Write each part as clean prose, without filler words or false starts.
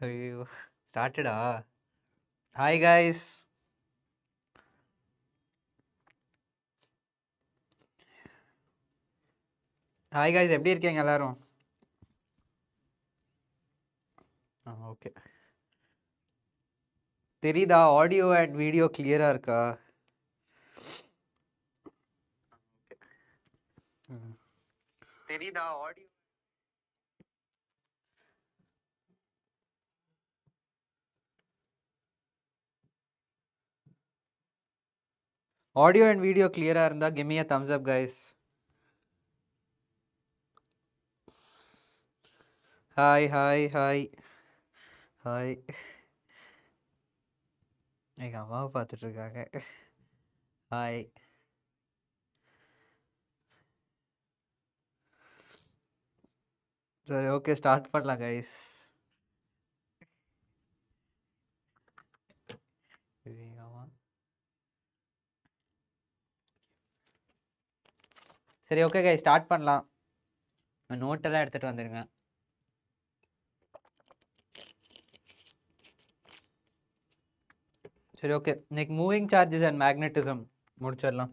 ஐயோ ஸ்டார்டடா. Hi guys. Hi guys, எப்படி இருக்கீங்க எல்லாரும்? ஓகே. தெரியுதா? ஆடியோ அண்ட் வீடியோ கிளியரா இருக்கா? தெரியுதா? ஆடியோ அண்ட் வீடியோ கிளியரா இருந்தா give me a thumbs up guys. Hi hi hi hi. எங்க அம்மாவை பார்த்துட்டு இருக்காங்க. ஹாய். சரி, ஓகே, ஸ்டார்ட் பண்ணலாம் கைஸ். சரி, ஓகே கைஸ், ஸ்டார்ட் பண்ணலாம். நோட்டெல்லாம் எடுத்துட்டு வந்துருங்க. சரி, ஓகே, இன்னைக்கு மூவிங் சார்ஜஸ் அண்ட் மேக்னெட்டிசம் முடிச்சிடலாம்.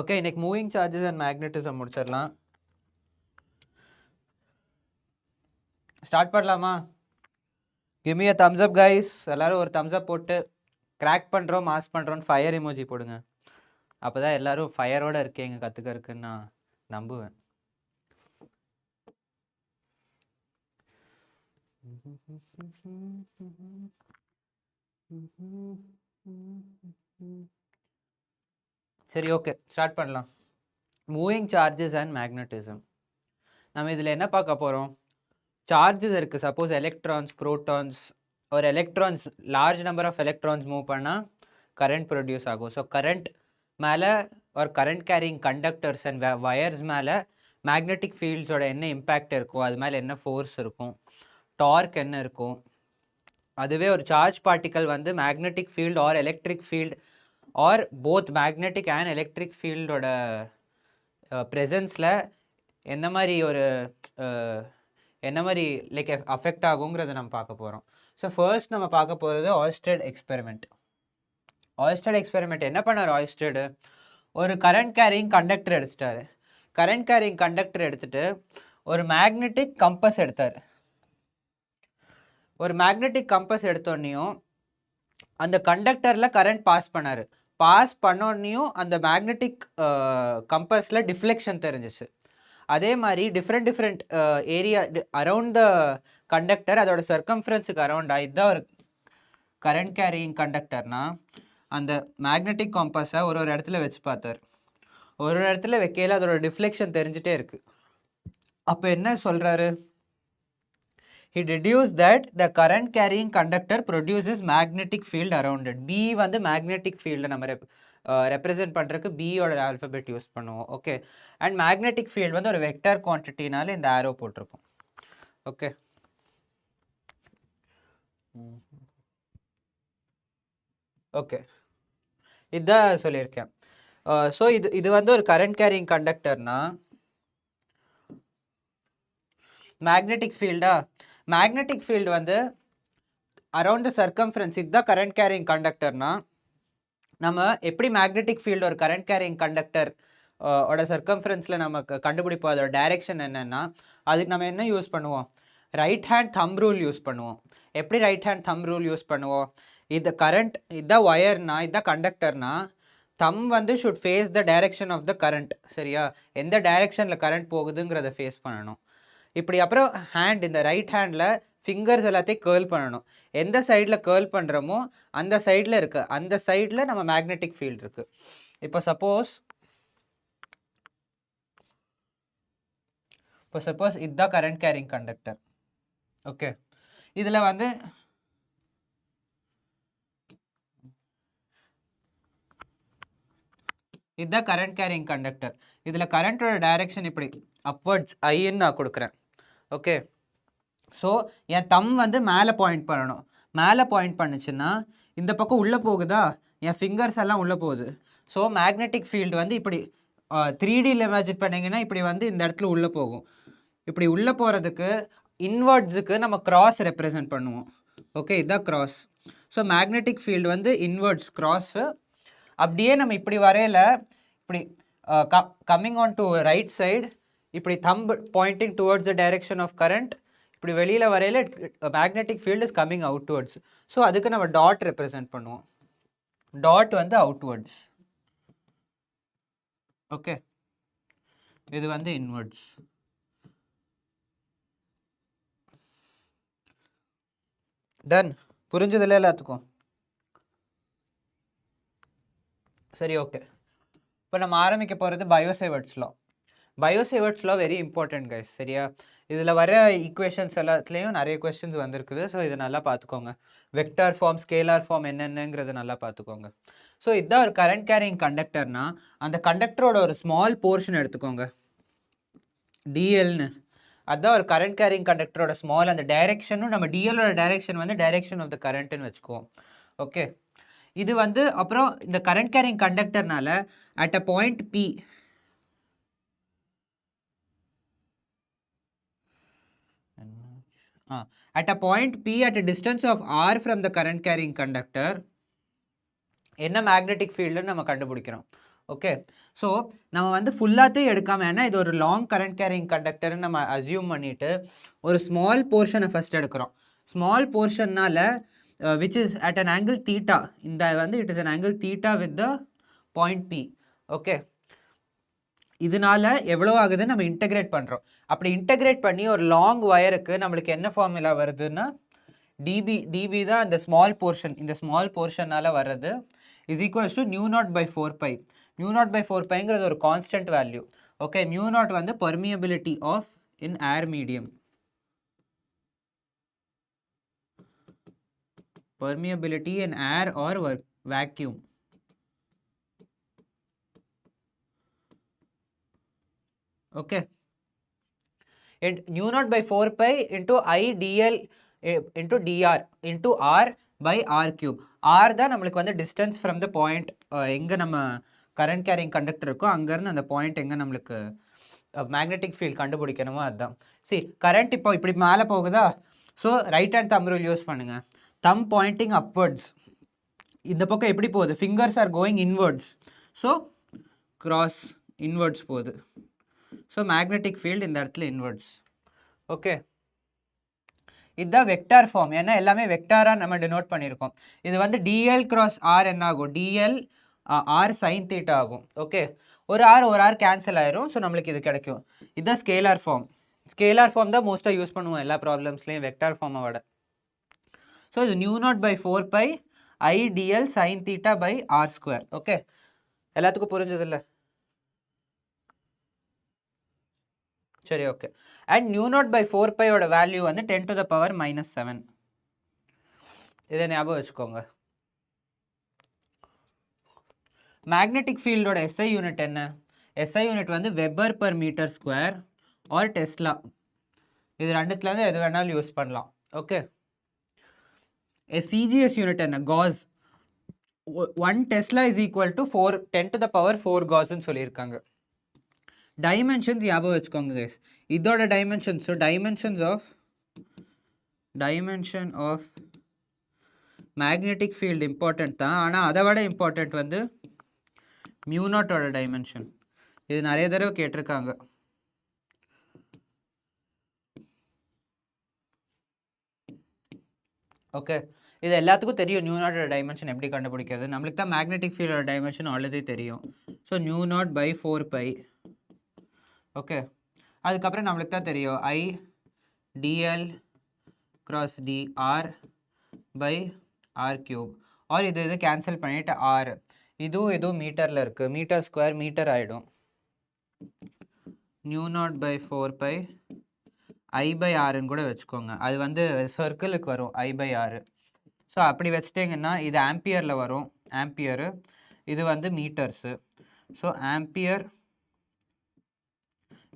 ஓகே, இன்னைக்கு மூவிங் சார்ஜஸ் அண்ட் மேக்னெட்டிசம் முடிச்சிடலாம். ஸ்டார்ட் பண்ணலாமா? Give me a thumbs up guys. எல்லாரும் ஒரு thumbs up போட்டு கிராக் பண்ணுறோம், மாஸ் பண்ணுறோம், ஃபயர் எமோஜி போடுங்க. அப்போ தான் எல்லாரும் ஃபயரோட இருக்கீங்க கற்றுக்கறதுக்குன்னு நான் நம்புவேன். சரி, ஓகே, ஸ்டார்ட் பண்ணலாம். Moving charges and magnetism. நம்ம இதில் என்ன பார்க்க போகிறோம்? சார்ஜஸ் இருக்குது. சப்போஸ் எலக்ட்ரான்ஸ், ப்ரோட்டான்ஸ், ஒரு electrons, large number of electrons move பண்ணால் கரண்ட் ப்ரொடியூஸ் ஆகும். ஸோ கரண்ட் மேலே ஒரு current carrying conductors and wires மேலே மேக்னெட்டிக் ஃபீல்ட்ஸோட என்ன இம்பேக்ட் இருக்கும், அது மேலே என்ன ஃபோர்ஸ் இருக்கும், டார்க் என்ன இருக்கும். அதுவே ஒரு சார்ஜ் பார்ட்டிக்கல் வந்து magnetic field or electric field or both magnetic and electric ஃபீல்டோட ப்ரெசன்ஸில் என்ன மாதிரி ஒரு என்ன மாதிரி லைக் அஃபெக்ட் ஆகுங்கிறத நம்ம பார்க்க போகிறோம். ஸோ ஃபர்ஸ்ட் நம்ம பார்க்க போகிறது ஆய்ஸ்டட் எக்ஸ்பெரிமெண்ட். ஆய்ஸ்டட் எக்ஸ்பெரிமெண்ட் என்ன பண்ணார்? ஆய்ஸ்டடு ஒரு கரண்ட் கேரிங் கண்டக்டர் எடுத்துட்டாரு. கரண்ட் கேரிங் கண்டக்டர் எடுத்துட்டு ஒரு மேக்னெட்டிக் கம்பஸ் எடுத்தார். ஒரு மேக்னெட்டிக் கம்பஸ் எடுத்தோடனையும் அந்த கண்டக்டரில் கரண்ட் பாஸ் பண்ணார். பாஸ் பண்ணோடனையும் அந்த மேக்னெட்டிக் கம்பஸில் டிஃப்ளெக்ஷன் தெரிஞ்சிச்சு. அதே மாதிரி different area around the conductor, அதோட சர்க்கம்ஃபரன்ஸுக்கு அரவுண்டாக இதுதான் ஒரு கரண்ட் கேரியிங் கண்டக்டர்னா அந்த மேக்னெட்டிக் காம்பஸை ஒரு இடத்துல வச்சு பார்த்தார். ஒரு இடத்துல வைக்கையில் அதோட டிஃப்ளெக்ஷன் தெரிஞ்சிட்டே இருக்குது. அப்போ என்ன சொல்கிறாரு? He deduced that the current carrying conductor produces magnetic field around it. B வந்து magnetic field நம்ம ரெப்ரசென்ட் பண்ணுறதுக்கு பியோட ஆல்ஃபபெட் யூஸ் பண்ணுவோம். ஓகே, அண்ட் மேக்னெட்டிக் ஃபீல்டு வந்து ஒரு வெக்டர் குவான்டிட்டினால இந்த ஆரோ போட்டிருக்கோம். ஓகே, ஓகே, இதுதான் சொல்லியிருக்கேன். ஸோ இது வந்து ஒரு கரண்ட் கேரிங் கண்டக்டர்னா மேக்னெட்டிக் ஃபீல்டா, மேக்னெட்டிக் ஃபீல்டு வந்து அரவுண்ட் த சர்க்கம்ஃபரன்ஸ், இதுதான் கரண்ட் கேரிங் கண்டக்டர்னா நம்ம எப்படி மேக்னெட்டிக் ஃபீல்டு ஒரு கரண்ட் கேரிங் கண்டக்டர் ஓட சர்க்கம்ஃபரன்ஸில் நமக்கு கண்டுபிடிப்போம். அதோட டைரெக்ஷன் என்னென்னா அதுக்கு நம்ம என்ன யூஸ் பண்ணுவோம்? Right hand thumb rule use பண்ணுவோம். எப்படி right hand thumb rule use பண்ணுவோம்? இது கரண்ட், இதுதான் ஒயர்னா, இதுதான் கண்டக்டர்னா தம் வந்து should face the direction of the current. சரியா? எந்த டைரெக்ஷனில் கரண்ட் போகுதுங்கிறத ஃபேஸ் பண்ணணும். இப்படி அப்புறம் ஹேண்ட், இந்த ரைட் ஹேண்டில் ஃபிங்கர்ஸ் எல்லாத்தையும் கேர்ள் பண்ணணும். எந்த சைடில் கேர்ள் பண்ணுறோமோ அந்த சைடில் இருக்குது, அந்த சைடில் நம்ம மேக்னெட்டிக் ஃபீல்டு இருக்குது. இப்போ சப்போஸ் இதுதான் கரண்ட் கேரிங் கண்டக்டர். ஓகே, இதில் வந்து இதுதான் கரண்ட் கேரிங் கண்டக்டர். இதில் கரண்ட்டோட டைரெக்ஷன் இப்படி அப்வர்ட்ஸ் ஐன்னு நான் கொடுக்குறேன். ஓகே, ஸோ என் தம் வந்து மேலே பாயிண்ட் பண்ணணும். மேலே பாயிண்ட் பண்ணுச்சுன்னா இந்த பக்கம் உள்ளே போகுதா, என் ஃபிங்கர்ஸ் எல்லாம் உள்ளே போகுது. ஸோ மேக்னெட்டிக் ஃபீல்டு வந்து இப்படி 3Dயில் இமேஜின் பண்ணிங்கன்னா இப்படி வந்து இந்த இடத்துல உள்ளே போகும். இப்படி உள்ளே போகிறதுக்கு இன்வர்ட்ஸுக்கு நம்ம கிராஸ் ரெப்ரசன்ட் பண்ணுவோம். ஓகே, இதுதான் கிராஸ். ஸோ மேக்னெட்டிக் ஃபீல்டு வந்து இன்வர்ட்ஸ் கிராஸு. அப்படியே நம்ம இப்படி வரையில் இப்படி coming on to right side, இப்படி thumb pointing towards the direction of current, இப்படி வெளியில் வரையில் magnetic field is coming outwards. So அதுக்கு நம்ம டாட் ரெப்ரசன்ட் பண்ணுவோம். டாட் வந்து அவுட்வர்ட்ஸ். ஓகே, இது வந்து இன்வர்ட்ஸ். டன், புரிஞ்சதில்ல எல்லாத்துக்கும்? சரி, ஓகே. இப்போ நம்ம ஆரம்பிக்க போகிறது பயோசேவர்ட்ஸ் லா. பயோசேவர்ட்ஸ் லா வெரி இம்பார்ட்டன்ட் கைஸ், சரியா? இதில் வர ஈக்குவேஷன்ஸ் எல்லாத்துலேயும் நிறைய கொஸ்டின்ஸ் வந்திருக்குது. ஸோ இதை நல்லா பார்த்துக்கோங்க. வெக்டார் ஃபார்ம், ஸ்கேலார் ஃபார்ம் என்னென்னங்கிறத நல்லா பார்த்துக்கோங்க. ஸோ இதுதான் ஒரு கரண்ட் கேரிங் கண்டக்டர்னா, அந்த கண்டக்டரோட ஒரு ஸ்மால் போர்ஷன் எடுத்துக்கோங்க, டிஎல்னு. அதுதான் ஒரு கரண்ட் கேரிங் கண்டக்டரோட ஸ்மால். அந்த டைரெக்ஷனும் நம்ம டிஎலோட டைரெக்ஷன் வந்து டைரெக்ஷன் ஆஃப் த கரண்ட்னு வச்சுக்குவோம். ஓகே, இது வந்து அப்புறம் இந்த கரண்ட் கேரிங் கண்டக்டர்னால at a point P, at a point P at a distance of r from the current carrying conductor என்ன மேக்னெட்டிக் ஃபீல்டுன்னு நம்ம கண்டுபிடிக்கிறோம். ஓகே, ஸோ நம்ம வந்து ஃபுல்லாத்தையும் எடுக்காமல், ஏன்னா இது ஒரு லாங் கரண்ட் கேரிங் கண்டக்டர்னு நம்ம அசியூம் பண்ணிவிட்டு ஒரு ஸ்மால் போர்ஷனை ஃபஸ்ட் எடுக்கிறோம். ஸ்மால் போர்ஷன்னால which is at an angle theta. இந்த வந்து it is an angle theta with the point P. Okay, இதனால எவ்வளோ ஆகுதுன்னு நம்ம இன்டெகிரேட் பண்ணுறோம். அப்படி இன்டெகிரேட் பண்ணி ஒரு லாங் வயருக்கு நம்மளுக்கு என்ன ஃபார்முலா வருதுன்னா டிபி. டிபி தான் இந்த ஸ்மால் போர்ஷன், இந்த ஸ்மால் போர்ஷனால் வர்றது is equals to mu not by 4π. Mu not by 4πங்கிறது ஒரு constant value. Okay, mu not வந்து permeability of in air medium. permeability in air or vacuum. Okay, and nu naught by 4π into I dl into dr into r by r cube. r தான் நம்மளுக்கு வந்து distance from the point எங்கே நம்ம current carrying conductor இருக்கோ அங்கேருந்து அந்த point எங்கே நம்மளுக்கு மேக்னெட்டிக் ஃபீல்ட் கண்டுபிடிக்கணுமோ அதுதான். see current இப்போ இப்படி மேலே போகுதா, so right hand thumb rule use பண்ணுங்க. தம் பாயிண்டிங் அப்வர்ட்ஸ், இந்த பக்கம் எப்படி போகுது, fingers are going inwards, so cross inwards போகுது. ஸோ மேக்னெட்டிக் ஃபீல்டு இந்த இடத்துல இன்வர்ட்ஸ். ஓகே, இதுதான் வெக்டார் ஃபார்ம், ஏன்னா எல்லாமே வெக்டாராக நம்ம டினோட் பண்ணியிருக்கோம். இது வந்து டிஎல் கிராஸ் ஆர் என்ன ஆகும், டிஎல் ஆர் சைன் தீட்டா ஆகும். ஓகே, ஒரு ஆர் கேன்சல் ஆயிரும். ஸோ நம்மளுக்கு இது கிடைக்கும். இதுதான் ஸ்கேலார் ஃபார்ம். ஸ்கேலார் ஃபார்ம் தான் மோஸ்ட்டாக யூஸ் பண்ணுவோம் எல்லா ப்ராப்ளம்ஸ்லையும், வெக்டார் ஃபார்மை விட. ஸோ இது mu not by 4π I dl sin theta by r square. Okay, எல்லாத்துக்கும் புரிஞ்சதில்ல? சரி, okay. And mu not by 4π ஓட வேல்யூ வந்து 10 to the power -7. இதை ஞாபகம் வச்சுக்கோங்க. மேக்னெட்டிக் ஃபீல்டோட SI யூனிட் என்ன? SI யூனிட் வந்து weber per metre square or tesla. இது ரெண்டுத்துலேருந்து எது வேணாலும் யூஸ் பண்ணலாம். ஓகே, CGS யூனிட் என்ன? Gauss. 1 tesla is equal to 10 to the power 4 காஸ்ன்னு சொல்லியிருக்காங்க. டைமென்ஷன்ஸ் ஞாபகம் வச்சுக்கோங்க கைஸ், இதோட dimensions. So dimension of magnetic field important தான், ஆனால் அதை விட இம்பார்ட்டன்ட் வந்து மியூ நாட்டோட டைமென்ஷன். இது நிறைய தடவை கேட்டிருக்காங்க. ஓகே, இது எல்லாத்துக்கும் தெரியும் நியூ நாட்டோட டைமென்ஷன் எப்படி கண்டுபிடிக்கிறது. நம்மளுக்கு தான் மேக்னெட்டிக் ஃபீல்டோட டைமென்ஷன் ஆல்ரெடி தெரியும். So mu not by 4π. Okay, அதுக்கப்புறம் நம்மளுக்கு தான் தெரியும் I dl cross dr by r cube. R இது கேன்சல் பண்ணிவிட்டு r, இதுவும் மீட்டரில் இருக்குது, மீட்டர் ஸ்கொயர் மீட்டர் ஆகிடும். Mu not by 4π I by rன்னு கூட வச்சுக்கோங்க. அது வந்து சர்க்கிளுக்கு வரும் I by r. ஸோ அப்படி வச்சுட்டிங்கன்னா இது ஆம்பியரில் வரும், ஆம்பியரு. இது வந்து meters. So ampere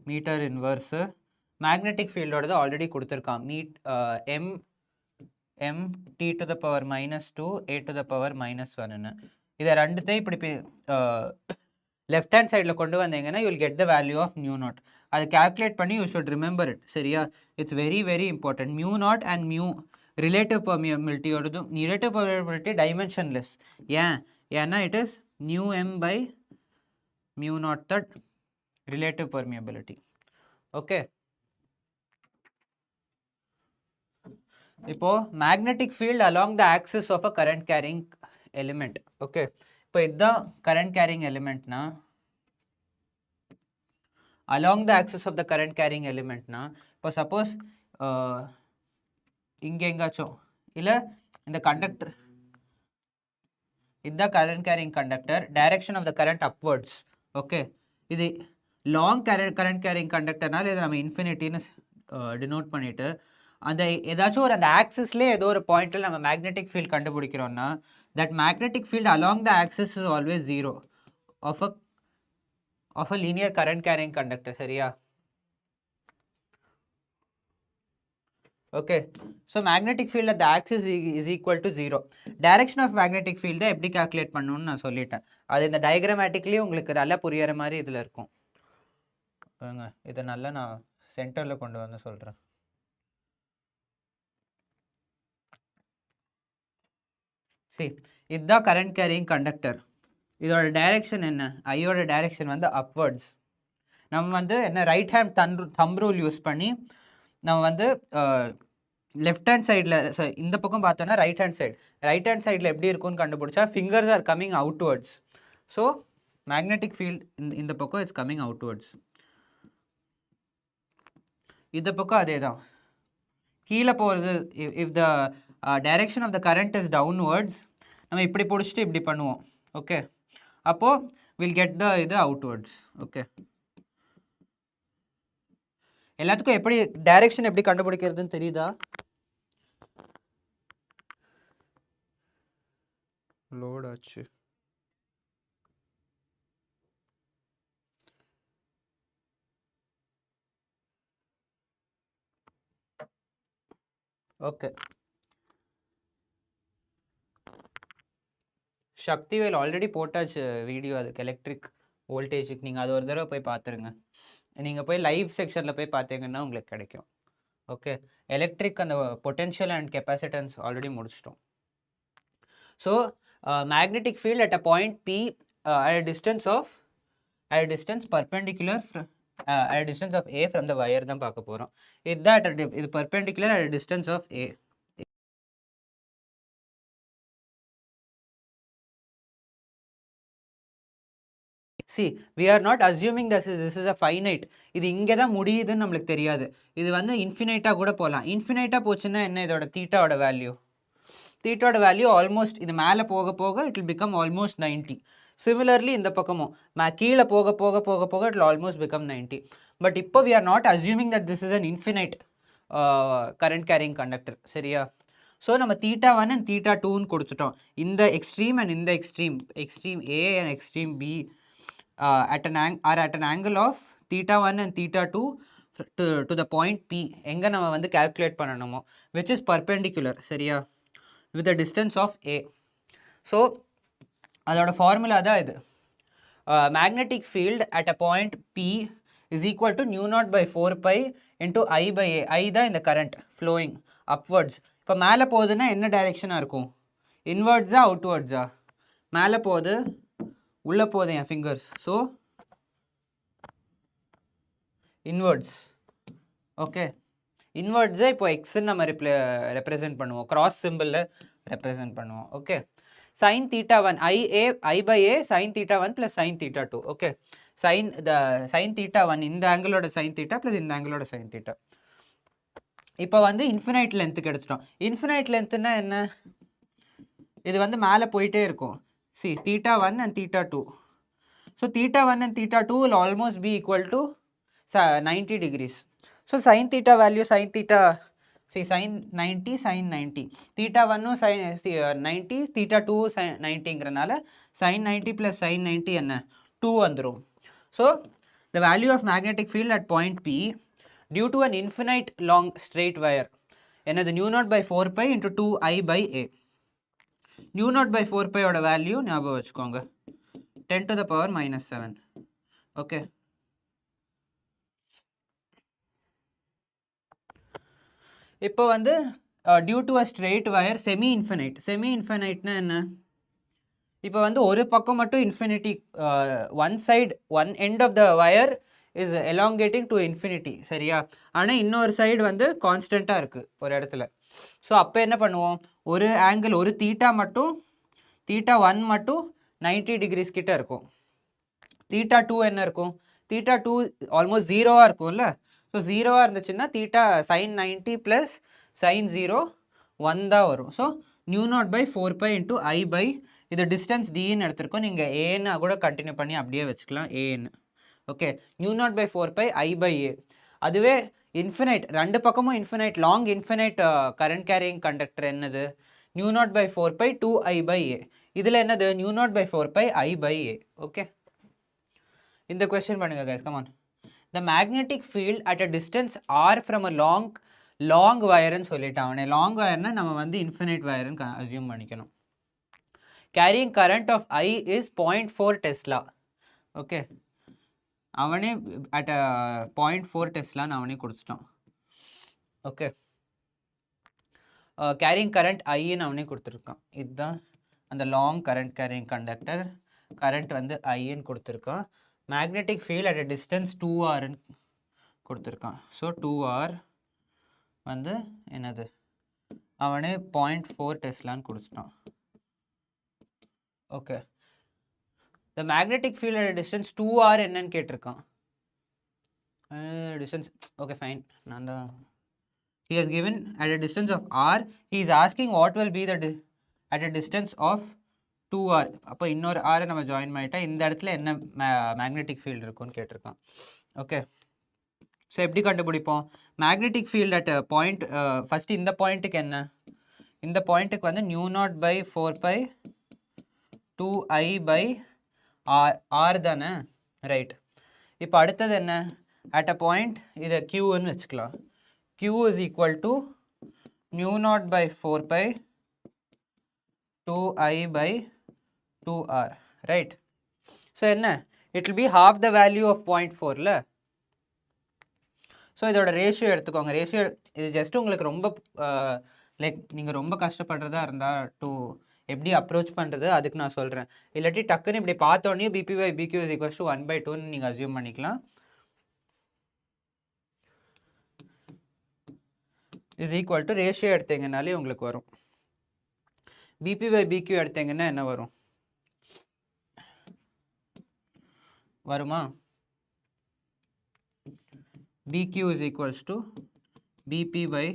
meter inverse. Magnetic ஃபீல்டோடது ஆல்ரெடி கொடுத்துருக்கான், m m t to the power minus 2 a to the power minus 1 இதை ரெண்டுத்தையும் இப்படி லெஃப்ட் ஹேண்ட் சைடில் கொண்டு வந்தீங்கன்னா you will get the value of mu not. அதை கால்குலேட் பண்ணி யூ ஷுட் ரிமெம்பர் இட். சரியா? It's very very important. Mu not and mu relative பெர்மியபிலிட்டியோடதும் ரிலேட்டிவ் பெர்மியபிலிட்டி டைமென்ஷன்லெஸ். ஏன்னா it is mu M by mu not that relative permeability. Okay, இப்போ magnetic field along the axis of a current carrying element. Okay, இப்போ இதுதான் current carrying எலிமெண்ட்னா, along the axis of the current carrying எலிமெண்ட்னா, இப்போ suppose இங்கே எங்காச்சும் இல்லை இந்த conductor, இதுதான் current carrying conductor, direction of the current upwards. Okay, இது லாங் கரண்ட் கேரிங் கண்டக்டர்னால இதை நம்ம இன்ஃபினிட்டின்னு டினோட் பண்ணிட்டு, அந்த ஏதாச்சும் ஒரு அந்த ஆக்சிஸ்லேயே ஏதோ ஒரு பாயிண்ட்டில் நம்ம மேக்னெட்டிக் ஃபீல்ட் கண்டுபிடிக்கிறோம்னா, that magnetic field along the axis is always zero of a linear current carrying conductor. சரியா? okay, so magnetic field at the axis is equal to 0. direction of magnetic field எப்படி calculate பண்ணணும்னு நான் சொல்லிட்டேன். அது இந்த diagrammatically உங்களுக்கு நல்லா புரியற மாதிரி இதில் இருக்கும். இதை நல்லா நான் சென்டரில் கொண்டு வந்து சொல்கிறேன். see, இதுதான் கரண்ட் கேரிங் கண்டக்டர். இதோட டைரெக்ஷன் என்ன? ஐயோட டைரெக்ஷன் வந்து அப்வர்ட்ஸ். நம்ம வந்து என்ன right hand thumb rule use பண்ணி நம்ம வந்து லெஃப்ட் ஹேண்ட் சைடில் இந்த பக்கம் பார்த்தோன்னா ரைட் ஹேண்ட் சைடில் எப்படி இருக்கும்னு கண்டுபிடிச்சா fingers are coming outwards. So magnetic field இந்த பக்கம் இட்ஸ் கம்மிங் அவுட்வர்ட்ஸ். இந்த பக்கம் அதே தான், கீழே போகிறது. If the direction of the current is downwards, நம்ம இப்படி பிடிச்சிட்டு இப்படி பண்ணுவோம். ஓகே, அப்போது வில் கெட் த இது அவுட்வர்ட்ஸ். ஓகே, எல்லாத்துக்கும் எப்படி டைரெக்ஷன் எப்படி கண்டுபிடிக்கிறதுன்னு தெரியுதா? லோட் ஆச்சு. ஓகே, சக்திவேல் ஆல்ரெடி போட்டாச்சு வீடியோ, அதுக்கு எலக்ட்ரிக் வோல்டேஜுக்கு. நீங்கள் அது ஒரு தடவை போய் பார்த்துருங்க. நீங்கள் போய் லைவ் செக்ஷனில் போய் பார்த்தீங்கன்னா உங்களுக்கு கிடைக்கும். ஓகே, எலக்ட்ரிக் அந்த பொட்டென்ஷியல் அண்ட் கெப்பாசிட்டன்ஸ் ஆல்ரெடி முடிச்சிட்டோம். So magnetic field at a point P at a distance perpendicular at a distance of A from the wire தான் பார்க்க போகிறோம். இது perpendicular at a distance of A. see, we are not assuming this is a finite. இது இங்கே தான் முடியுதுன்னு நம்மளுக்கு தெரியாது. இது வந்து இன்ஃபினைட்டாக கூட போகலாம். இன்ஃபினைட்டாக போச்சுன்னா என்ன? இதோட தீட்டாவோட வேல்யூ ஆல்மோஸ்ட் இது மேலே போக போக it will become almost 90. Similarly இந்த பக்கமும் கீழே போக போக போக போக it will almost become 90. But இப்போ we are not assuming that this is an infinite current carrying conductor. சரியா? ஸோ நம்ம தீட்டா 1 and தீட்டா 2ன்னு கொடுத்துட்டோம். இந்த எக்ஸ்ட்ரீம் அண்ட் இந்த extreme A and extreme B at an angle of theta 1 and theta 2 to the point P எங்கே நம்ம வந்து calculate பண்ணணுமோ, which is perpendicular. சரியா? with a distance of A. So அதோட formula தான் இது. magnetic field at a point P is equal to nu naught by 4 pi into I by A. I தான் இந்த current flowing upwards. இப்போ மேலே போகுதுன்னா என்ன டைரெக்ஷனாக இருக்கும்? இன்வர்ட்ஸா அவுட்வர்ட்ஸா? மேலே போகுது, உள்ளே போகுது என் ஃபிங்கர்ஸ். So inwards. ஓகே, இன்வர்ட்ஸை இப்போ எக்ஸ்ன்னு நம்ம ரெப்ரசென்ட் பண்ணுவோம், கிராஸ் சிம்பிளில் ரெப்ரசென்ட் பண்ணுவோம். Okay, sine theta 1 I by A sine theta 1 plus sine theta 2. Okay, sine theta 1 இந்த ஆங்கிளோட சைன் தீட்டா ப்ளஸ் இந்த ஆங்கிளோட சைன் தீட்டா. இப்போ வந்து இன்ஃபினைட் லென்த்துக்கு எடுத்துட்டோம். இன்ஃபினைட் லென்த்துன்னா என்ன? இது வந்து மேலே போயிட்டே இருக்கும். see, theta 1 and theta 2. so theta 1 and theta 2 will almost be equal to 90 degrees. so sin theta value, sin theta, see sin 90 sin 90, theta 1 sin 90, theta 2 sin 90 ங்கிறனால sin 90 plus sin 90 என்ன 2 வந்துரும். so the value of magnetic field at point P due to an infinite long straight wire என்னது nu naught by 4 pi into 2I by a. nu naught by 4 pi ஓட value ஞாபகம் வச்சுக்கோங்க 10 to the power minus 7. Okay, இப்போ வந்து due to a straight wire semi இன்ஃபினைட்னா என்ன? இப்போ வந்து ஒரு பக்கம் மட்டும் infinity, one side one end of the wire is elongating to infinity, சரியா? ஆனால் இன்னொரு சைடு வந்து கான்ஸ்டண்ட்டாக இருக்குது ஒரு இடத்துல. ஸோ அப்போ என்ன பண்ணுவோம், ஒரு ஆங்கிள் ஒரு தீட்டா மட்டும், தீட்டா 1 மட்டும் 90 டிகிரிஸ் கிட்ட இருக்கும். தீட்டா 2 என்ன இருக்கும், தீட்டா 2 ஆல்மோஸ்ட் ஜீரோவாக இருக்கும்ல. ஸோ ஜீரோவாக இருந்துச்சுன்னா தீட்டா சைன் 90 ப்ளஸ் சைன் 0 1 தான் வரும். So nu naught by 4 pi into I by, இது டிஸ்டன்ஸ் டின்னு எடுத்திருக்கோம், நீங்கள் ஏன்னு கூட கண்டினியூ பண்ணி அப்படியே வச்சுக்கலாம் ஏன்னு. Okay, nu naught by 4 pi I by a. அதுவே இன்ஃபினைட், ரெண்டு பக்கமும் infinite, long infinite current carrying conductor என்னது, nu naught by 4 pi 2I by a. இதில் என்னது nu naught by 4 pi I by a. Okay, இந்த கொஸ்டின் பண்ணுங்க guys, come on. The magnetic field at a distance r from a long wire சொல்லிட்டான். Long வயர்னா நம்ம வந்து infinite வயர்னு assume பண்ணிக்கணும். Carrying current of I is 0.4 Tesla. Okay, அவனே at a 0.4 டெஸ்லான்னு அவனே கொடுத்துட்டான். Okay, carrying current ஐன்னு அவனே கொடுத்துருக்கான். இதுதான் அந்த long current carrying conductor, current வந்து ஐன்னு கொடுத்துருக்கான். Magnetic field at a distance 2rன்னு கொடுத்துருக்கான். ஸோ 2r வந்து என்னது, அவனே 0.4 டெஸ்லான்னு கொடுத்துட்டான். Okay, the magnetic field at a distance 2r என்னன்னு கேட்டிருக்கான். டிஸ்டன்ஸ் ஓகே ஃபைன், நான் தான். He has given at a distance of r, he is asking what will be the at a distance of 2r. அப்போ இன்னொரு r நம்ம join பண்ணிட்டா இந்த இடத்துல என்ன மேக்னெட்டிக் ஃபீல்டு இருக்குன்னு கேட்டிருக்கான். ஓகே, ஸோ எப்படி கண்டுபிடிப்போம் magnetic field at point, first இந்த பாயிண்ட்டுக்கு என்ன, இந்த பாயிண்ட்டுக்கு வந்து nu naught by 4 pi 2I by r தானே, ரைட். இப்போ அடுத்தது என்ன, அட் அ பாயிண்ட் இதை qன்னு வச்சுக்கலாம். q is equal to nu naught by 4 pi 2I by 2r, right? So என்ன, it will be half the value of 0.4ல. So இதோட ratio எடுத்துக்கோங்க. ரேஷியோ இது ஜஸ்ட் உங்களுக்கு ரொம்ப லைக் நீங்கள் ரொம்ப கஷ்டப்படுறதா இருந்தால் எப்படி அப்ரோச் பண்ணுறது அதுக்கு நான் சொல்கிறேன். இல்லாட்டி டக்குன்னு இப்படி பார்த்தோன்னே B P by B Q is equals to 1/2ன்னு நீங்கள் அசியூம் பண்ணிக்கலாம். இஸ் ஈக்குவல் டு ரேஷியோ எடுத்தீங்கனாலே உங்களுக்கு வரும். பிபி பை பிக்யூ எடுத்தீங்கன்னா என்ன வரும், வருமா, BQ is equals to BP by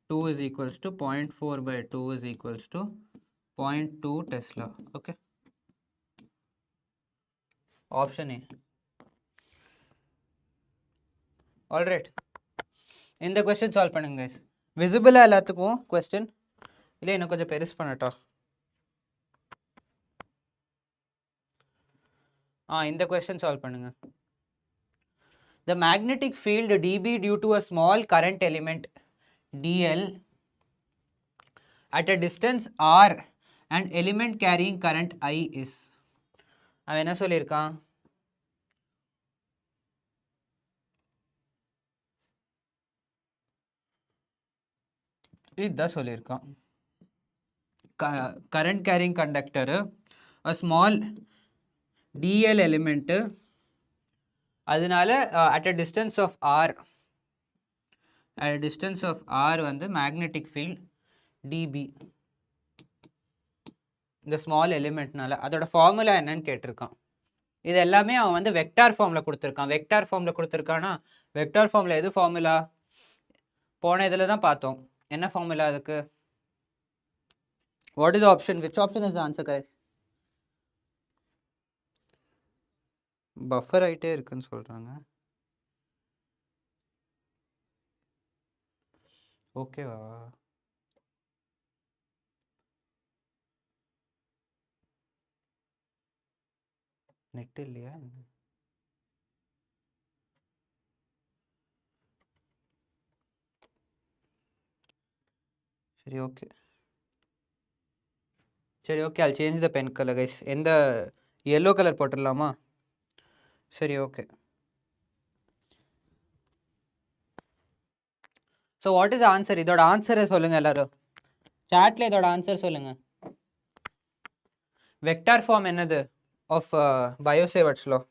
2 is equals to 0.4 by 2 is equals to 0.2 Tesla. Okay, option A. All right, இந்த question solve பண்ணுங்க guys. Visible எல்லாத்துக்கும் question இல்லை இன்னும் கொஞ்சம் பெருசு பண்ணட்டா. இந்த question solve பண்ணுங்க. The magnetic field dB due to a small current element dl at a distance r and element carrying current I is. அவன் என்ன சொல்லியிருக்கான், இதுதான் சொல்லியிருக்கான். Current carrying conductor a small dl element, அதனால at a distance of r, at a distance of r வந்து magnetic field dB, இந்த small எலிமெண்ட்னால. அதோட formula என்னன்னு கேட்டிருக்கான். இது எல்லாமே அவன் வந்து வெக்டார் ஃபார்மில் கொடுத்துருக்கான். வெக்டார் ஃபார்மில் கொடுத்துருக்கானா, வெக்டார் ஃபார்மில் எது ஃபார்முலா போன இதில் தான் பார்த்தோம். என்ன ஃபார்முலா அதுக்கு, what is option, which option is the answer guys? Buffer ஆகிட்டே இருக்குன்னு சொல்கிறாங்க. ஓகேவா, நெட் இல்லையா? சரி ஓகே சரி okay I'll change the pen color guys. எந்த yellow color போட்டுடலாமா? சரி okay. So what is answer? இதோட ஆன்சரை சொல்லுங்கள் எல்லாரும். சாட்டில் இதோட ஆன்சர் சொல்லுங்கள். வெக்டார் ஃபார்ம் என்னது ஆஃப் Biot-Savart Law?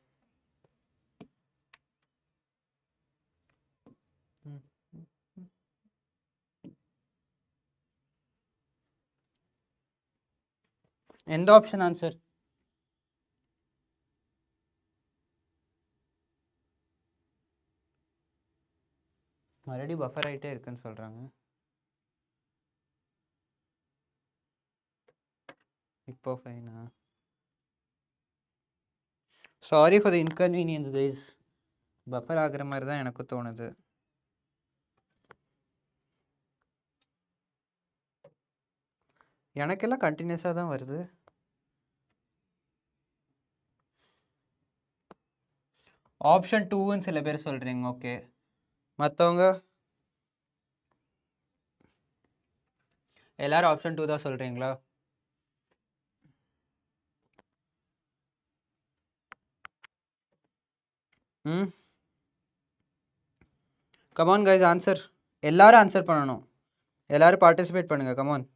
எந்த ஆப்ஷன் ஆன்சர்? மறுபடியும் பஃபர் ஆகிட்டே இருக்குன்னு சொல்கிறாங்க. இப்போ ஃபைனா? Sorry for the inconvenience guys. Buffer ஆகிற மாதிரி தான் எனக்கு தோணுது. எனக்கெல்லாம் கண்டினியூஸாக தான் வருது. ஆப்ஷன் 2ன்னு சில பேர் சொல்கிறீங்க. ஓகே, மற்றவங்க எல்லாரும் ஆப்ஷன் 2 தான் சொல்கிறீங்களா? Come on guys, answer. எல்லாரும் ஆன்சர் பண்ணணும். எல்லாரும் பார்ட்டிசிபேட் பண்ணுங்க. கமான்.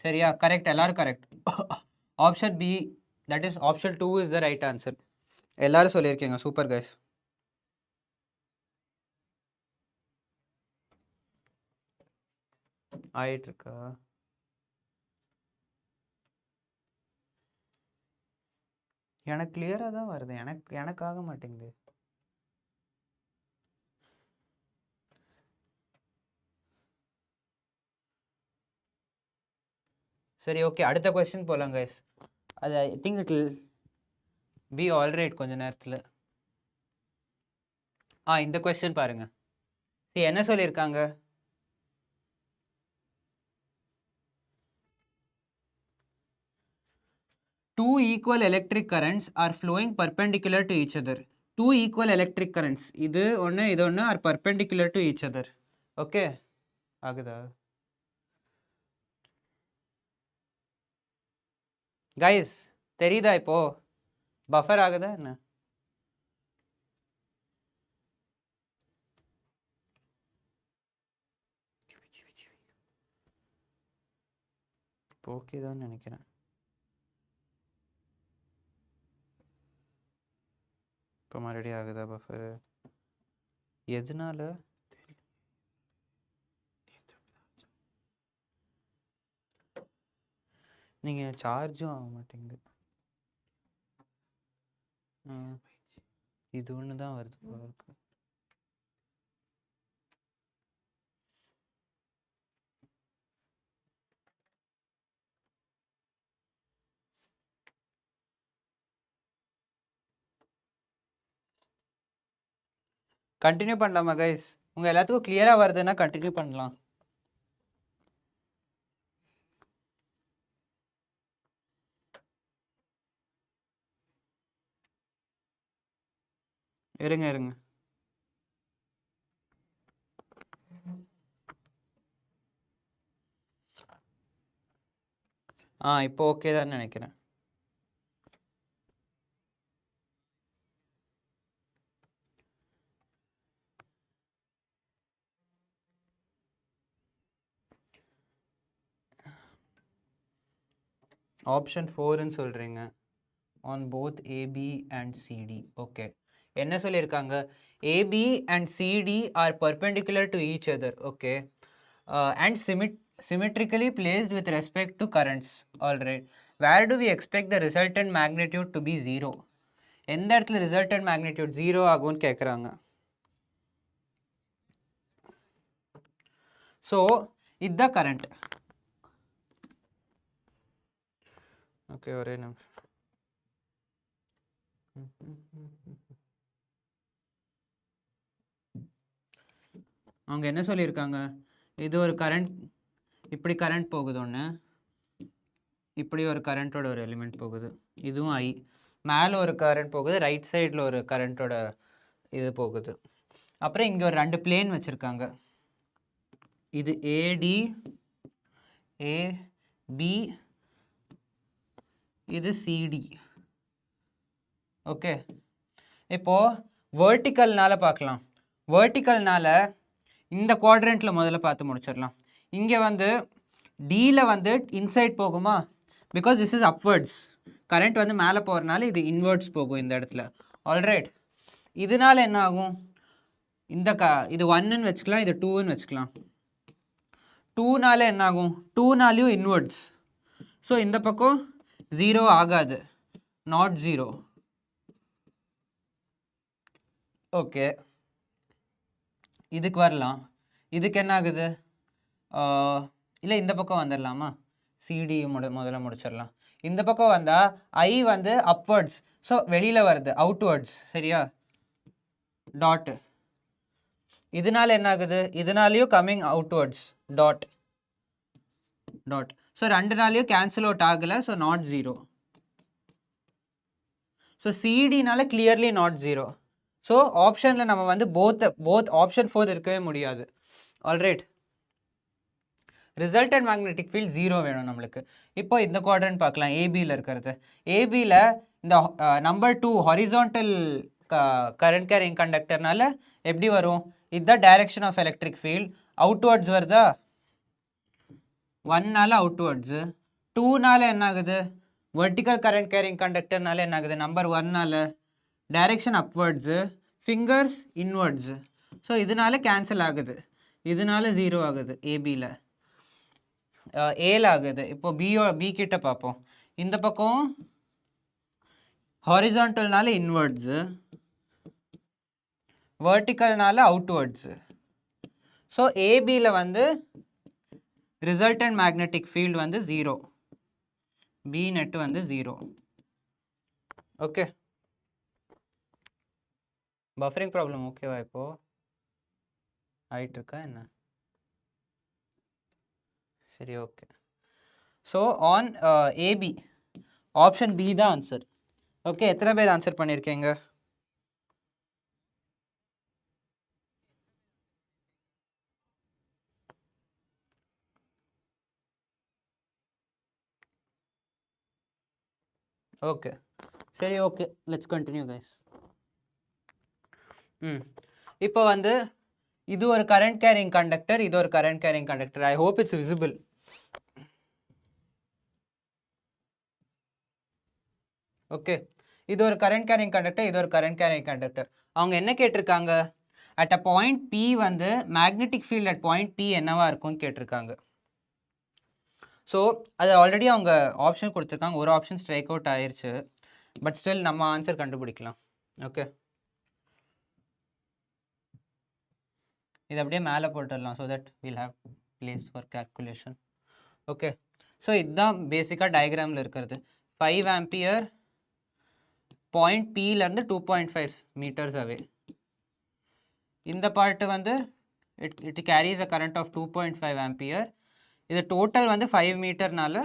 சரியா? கரெக்ட், எல்லாரும் correct. Option B, that is option 2 is the right answer. எல்லாரும் சொல்லியிருக்கீங்க. Super guys. ஆயிட்டு இருக்கா? எனக்கு கிளியராக தான் வருது. எனக்கு ஆக மாட்டேங்குது. சரி ஓகே, அடுத்த கொஸ்டின் போகலாம் கைஸ். அது ஐ think it will B alright கொஞ்ச நேரத்தில். இந்த கொஸ்டின் பாருங்க. சரி, என்ன சொல்லியிருக்காங்க? Two equal electric currents are flowing perpendicular to each other. Two equal electric currents, இது ஒன்று இது ஒன்று, are perpendicular to each other. Okay, ஆகுதா கைஸ்? தெரியுதா இப்போ? பஃபர் ஆகுதா என்ன? ஓகே தான் நினைக்கிறேன். இப்போ மறுபடியும் ஆகுதா பஃபர்? எதனால? நீங்கள் சார்ஜும் ஆக மாட்டேங்குது. இது ஒன்று தான் வருது போல இருக்கு. கண்டினியூ பண்ணலாமா கைஸ்? உங்கள் எல்லாத்துக்கும் கிளியராக வருதுன்னா கண்டினியூ பண்ணலாம். இருங்க. இப்போ ஓகே தான் நினைக்கிறேன். ஆப்ஷன் 4ன்னு சொல்கிறீங்க on both AB and CD. Okay, என்ன சொல்லியிருக்காங்க? AB and CD are perpendicular to each other. Okay, and symmetrically placed with respect to currents. All right, where do we expect the resultant magnitude to be 0? எந்த இடத்துல resultant magnitude 0 ஆகும்னு கேட்குறாங்க. So இதுதான் current. Okay, ஒரே நிமிஷம். அவங்க என்ன சொல்லியிருக்காங்க? இது ஒரு கரண்ட், இப்படி கரண்ட் போகுது ஒன்று, இப்படி ஒரு கரண்ட்டோட ஒரு எலிமெண்ட் போகுது, இதுவும் ஐ. மேலே ஒரு கரண்ட் போகுது, ரைட் சைடில் ஒரு கரண்ட்டோட இது போகுது. அப்புறம் இங்கே ஒரு 2 பிளேன் வச்சுருக்காங்க. இது ஏடி ஏபி, இது சிடி. ஓகே, இப்போது வேர்ட்டிக்கல்னால பார்க்கலாம். வேர்ட்டிக்கல்னால இந்த குவாட்ரண்ட்டில் முதல்ல பார்த்து முடிச்சிடலாம். இங்கே வந்து டியில் வந்து இன்சைட் போகுமா, because this is upwards. Current வந்து மேலே போகிறனால இது இன்வெர்ட்ஸ் போகும் இந்த இடத்துல. ஆல்ரைட், இதனால என்ன ஆகும், இந்த இது 1ன்னு வச்சுக்கலாம், இது 2ன்னு வச்சுக்கலாம். 2னால என்ன ஆகும், 2னாலையும் இன்வெர்ட்ஸ். ஸோ இந்த பக்கம் 0 ஆகாது, நாட் 0. ஓகே, இதுக்கு வரலாம். இதுக்கு என்ன ஆகுது, இல்லை இந்த பக்கம் வந்துடலாமா, சிடி முதல்ல முடிச்சிடலாம். இந்த பக்கம் வந்தால் ஐ வந்து அப்வர்ட்ஸ், ஸோ வெளியில் வருது, அவுட்வர்ட்ஸ். சரியா, டாட்டு. இதனால என்ன ஆகுது, இதனாலையும் coming outwards, dot dot. So 2நாலையும் கேன்சல் அவுட் ஆகலை, ஸோ நாட் 0. ஸோ சிடினால கிளியர்லி நாட் 0. ஸோ ஆப்ஷனில் நம்ம வந்து போத் ஆப்ஷன் 4 இருக்கவே முடியாது. ஆல்ரைட், ரிசல்டன்ட் மேக்னெட்டிக் ஃபீல்ட் 0 வேணும் நம்மளுக்கு. இப்போ இந்த குவாட்ரண்ட் பார்க்கலாம், ஏபியில் இருக்கிறது. ஏபியில் இந்த நம்பர் 2 ஹாரிசான்டல் கரண்ட் கேரிங் கண்டக்டர்னால எப்படி வரும், இதுதான் direction of electric field. Outwards வருதா, 1நால அவுட்வர்ட்ஸு, 2நால என்ன ஆகுது, வெர்டிக்கல் கரண்ட் கேரிங் கண்டக்டர்னால என்ன ஆகுது, நம்பர் 1நால டைரக்ஷன் அப்வர்ட்ஸு, ஃபிங்கர்ஸ் இன்வர்ட்ஸு. ஸோ இதனால கேன்சல் ஆகுது, இதனால 0 ஆகுது, ஏபியில் ஏல ஆகுது. இப்போ பி கிட்ட பார்ப்போம். இந்த பக்கம் ஹாரிசான்டல்னால இன்வர்ட்ஸு, வெர்டிக்கல்னால அவுட்வர்ட்ஸு. ஸோ ஏபியில் வந்து ரிசல்டன்ட் மேக்னெட்டிக் ஃபீல்டு வந்து 0, பி நெட் வந்து 0. ஓகே, பஃபரிங் ப்ராப்ளம் ஓகேவா இப்போ ஆயிட்டு இருக்கா என்ன? சரி, okay. So on AB option B தான் ஆன்சர். ஓகே, எத்தனை பேர் ஆன்சர் பண்ணியிருக்கீங்க? ஓகே, சரி, ஓகே, லெட்ஸ் கண்டினியூ கைஸ். இப்போ வந்து இது ஒரு கரண்ட் கேரிங் கண்டக்டர், இது ஒரு current carrying conductor. I hope it's visible. Okay, இது ஒரு கரண்ட் கேரிங் கண்டக்டர், இது ஒரு கரண்ட் கேரிங் கண்டக்டர். அவங்க என்ன கேட்டிருக்காங்க, அட் அ பாயிண்ட் பி வந்து magnetic field at point P என்னவா இருக்கும்னு கேட்டிருக்காங்க. ஸோ அது ஆல்ரெடி அவங்க ஆப்ஷன் கொடுத்துருக்காங்க, ஒரு ஆப்ஷன் ஸ்ட்ரைக் அவுட் ஆயிடுச்சு. பட் ஸ்டில் நம்ம ஆன்சர் கண்டுபிடிக்கலாம். ஓகே, இது அப்படியே மேலே போட்டுடலாம், so that will have place for calculation. Okay, so இதுதான் பேசிக்காக டயக்ராமில் இருக்கிறது. 5 ஆம்பியர் பாயிண்ட் பியிலேருந்து 2.5 மீட்டர்ஸ் அவே. இந்த பார்ட்டு வந்து it carries a current off 2.5 ampere. இது டோட்டல் வந்து 5 மீட்டர்னால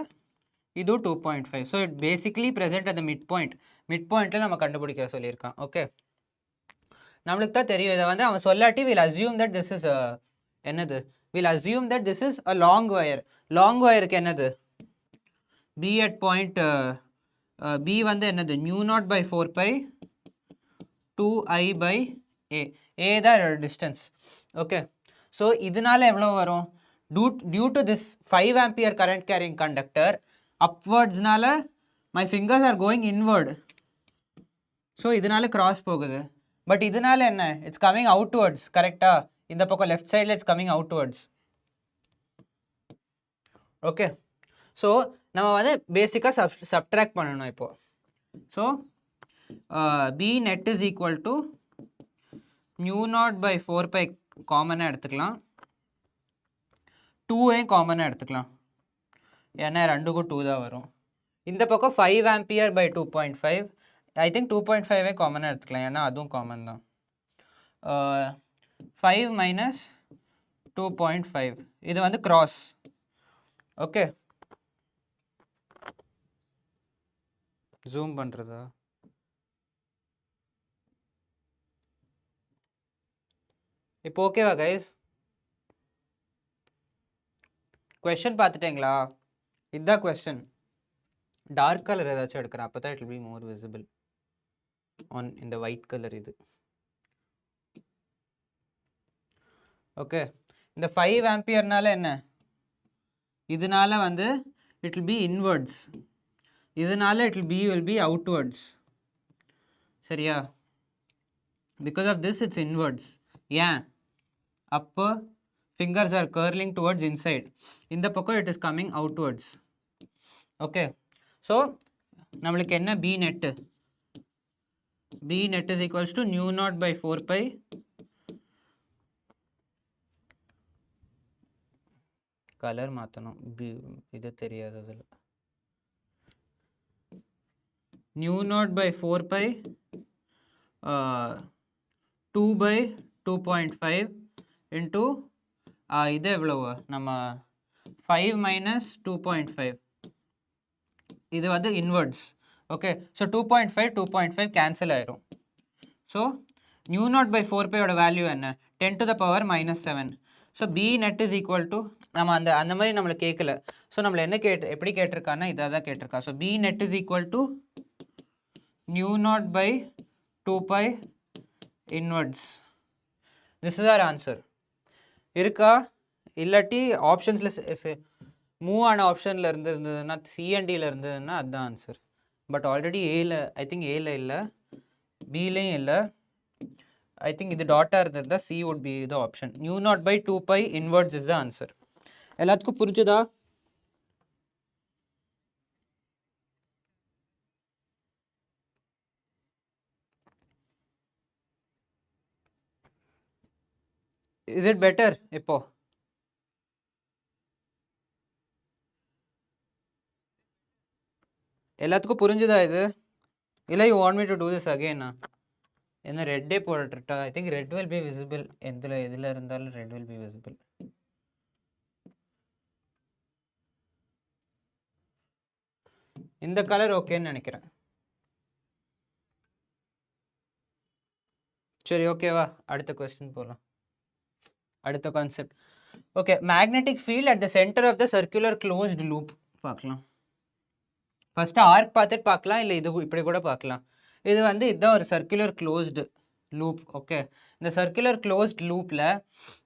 இது 2.5. So it basically present at the mid point. Mid பாயிண்ட்டில் நம்ம கண்டுபிடிக்க சொல்லியிருக்கான். ஓகே, நம்மளுக்கு தான் தெரியும். இதை வந்து அவன் சொல்லாட்டி will assume that this is என்னது, will assume that this is a long wire. Long ஒயருக்கு என்னது, பி அட் பாயிண்ட் பி வந்து என்னது, μ0/4π 2I/a. a தான் டிஸ்டன்ஸ். ஓகே, ஸோ இதனால எவ்வளோ வரும், due to this 5 ampere current carrying conductor அப்வர்ட்ஸ்னால my fingers are going inward. So இதனால கிராஸ் போகுது. பட் இதனால என்ன, இட்ஸ் கம்மிங் அவுட்வர்ட்ஸ். கரெக்டா, இந்த பக்கம் லெஃப்ட் சைடில் it's coming outwards. Okay, so நம்ம வந்து பேசிக்காக சப்ட்ராக்ட் பண்ணணும் இப்போது. So B net is equal to μ0/4π காமனாக எடுத்துக்கலாம், 2ஐயும் காமனாக எடுத்துக்கலாம், ஏன்னா 2க்கும் 2 தான் வரும். இந்த பக்கம் 5 ஆம்பியர் பை 2.5, ஐ திங்க் 2.5ஐ காமனாக எடுத்துக்கலாம், ஏன்னா அதுவும் காமன் தான். 5 மைனஸ் 2.5 இது வந்து கிராஸ். ஓகே, ஜூம் பண்ணுறதா, இப்போ ஓகேவா கைஸ்? கொஸ்டின் பார்த்துட்டீங்களா? இதுதான் கொஸ்டின். டார்க் கலர் ஏதாச்சும் எடுக்கிறேன், அப்போ தான் it will be more visible on இந்த ஒயிட் கலர் இது. ஓகே, இந்த 5 ஆம்பியர்னால என்ன? இதனால வந்து it will be inwards, இதனால it will be outwards. சரியா? because of this it's inwards. ஏன்? அப்போ fingers are curling towards inside, இந்த பக்கம் it is coming outwards. okay, so நம்மளுக்கு என்ன b net? b net is equals to nu naught by 4 pi colour மாற்றணும், இது தெரியாது அதில். nu naught by 4 pi 2 by 2.5 into இது எவ்வளவு நம்ம 5 minus 2.5, இது வந்து இன்வர்ட்ஸ். ஓகே, ஸோ 2.5 கேன்சல் ஆயிரும். So nu naught by 4 pi ஓட வேல்யூ என்ன? 10 to the power minus 7. So b net is equal to, நம்ம அந்த மாதிரி நம்மளை கேட்கல. ஸோ நம்மளை என்ன எப்படி கேட்டிருக்கான்னா இதாக தான் கேட்டிருக்கா. So b net is equal to nu naught by 2 pi inwards. this is our answer. இருக்கா? இல்லாட்டி ஆப்ஷன்ஸில் மூவ் ஆன ஆப்ஷனில் இருந்ததுன்னா சி அண்ட் டியில் இருந்ததுன்னா அதுதான் ஆன்சர். பட் ஆல்ரெடி ஏல, ஐ திங்க் ஏல இல்லை, பிலையும் இல்லை, ஐ திங்க் இது டாட்டாக இருந்தது தான், C would be the option. nu naught by 2 pi inwards is the answer. எல்லாத்துக்கும் புரிஞ்சுதா? Is it better? இப்போ எல்லாத்துக்கும் புரிஞ்சுதா இது? இல்லை you want me to do this அகெயினா? என்ன ரெட்டே போட்டுட்டா? I think red will be visible. எதில் இருந்தாலும் ரெட் வில் பி விசிபிள். இந்த கலர் ஓகேன்னு நினைக்கிறேன். சரி, ஓகேவா? அடுத்த கொஸ்டின் போகலாம். அடுத்த concept. Okay, magnetic field at the centre of the circular closed loop பார்க்கலாம். ஃபஸ்ட்டு ஆர்க் பார்த்துட்டு பார்க்கலாம், இல்லை இது இப்படி கூட பார்க்கலாம். இது வந்து இதுதான் ஒரு சர்க்குலர் க்ளோஸ்டு லூப். ஓகே, இந்த சர்க்குலர் க்ளோஸ்ட் லூப்பில்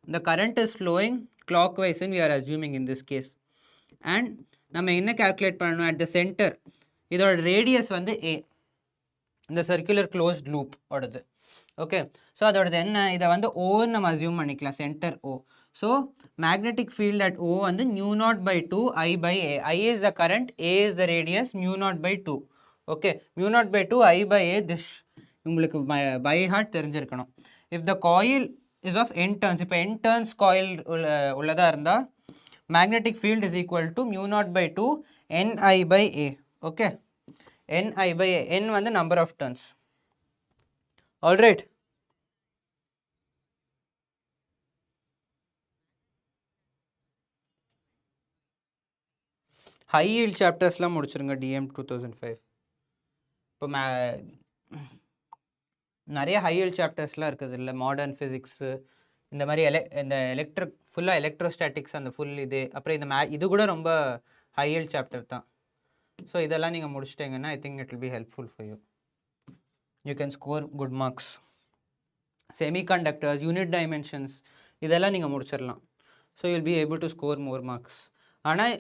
இந்த கரண்ட் இஸ் ஃப்ளோயிங் கிளாக் வைஸ்ன்னு we are assuming in this case. And நம்ம என்ன கால்குலேட் பண்ணணும்? அட் த சென்டர் இதோட ரேடியஸ் வந்து ஏ, இந்த சர்க்குலர் க்ளோஸ்ட் லூப் ஓடது. ஓகே, ஸோ அதோடது என்ன? இதை வந்து ஓன்னு நம்ம அஸ்யூம் பண்ணிக்கலாம், centre O. So magnetic field at O வந்து nu naught by 2 I by A. I is the current, A is the radius, nu naught by 2. Okay, mu naught by 2 I by A, this உங்களுக்கு by heart தெரிஞ்சிருக்கணும். If the coil is of n turns, இப்போ n turns coil உள்ளதாக இருந்தால் magnetic field is equal to mu naught by 2 Ni by A. Okay, Ni by A, n வந்து number of turns. Alright, high yield சாப்டர்ஸ்லாம் முடிச்சிருங்க டிஎம் 2005. இப்போ நிறைய high yield சாப்டர்ஸ்லாம் இருக்குது இல்லை, மாடர்ன் ஃபிசிக்ஸு, இந்த மாதிரி இந்த ஃபுல்லாக எலக்ட்ரோஸ்டாட்டிக்ஸ் அந்த ஃபுல் இது, அப்புறம் இந்த இது கூட ரொம்ப ஹை ஹீல்ட் சாப்டர் தான். ஸோ இதெல்லாம் நீங்கள் முடிச்சிட்டிங்கன்னா I think it will be helpful for you. You can score good marks. Semiconductors, unit dimensions, இதெல்லாம் நீங்கள் முடிச்சிடலாம். So you'll be able to score more marks. ஆனால்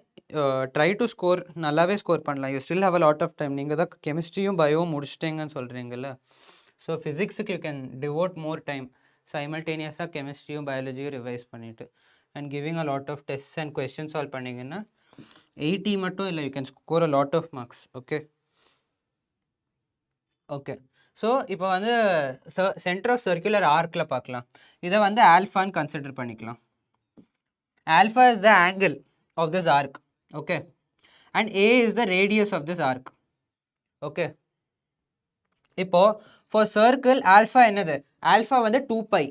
ட்ரை டு ஸ்கோர், நல்லாவே score பண்ணலாம். You still have a lot of time. நீங்கள் தான் கெமிஸ்ட்ரியும் பயோவும் முடிச்சிட்டேங்கன்னு சொல்கிறீங்கல்ல. ஸோ ஃபிசிக்ஸுக்கு you can devote more time. சைமல்டேனியஸாக கெமிஸ்ட்ரியும் பயாலஜியும் ரிவைஸ் பண்ணிவிட்டு and giving a lot of test and question solve பண்ணிங்கன்னா 80 மட்டும் இல்லை, you can score a lot of marks. Okay okay, so இப்போ வந்து சென்டர் ஆஃப் சர்க்குலர் ஆர்க்கில் பார்க்கலாம். இதை வந்து ஆல்ஃபான்னு கன்சிடர் பண்ணிக்கலாம். Alpha is the angle of this arc, okay, and A is the radius of this arc. okay, இப்போ for circle alpha என்னது? alpha வந்து 2 pi.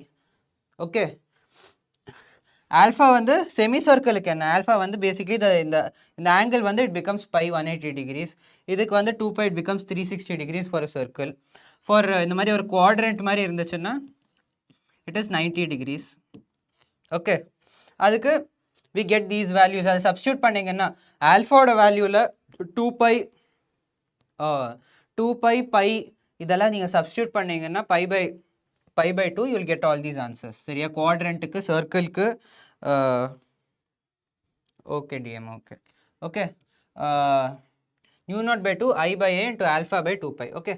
okay, alpha வந்து செமி சர்க்கிளுக்கு என்ன? alpha வந்து basically இந்த angle வந்து it becomes pi 180 degrees. இதுக்கு வந்து 2 pi it becomes 360 degrees for a circle. for இந்த மாதிரி ஒரு quadrant மாதிரி இருந்துச்சுன்னா it is 90 degrees. Okay, அதுக்கு we get these values. அதை substitute பண்ணிங்கன்னா ஆல்ஃபாவோட வேல்யூவில் 2 pi pi இதெல்லாம் நீங்கள் substitute பண்ணிங்கன்னா pi by 2 you will get all these answers. சரியா, குவாட்ரண்ட்டுக்கு, சர்க்கிள்க்கு, okay DM, okay mu naught by 2 I by a into alpha by 2 pi. Okay,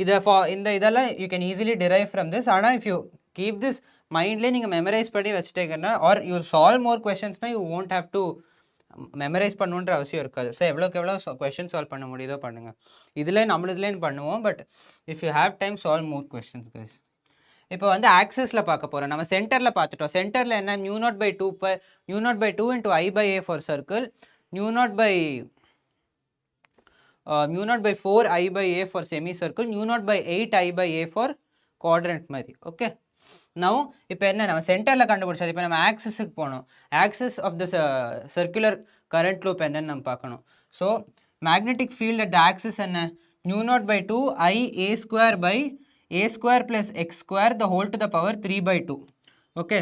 இதெல்லாம் you can easily derive from this. ஆனால் if you keep this மைண்ட்லேயே நீங்கள் memorise பண்ணி வச்சுட்டீங்கன்னா, or you solve more கொஷின்ஸ்னால் you won't have to memorise பண்ணுன்ற அவசியம் இருக்காது. So எவ்வளோக்கு எவ்வளோ கொஷின் சால்வ் பண்ண முடியுதோ பண்ணுங்கள். இதுலேயும் பண்ணுவோம், but if you have time solve more questions guys. இப்போ வந்து ஆக்சஸில் பார்க்க போகிறோம். நம்ம சென்டரில் பார்த்துட்டோம். சென்டரில் என்ன, mu naught by 2 into I by a for circle, mu naught by 4 I by a for semicircle, mu naught by 8 I by a for quadrant மாதிரி. ஓகே, now இப்போ என்ன, நம்ம சென்டரில் கண்டுபிடிச்சது. இப்போ நம்ம ஆக்சஸுக்கு போகணும். Axis of the circular current loop என்னன்னு நம்ம பார்க்கணும். So magnetic field at the axis என்ன, mu naught by 2 I a square by a square plus x square the whole to the power 3 by 2. Okay,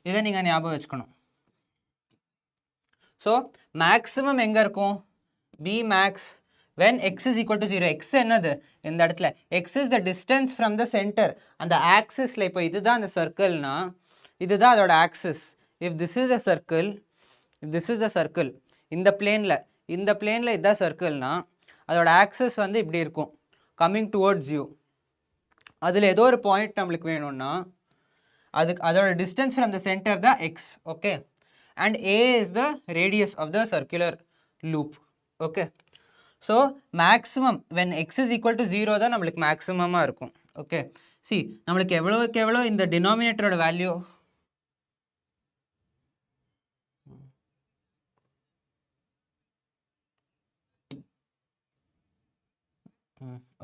இதை நீங்கள் ஞாபகம் வச்சுக்கணும். So maximum எங்கே இருக்கும், b max when x is equal to 0. x என்னது இந்த இடத்துல, x is the distance from the center. அந்த ஆக்சிஸில் இப்போ இதுதான் அந்த சர்க்கிள்னா, இதுதான் அதோட axis. if this is a circle இந்த பிளேனில் இதுதான் சர்க்கிள்னா, அதோட ஆக்சிஸ் வந்து இப்படி இருக்கும், கம்மிங் டுவர்ட்ஸ் யூ. அதில் ஏதோ ஒரு பாயிண்ட் நம்மளுக்கு வேணும்னா அதோட டிஸ்டன்ஸ் ஃப்ரம் த சென்டர் தான் X. Okay, and a is the radius of the circular loop. Okay, so maximum when x is equal to 0 தான் நம்மளுக்கு மேக்ஸிமமாக இருக்கும். ஓகே, சி நம்மளுக்கு எவ்வளோ இந்த டினாமினேட்டரோட வேல்யூ,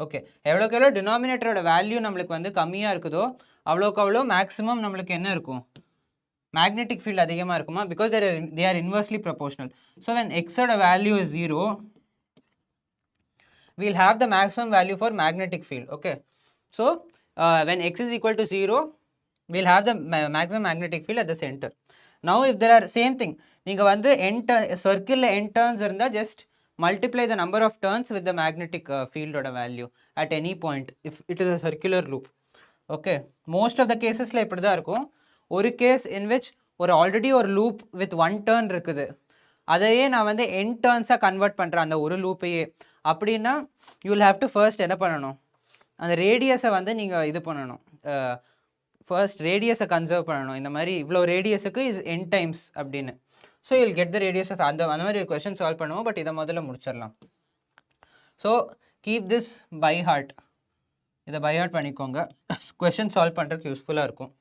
ஓகே, எவ்வளோக்கு எவ்வளோ டினாமினேட்டரோட வேல்யூ நம்மளுக்கு வந்து கம்மியாக இருக்குதோ அவ்வளோக்கு அவ்வளோ மேக்ஸிமம் நம்மளுக்கு என்ன இருக்கும், மேக்னெட்டிக் ஃபீல்டு அதிகமாக இருக்குமா, because they are inversely proportional. So when x ஓட value is 0, we'll have the maximum value for magnetic field. Okay, so when x is equal to 0, we'll have the maximum magnetic field at the center. Now if there are same thing, நீங்கள் வந்து circle n turns இருந்தால் just multiply the number of turns with the magnetic field ஓட value at any point if it is a circular loop. Okay, most of the casesல இப்படி தான் இருக்கும். ஒரு case in which already ஒரு loop with 1 turn இருக்குது, அதையே நான் வந்து n டர்ன்ஸாக கன்வெர்ட் பண்ணுறேன் அந்த ஒரு லூப்பையே. அப்படின்னா you will have to first என்ன பண்ணணும், அந்த ரேடியஸை வந்து நீங்கள் இது பண்ணணும், ஃபர்ஸ்ட் ரேடியஸை கன்சர்வ் பண்ணணும். இந்த மாதிரி இவ்வளோ ரேடியஸுக்கு இஸ் n டைம்ஸ் அப்படின்னு. So you'll get the radius of அந்த மாதிரி ஒரு கொஷின் சால்வ் பண்ணுவோம். பட் இதை முதல்ல முடிச்சிடலாம். So keep this by heart, இதை பை ஹார்ட் பண்ணிக்கோங்க, கொஷின் சால்வ் பண்ணுறதுக்கு யூஸ்ஃபுல்லாக இருக்கும்.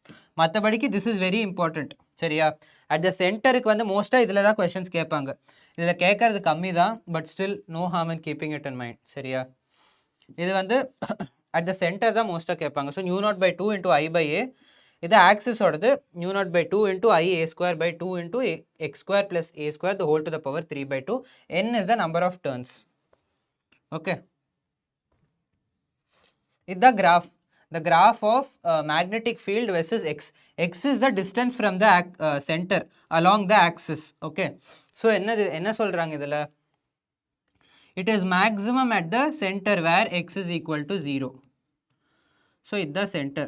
மற்றபடிக்கு திஸ் இஸ் வெரி இம்பார்ட்டண்ட். சரியா, அட் த சென்டருக்கு வந்து மோஸ்ட்டாக இதில் தான் கொஷின்ஸ் கேட்பாங்க. இதில் கேட்கறது கம்மி தான், but still no harm in keeping it in mind. சரியா, இது வந்து அட் த சென்டர் தான் மோஸ்ட்டாக கேட்பாங்க. So mu naught by 2 into I by a, இது ஆக்சிஸோடது, mu naught by 2 into I a square by 2 into x square plus a square the whole to the power 3 by 2. n is the number of turns. Okay, இதுதான் graph, the graph of magnetic field versus x. x is the distance from the center along the axis. Okay, so என்ன சொல்றாங்க இதில், it is maximum at the center where x is equal to 0. so இதுதான் center,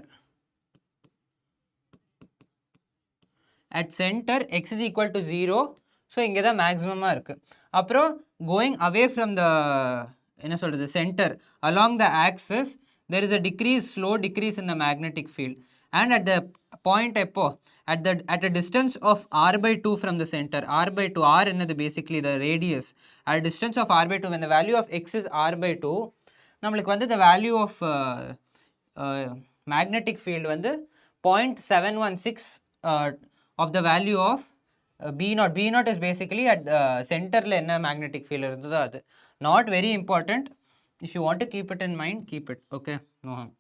at center x is equal to 0. so இங்கே தான் மேக்ஸிமமாக இருக்குது. அப்புறம் going away from the என்ன சொல்கிறது center along the axis, there is a slow decrease in the magnetic field. And at the point at a distance of r by 2 from the center, r by 2, r என்னது basically the radius, at a distance of r by 2, when the value of x is r by 2, நம்மளுக்கு வந்து the value of magnetic field வந்து 0.716 of the value of b naught. b naught is basically at centerல என்ன magnetic field இருந்ததோ அது. not very important. if you want to keep it in mind, keep it. okay, no harm.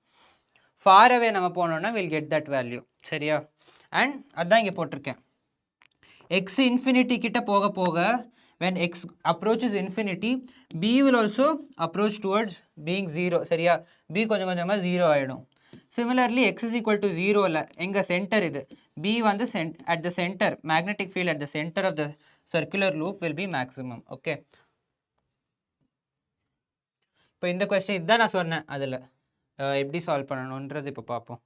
far away நம்ம போனோம்னா we'll get that value. சரியா, and அதான் இங்கே போட்டிருக்கேன், x infinity கிட்ட போக போக when x approaches infinity, b will also approach towards being 0. சரியா, b கொஞ்சம் கொஞ்சமாக 0 ஆகிடும். Similarly, x is equal to 0 ல எங்க சென்டர் இது b வந்து at the center, magnetic field at the center of the circular loop will be maximum. Okay, இப்போ இந்த கொஸ்டின் இதுதான் நான் சொன்னேன். அதில் எப்படி சால்வ் பண்ணணுன்றது இப்போ பார்ப்போம்.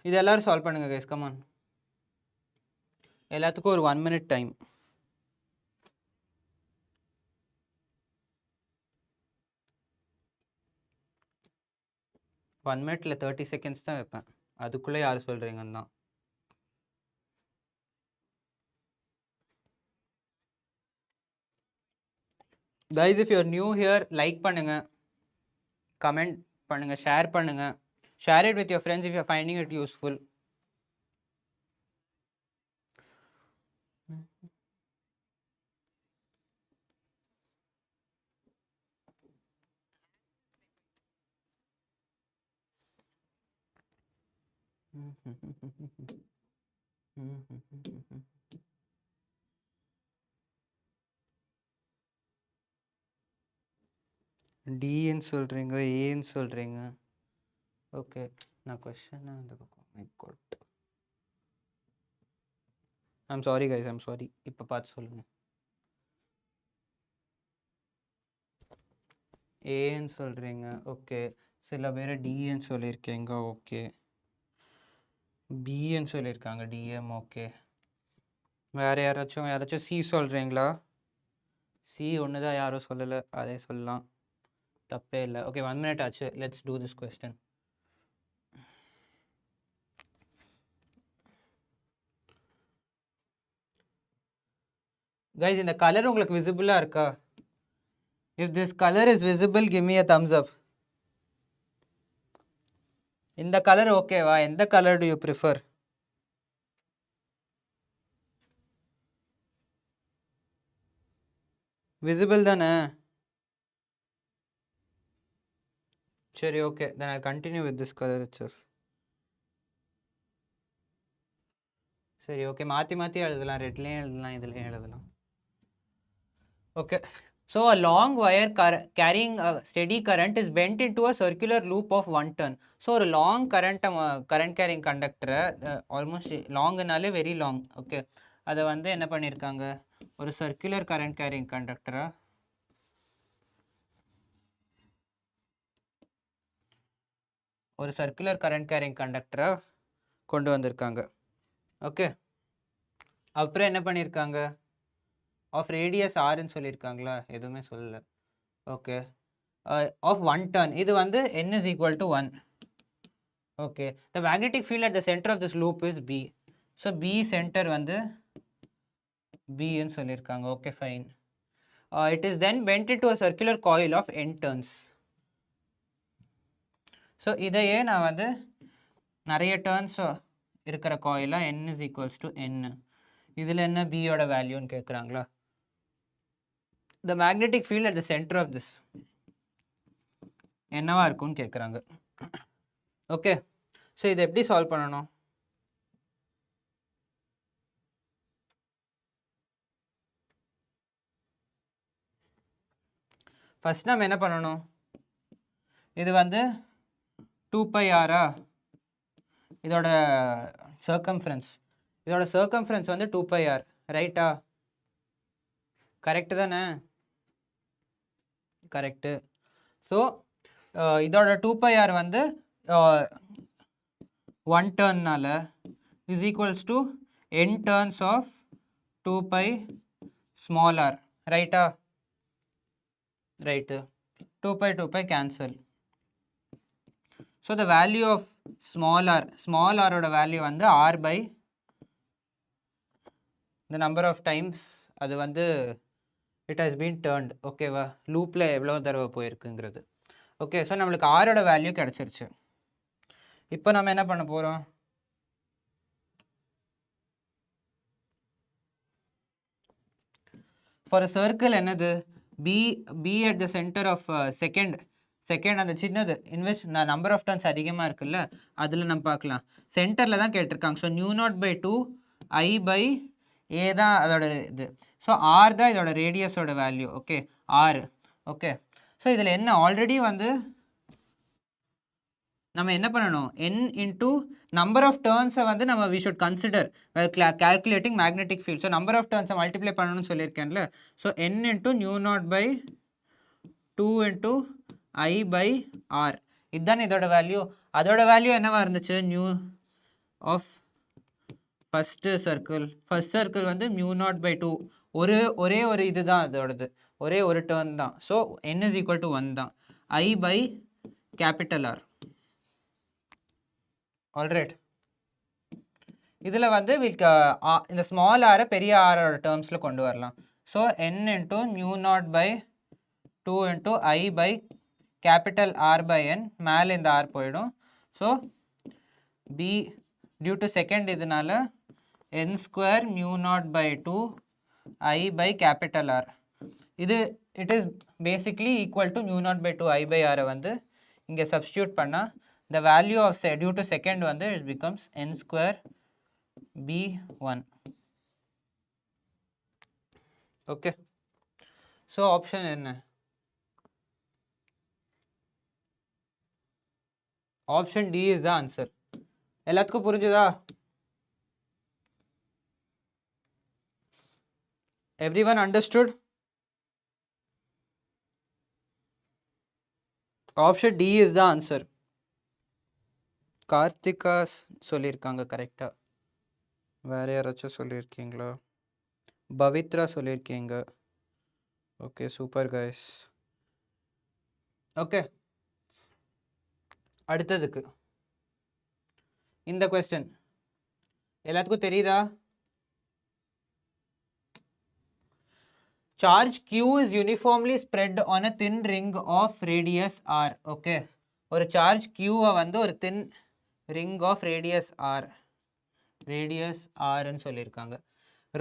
இது எல்லாரும் சால்வ் பண்ணுங்க கைஸ், கம் ஆன். எல்லாத்துக்கும் ஒரு 1 minute டைம். ஒன் மினிட்ல 30 seconds தான் வைப்பேன். அதுக்குள்ளே யார் சொல்கிறீங்கன்னு தான். Guys, if you're new here, like பண்ணுங்க, கமெண்ட் பண்ணுங்க, ஷேர் பண்ணுங்க. Share it with your friends if you are finding it useful. டின்னு சொல்கிறீங்க, ஏன்னு சொல்கிறீங்க. ஓகே, நான் கொஸ்டின் அந்த பக்கம். My God, I'm sorry guys, I'm sorry. இப்போ பார்த்து சொல்லுங்கள். ஏன்னு சொல்கிறீங்க, ஓகே. சில பேர் டின்னு சொல்லியிருக்கீங்க, ஓகே. பின்னு சொல்லியிருக்காங்க, டிஎம், ஓகே. வேறு யாராச்சும் சி சொல்கிறீங்களா? சி ஒன்று தான் யாரும் சொல்லலை, அதே சொல்லலாம், தப்பே இல்லை. ஓகே, 1 minute ஆச்சு. Let's do this question. Guys, இந்த கலர் உங்களுக்கு விசிபிளாக இருக்கா? If this color is visible, give me a thumbs up. இந்த கலர் ஓகேவா? எந்த colour do you prefer? Visible தானே? சரி, okay. then I'll continue with this color itself. சரி, ஓகே. மாற்றி எழுதலாம், ரெட்லேயும் எழுதலாம், இதுலேயும் எழுதலாம். Okay. So a long wire carrying a steady current is bent into a circular loop of 1 turn. So ஒரு long current carrying conductor, almost longனாலே very long. Okay, அதை வந்து என்ன பண்ணியிருக்காங்க, ஒரு circular current carrying conductor கொண்டு வந்திருக்காங்க. ஓகே, அப்புறம் என்ன பண்ணியிருக்காங்க, ஆஃப் ரேடியஸ் ஆர்ன்னு சொல்லியிருக்காங்களா? எதுவுமே சொல்லலை. ஓகே, ஆஃப் 1 turn, இது வந்து n is equal to 1. Okay, the magnetic field at the center of this loop is B. So B center வந்து Bன்னு சொல்லியிருக்காங்க. Okay, fine. It is then bent into a circular coil of n turns. So இதையே நான் வந்து நிறைய turns இருக்கிற காயிலாக n is equals to n. இதில் என்ன பியோட வேல்யூன்னு கேட்குறாங்களா? the magnetic field at the center of this என்னவா இருக்கும்னு கேட்குறாங்க. ஓகே, ஸோ இதை எப்படி சால்வ் பண்ணணும்? ஃபர்ஸ்ட் நம்ம என்ன பண்ணணும், இது வந்து 2πr-ஆ, இதோட சர்க்கம்ஃபரன்ஸ் வந்து 2πr, ரைட்டா? கரெக்டு தானே? கரெக்டு. ஸோ இதோட 2πr வந்து 1 டர்ன்னால is equals to n turns of 2π small r, ரைட்டா? Right. 2π cancel. So the value of small r ஓட வேல்யூ வந்து r by the number of times அது வந்து it has been turned. ஓகேவா? லூப்பில் எவ்வளோ தடவை போயிருக்குங்கிறது. ஓகே, ஸோ நம்மளுக்கு ஆரோட வேல்யூ கிடச்சிருச்சு. இப்போ நம்ம என்ன பண்ண போகிறோம், ஃபார் அ சர்க்கிள் என்னது, B at the centre of second அந்த சின்னது இன்வெஸ்ட் நம்பர் ஆஃப் டர்ன்ஸ் அதிகமாக இருக்குல்ல, அதில் நம்ம பார்க்கலாம். சென்டரில் தான் கேட்டிருக்காங்க. ஸோ μ0/2 I/a தான் அதோட இது. ஸோ ஆர் தான் இதோட ரேடியஸோட value. Okay, R. Okay, so இதில் என்ன ஆல்ரெடி வந்து நம்ம என்ன பண்ணணும், n into number of turns வந்து நம்ம we should consider while calculating magnetic field. So number of turns multiply பண்ணணும்னு சொல்லியிருக்கேன்ல. So n into nu naught by 2 into I by r, இதுதான் இதோட வேல்யூ. அதோட வேல்யூ என்னவா இருந்துச்சு, நியூ ஆஃப் ஃபர்ஸ்ட் சர்க்கிள் வந்து மியூ நாட் பை 2, ஒரே ஒரு இதுதான் அதோடது, ஒரே ஒரு டேர்ன் தான். So n is equal to 1 தான், I by capital R. Alright, இதில் வந்து இந்த ஸ்மால் ஆரை பெரிய ஆரோட டேர்ம்ஸில் கொண்டு வரலாம். So n into mu naught by 2 into I by capital R by n, மேலே இந்த R போயிடும். So B due to second இதனால n square mu naught by 2 I by capital R. இது it is basically equal to mu naught by 2 I by R வந்து இங்கே substitute பண்ணா the value of due to second வந்து it becomes n square B1. okay, so option என்ன, option D is the answer. எல்லாத்துக்கும் புரிஞ்சுதா? Everyone understood? Option D is the answer. Karthika சொல்லியிருக்காங்க கரெக்டாக. வேறு யாராச்சும் சொல்லியிருக்கீங்களா? பவித்ரா சொல்லியிருக்கீங்க. Okay, super guys. ஓகே, அடுத்ததுக்கு இந்த கொஸ்டின் எல்லாத்துக்கும் தெரியுதா? Charge Q is uniformly spread on a thin ring of radius R. Okay, ஒரு சார்ஜ் Q வந்து ஒரு thin ring of radius R ன்னு சொல்லியிருக்காங்க.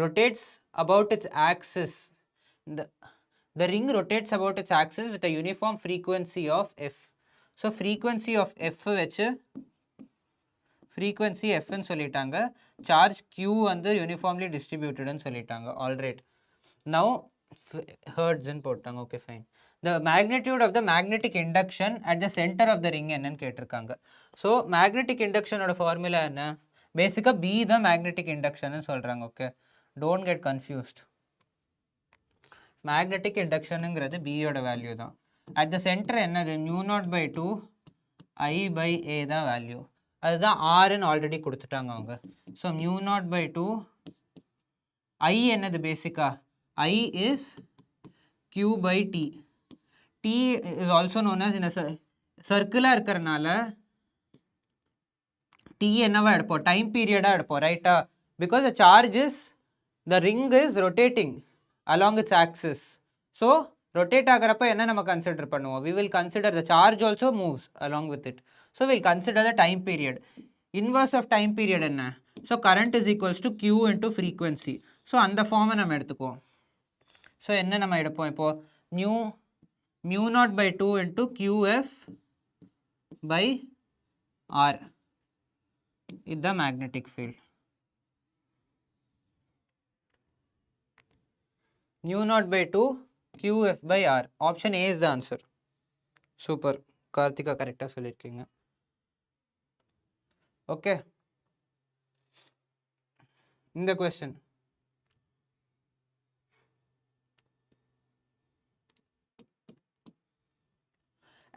rotates about its axis. The ring rotates about its axis with a uniform frequency of f. So frequency of f வச்சு frequency f ன்னு சொல்லிட்டாங்க, charge Q வந்து uniformly distributed ன்னு சொல்லிட்டாங்க. alright, now hertz ன்னு போட்டாங்க. okay, fine. The magnitude of the magnetic induction at the center of the ring என்னன்னு கேட்டிருக்காங்க. so magnetic induction ஓட formula என்ன, பேசிக்கா B தான் magnetic induction ன்னு சொல்றாங்க. okay, don't get confused. magnetic induction ங்கிறது B ஓட வேல்யூ தான். at the center என்னது, mu naught by 2 I by A தான் வேல்யூ, அதுதான் R ன்னு ஆல்ரெடி கொடுத்துட்டாங்க அவங்க. So mu naught by 2 I என்னது, பேசிக்கா I is Q by T. T is also known as in a circular இருக்கிறனால T என்னவா எடுப்போம், டைம் பீரியடாக எடுப்போம், ரைட்டா? Because the charge is, the ring is rotating along its axis. so rotate ஆகிறப்ப என்ன நம்ம consider பண்ணுவோம், we will consider the charge also moves along with it. so we'll consider the time period. inverse of time period என்ன, so current is equals to Q into frequency. so அந்த ஃபார்மை நம்ம எடுத்துக்குவோம். so என்ன நம்ம எடுப்போம் இப்போ, mu naught by 2 into QF by R, இதுதான் magnetic field. mu naught by 2 QF by R, option A is the answer. Super, Karthika கரெக்டாக சொல்லியிருக்கீங்க. ஓகே, இந்த question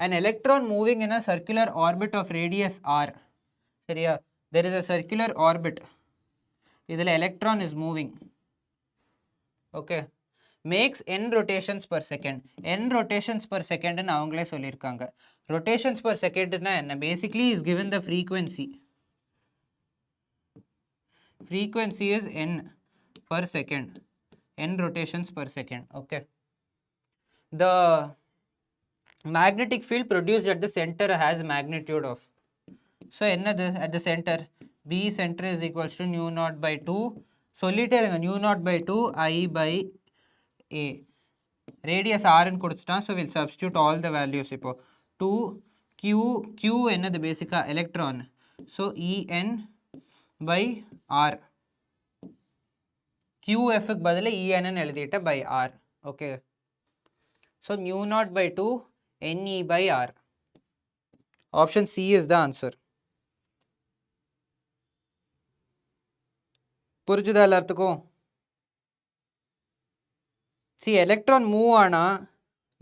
an electron moving in a circular orbit of radius R. சரியா, there is a circular orbit, இதில் electron is moving. okay, makes n rotations per second. n rotations per second ன்னு அவங்களே சொல்லியிருக்காங்க. rotations per second னா என்ன, basically is given the frequency. frequency is n per second, n rotations per second. okay, the magnetic field produced at the center has magnitude of, so என்னது at the center, B center is equals to nu naught by 2, சொல்லிட்டே இருங்க, nu naught by 2 I by A, radius R ன்னு கொடுத்துட்டான். so we'll substitute all the values. இப்போ 2 Q என்னது, பேசிக்கா electron, so En by R, QF க்கு பதில் En ன்னு எழுதிட்ட by R. okay, so mu naught by 2 NE by R. Option C is the answer. புரிஞ்சுதா எல்லாத்துக்கும்? See, electron move ஆனா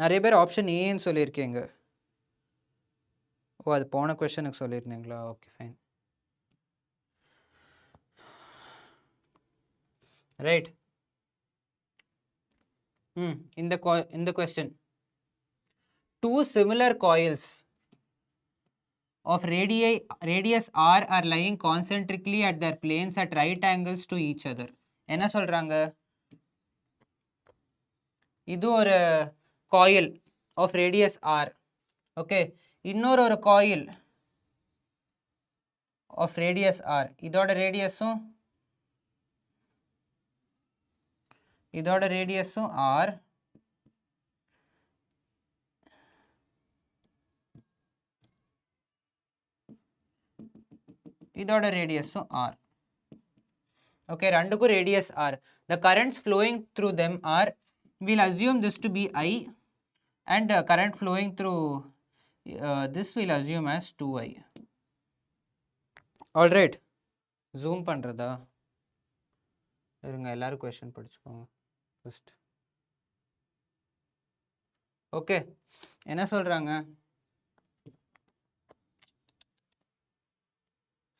நிறைய பேர் ஆப்ஷன் ஏன்னு சொல்லியிருக்கீங்க. ஓ, அது போன கொஸ்டினுக்கு சொல்லியிருந்தீங்களா? Okay, fine. ரைட். இந்த question. Two similar coils of radius r are lying concentrically at their planes at right angles to each other. என்ன சொல்றாங்க? இது ஒரு coil of radius r. Okay, இன்னொரு ஒரு coil of radius r. இதோட ரேடியஸும் r. இதோட ரேடியஸும் r. okay, ரெண்டுக்கும் radius r. The currents flowing through them are, we'll assume this to be I, and current flowing through this we'll assume as 2I. all right, zoom பண்றதா? இருங்க, எல்லாரும் question படிச்சுக்கோங்க first. Okay, என்ன சொல்றாங்க?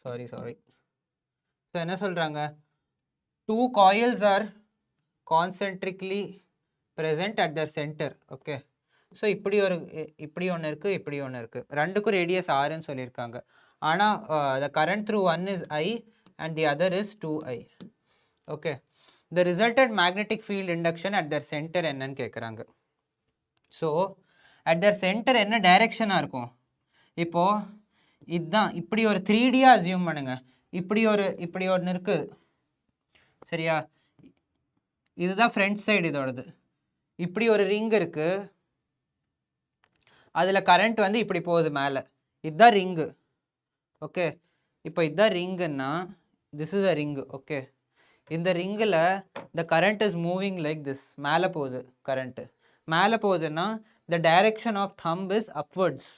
sorry so என்ன சொல்றாங்க? Two coils are concentrically present at their center. okay, so இப்படி ஒன்று இருக்கு, இப்படி ஒன்று இருக்கு. ரெண்டுக்கும் ரேடியஸ் r ன்னு சொல்லியிருக்காங்க. ஆனால் the current through one is I and the other is 2I. okay, the resultant magnetic field induction at their center என்னன்னு கேட்குறாங்க. ஸோ at their center என்ன டைரக்ஷனாக இருக்கும்? இப்போ இதுதான், இப்படி ஒரு 3Dயாக அசியூம் பண்ணுங்க. இப்படி ஒன்று இருக்குது, சரியா? இதுதான் ஃப்ரண்ட் சைடு இதோடது. இப்படி ஒரு ரிங் இருக்கு, அதில் கரண்ட் வந்து இப்படி போகுது மேலே. இதுதான் ரிங்கு. ஓகே, இப்போ இதுதான் ரிங்குன்னா this is a ring. Okay, இந்த ரிங்கில் the current is moving like this. மேலே போகுது கரண்ட்டு. மேலே போகுதுன்னா the direction of thumb is upwards,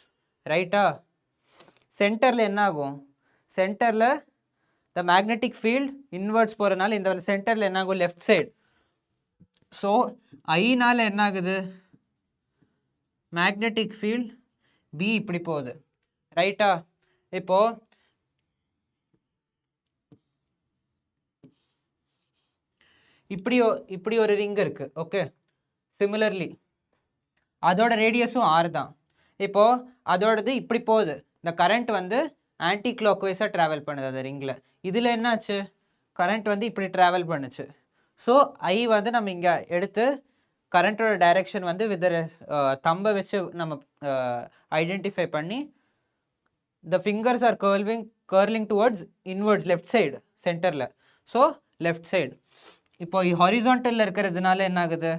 ரைட்டா? சென்டரில் என்ன ஆகும்? சென்டரில் த மேக்னெட்டிக் ஃபீல்ட் இன்வெர்ட்ஸ் போகிறதுனால இந்த சென்டரில் என்ன ஆகும்? Left side. ஸோ ஐனால என்ன ஆகுது? மேக்னெட்டிக் ஃபீல்ட் பி இப்படி போகுது, ரைட்டா? இப்போ இப்படி ஒரு ரிங் இருக்கு. ஓகே, சிமிலர்லி அதோட ரேடியஸும் r தான். இப்போ அதோடது இப்படி போகுது. இந்த கரண்ட் வந்து ஆன்டி கிளாக் வைஸாக ட்ராவல் பண்ணுது அந்த ரிங்கில். இதில் என்னாச்சு? கரண்ட் வந்து இப்படி ட்ராவல் பண்ணுச்சு. ஸோ ஐ வந்து நம்ம இங்கே எடுத்து கரண்ட்டோட டைரெக்ஷன் வந்து வித் தம்பை வச்சு நம்ம ஐடென்டிஃபை பண்ணி the fingers are curling towards inwards left side சென்டரில். So left side. இப்போ ஹாரிசான்டலில் இருக்கிறதுனால என்ன ஆகுது?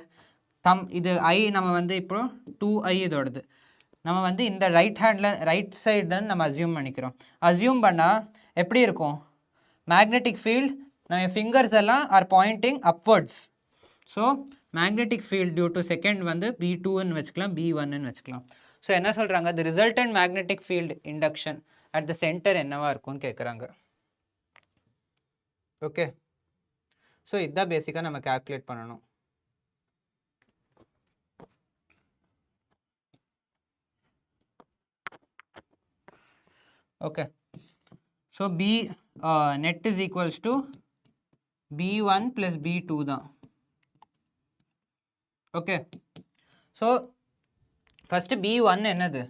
இது ஐ நம்ம வந்து இப்போ 2I இதோடது நம்ம வந்து இந்த ரைட் சைடுன்னு நம்ம அசியூம் பண்ணிக்கிறோம். அசியூம் பண்ணால் எப்படி இருக்கும்? மேக்னெட்டிக் ஃபீல்ட் நம்ம ஃபிங்கர்ஸ் எல்லாம் are pointing upwards. So magnetic field due to second வந்து B2ன்னு வச்சுக்கலாம், B1ன்னு வச்சுக்கலாம். ஸோ என்ன சொல்கிறாங்க? The resultant magnetic field induction at the centre என்னவா இருக்கும்னு கேட்குறாங்க. ஓகே, ஸோ இதுதான் பேசிக்காக நம்ம கால்குலேட் பண்ணணும். okay, so B net is equals to B1 plus B2 தான். okay, so first B1 என்னது?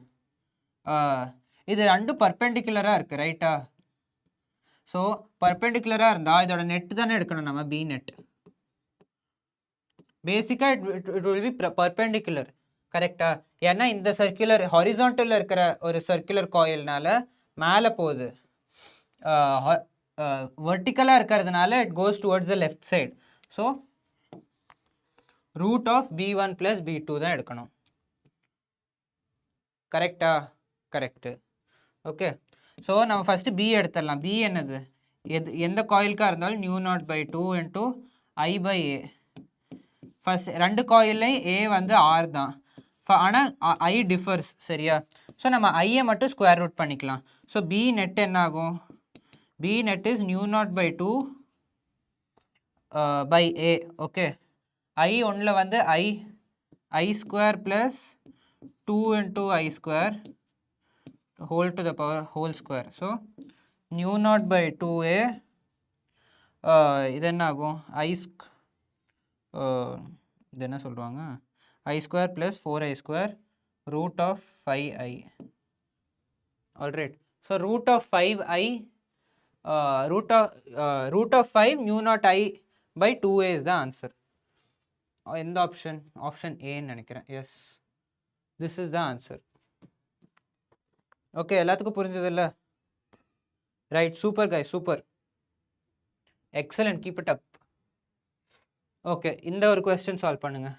இது ரெண்டும் பர்பெண்டிகுலராக இருக்குது, ரைட்டா? ஸோ பர்பெண்டிகுலராக இருந்தால் இதோட நெட் தானே எடுக்கணும் நம்ம, B நெட். பேசிக்காக இட் வில் பி பர்பெண்டிகுலர், கரெக்டா? ஏன்னா இந்த சர்க்குலர் ஹாரிசான்டலில் இருக்கிற ஒரு சர்க்குலர் காயில்னால மேலே போகுது, வெர்டிக்கலாக இருக்கிறதுனால it goes towards the left side. So root of B1 plus B2 தான் எடுக்கணும், கரெக்டா? கரெக்டு. ஓகே, ஸோ நம்ம ஃபஸ்ட்டு B எடுத்துடலாம். B என்னது? எந்த காயிலுக்காக இருந்தாலும் μ0/2 × I/A. ஃபஸ்ட் ரெண்டு காயில்லையும் A வந்து R தான். ஆனால் ஐ டிஃபர்ஸ் சரியா. ஸோ நம்ம ஐயை மட்டும் ஸ்கொயர் ரூட் பண்ணிக்கலாம். ஸோ பி நெட் என்ன ஆகும், B net is nu not by 2 by A. Okay, I ஒன்றில் வந்து I square plus 2 into I square whole to the power whole square. So mu not by 2a இது என்ன ஆகும், இது என்ன சொல்லுவாங்க, I square plus 4I square root of 5i. Alright, so root of 5i root of 5 mu naught I by 2a is the answer. In the option A நினைக்கிறேன். Yes, this is the answer. Okay, எல்லாத்துக்கும் புரிஞ்சதில்ல? Right, super guys, super. Excellent, keep it up. Okay, இந்த ஒரு question solve பண்ணுங்க.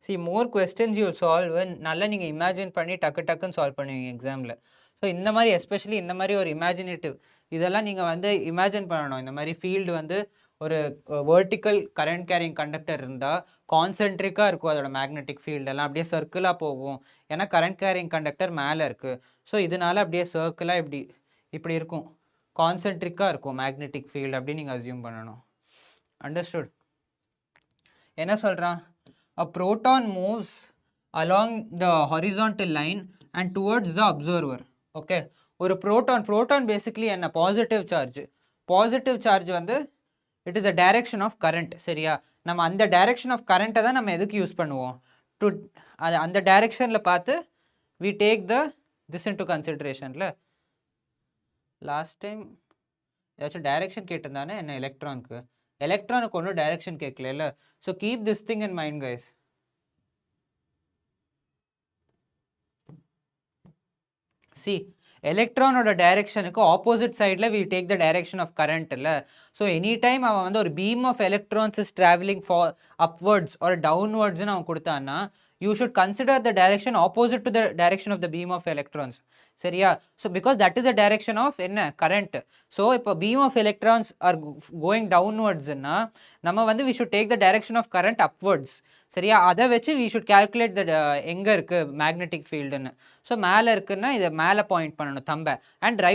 See, more questions you solve நல்லா நீங்கள் imagine பண்ணி டக்குன்னு solve பண்ணுவீங்க எக்ஸாமில். ஸோ இந்த மாதிரி எஸ்பெஷலி இந்த மாதிரி ஒரு இமேஜினேட்டிவ் இதெல்லாம் நீங்கள் வந்து இமேஜின் பண்ணணும். இந்த மாதிரி ஃபீல்டு வந்து ஒரு வெர்டிக்கல் கரண்ட் கேரிங் கண்டக்டர் இருந்தால் கான்சென்ட்ரிக்காக இருக்கும் அதோட மேக்னெட்டிக் ஃபீல்டெல்லாம் அப்படியே சர்க்கிளாக போகும். ஏன்னா கரண்ட் கேரிங் கண்டக்டர் மேலே இருக்குது. ஸோ இதனால அப்படியே சர்க்கிளாக இப்படி இருக்கும், கான்சென்ட்ரிக்காக இருக்கும் மேக்னெட்டிக் ஃபீல்டு அப்படின்னு நீங்கள் அசியூம் பண்ணணும். அண்டர்ஸ்டுட்? என்ன சொல்கிறான், a proton moves along the horizontal line and towards the observer. Okay, ஒரு proton basically என்ன, positive charge வந்து it is a direction of current சரியா. நம்ம அந்த direction of current தான் நம்ம எதுக்கு யூஸ் பண்ணுவோம், to அந்த directionல பார்த்து we take this into considerationல. லாஸ்ட் டைம் ஏதாச்சும் டைரக்ஷன் கேட்டிருந்தானே என்ன, எலக்ட்ரானுக்கு ஒன்றும் டைரக்ஷன் கேட்கல. So keep this thing in mind guys. See, எலக்ட்ரானோட டைரக்ஷனுக்கு ஆப்போசிட் சைடில் we take the direction of current இல்லை. ஸோ எனி டைம் அவன் வந்து ஒரு beam of electrons is travelling for upwards ஒரு டவுன்வர்ட்ஸ்னு அவன் கொடுத்தான்னா you should consider the direction opposite to the direction of the beam of electrons சரியா. so because that is the direction of என்ன current. so இப்போ beam of electrons are going downwards னா நம்ம வந்து we should take the direction of current upwards சரியா. அதை வச்சு we should calculate the எங்கே இருக்குது magnetic fieldன்னு. ஸோ மேலே இருக்குன்னா இதை மேலே பாயிண்ட் பண்ணணும் தம்பை, அண்ட்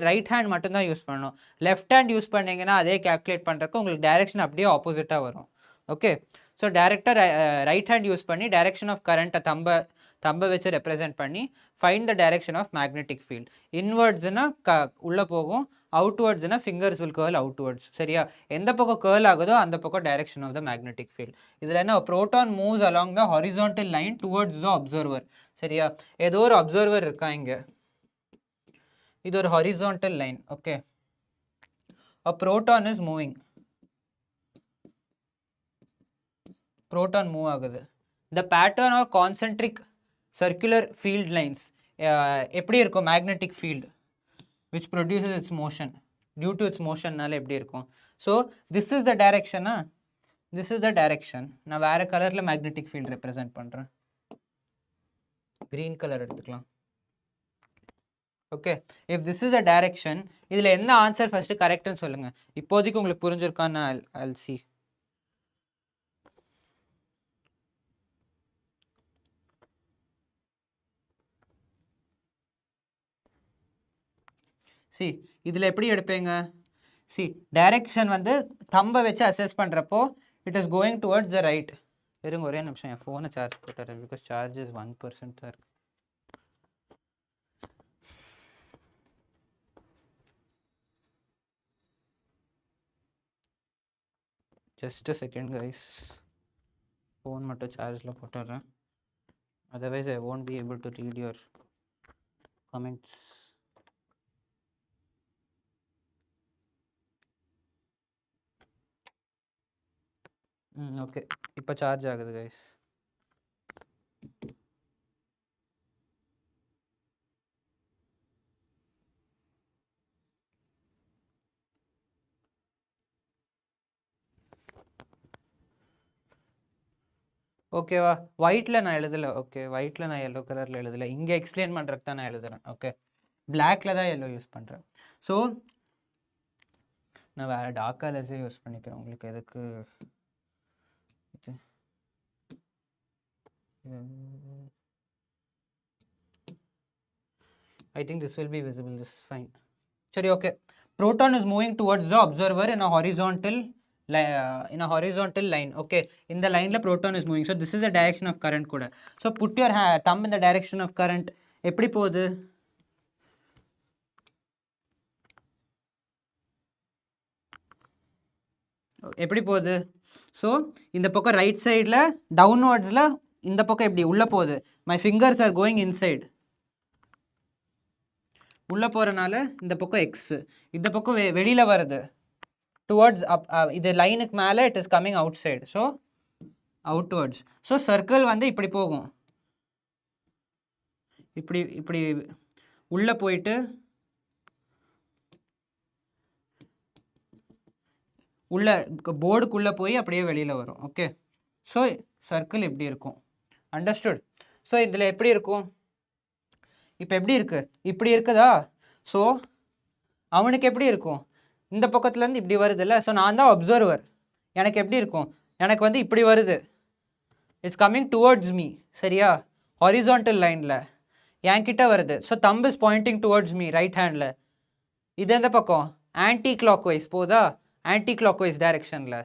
ரைட் ஹேண்ட் மட்டும்தான் யூஸ் பண்ணணும். லெஃப்ட் ஹேண்ட் யூஸ் பண்ணிங்கன்னா அதே calculate பண்ணுறக்கு உங்களுக்கு direction அப்படியே ஆப்போசிட்டாக வரும். ஓகே, ஸோ டேரெக்டாக ரைட் ஹேண்ட் யூஸ் பண்ணி டைரக்ஷன் ஆஃப் கரண்ட்டை தம்பை வச்சு ரெப்ரசென்ட் பண்ணி find the direction of magnetic field. இன்வர்ட்ஸ்னா உள்ளே போகும், அவுட்வர்ட்ஸ்னா ஃபிங்கர்ஸ் வில் கேர்ள் அவுட்வர்ட்ஸ் சரியா. எந்த பக்கம் கேர்ள் ஆகுதோ அந்த பக்கம் direction of the magnetic field. இதில் என்ன, proton moves along the horizontal line towards the observer சரியா. ஏதோ ஒரு அப்சர்வர் இருக்கா இங்கே, இது ஒரு horizontal line. Okay, a proton is moving, proton move ஆகுது. the pattern or concentric circular field lines எப்படி இருக்கும், magnetic field which produces its motion due to its motion நால எப்படி இருக்கும். so this is the direction this is the direction. நான் வேற கலர்ல magnetic field represent பண்றேன், green color எடுத்துக்கலாம். Okay, if this is the direction, இதில் என்ன ஆன்சர் ஃபர்ஸ்ட் கரெக்ட்னு சொல்லுங்க. இப்போதைக்கு உங்களுக்கு புரிஞ்சிருக்கான்னு I'll see. சி, இதில் எப்படி எடுப்பீங்க, சி டைரக்ஷன் வந்து தம்பை வச்சு அசஸ் பண்ணுறப்போ it is going towards the right. இருங்க ஒரே நிமிஷம், என் ஃபோனை சார்ஜ் போட்டுறேன் பிகாஸ் சார்ஜஸ் 1% தான் இருக்கு. Just a second guys, phone மட்டும் சார்ஜில் போட்டுடுறேன், otherwise I won't be able to read your comments. Okay, இப்போ சார்ஜ் ஆகுது கைஸ். ஓகேவா, ஒயிட்டில் நான் எழுதலை. ஓகே, ஒயிட்டில் நான் எல்லோ கலரில் எழுதலை, இங்கே எக்ஸ்பிளைன் பண்ணுறதுக்கு தான் நான் எழுதுகிறேன். ஓகே, பிளாக்ல தான் எல்லோ யூஸ் பண்ணுறேன். ஸோ நான் வேறு டார்க் கலர்ஸே யூஸ் பண்ணிக்கிறேன் உங்களுக்கு எதுக்கு இது I think this will be visible. This is fine. Sorry, okay. Proton is moving towards the observer in a horizontal line. Okay, in the line la proton is moving. So this is the direction of current kuda. So put your thumb in the direction of current. Eppadi podhu? எப்படி போகுது? So இந்த பக்கம் right சைடில் டவுன்வர்ட்ஸில் இந்த பக்கம் எப்படி உள்ளே போகுது. My fingers are going inside. உள்ளே போகிறனால இந்த பக்கம் எக்ஸு, இந்த பக்கம் வெளியில் வருது டுவர்ட்ஸ் இது லைனுக்கு மேலே it is coming out side. So outwards. So circle வந்து இப்படி போகும், இப்படி இப்படி உள்ளே போயிட்டு உள்ள போர்டுக்குள்ளே போய் அப்படியே வெளியில் வரும். ஓகே, ஸோ சர்க்கிள் இப்படி இருக்கும். அண்டர்ஸ்டுட்? ஸோ இதில் எப்படி இருக்கும்? இப்போ எப்படி இருக்குது? இப்படி இருக்குதா? ஸோ அவனுக்கு எப்படி இருக்கும்? இந்த பக்கத்துலேருந்து இப்படி வருது இல்லை? ஸோ நான் தான் அப்சர்வர். எனக்கு எப்படி இருக்கும்? எனக்கு வந்து இப்படி வருது, இட்ஸ் கம்மிங் டுவர்ட்ஸ் மீ. சரியா? ஹாரிசான்டல் லைனில் என்கிட்ட வருது. So thumb is Poynting towards me right handle. இது எந்த பக்கம்? ஆன்டி கிளாக் வைஸ் போதா? anti-clockwise direction la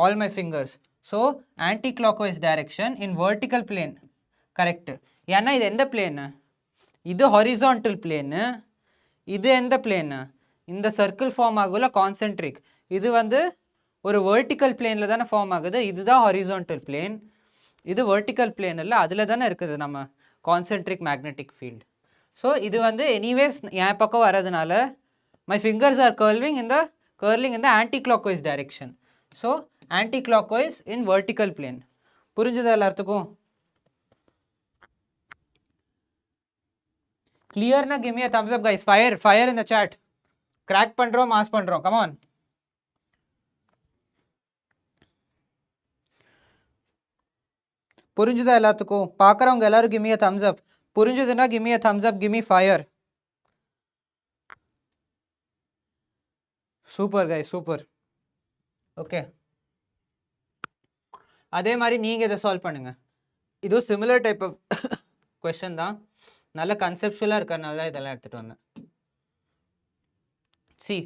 all my fingers. So anti-clockwise direction in vertical plane. Correct. ஏன்னா இது எந்த plane? இது horizontal plane. இது எந்த plane? இந்த circle form ஆகுல concentric. இது வந்து ஒரு vertical planeல தானே form ஆகுது. இதுதான் horizontal plane. இது vertical plane இல்ல, அதில் தானே இருக்குது நம்ம concentric magnetic field. So இது வந்து anyways என் பக்கம் வரதுனால my fingers are curling in the anti-clockwise direction. So anti-clockwise in vertical plane. புரிஞ்சுதா எல்லாத்துக்கும்? clear na? Give me a thumbs up guys. Fire in the chat. crack பண்றோம், mass பண்றோம். come on. புரிஞ்சுதா எல்லாத்துக்கும்? பார்க்குறவங்க எல்லாரும் give me a thumbs up. புரிஞ்சுதுன்னா give me a thumbs up, give me fire. Super guys, super. Okay, அதே மாதிரி நீங்கள் இதை சால்வ் பண்ணுங்கள். இதுவும் சிமிலர் டைப் ஆஃப் கொஷன் தான், நல்ல கன்செப்ஷுவலாக இருக்கிறதுனால தான் இதெல்லாம் எடுத்துகிட்டு வந்தேன். See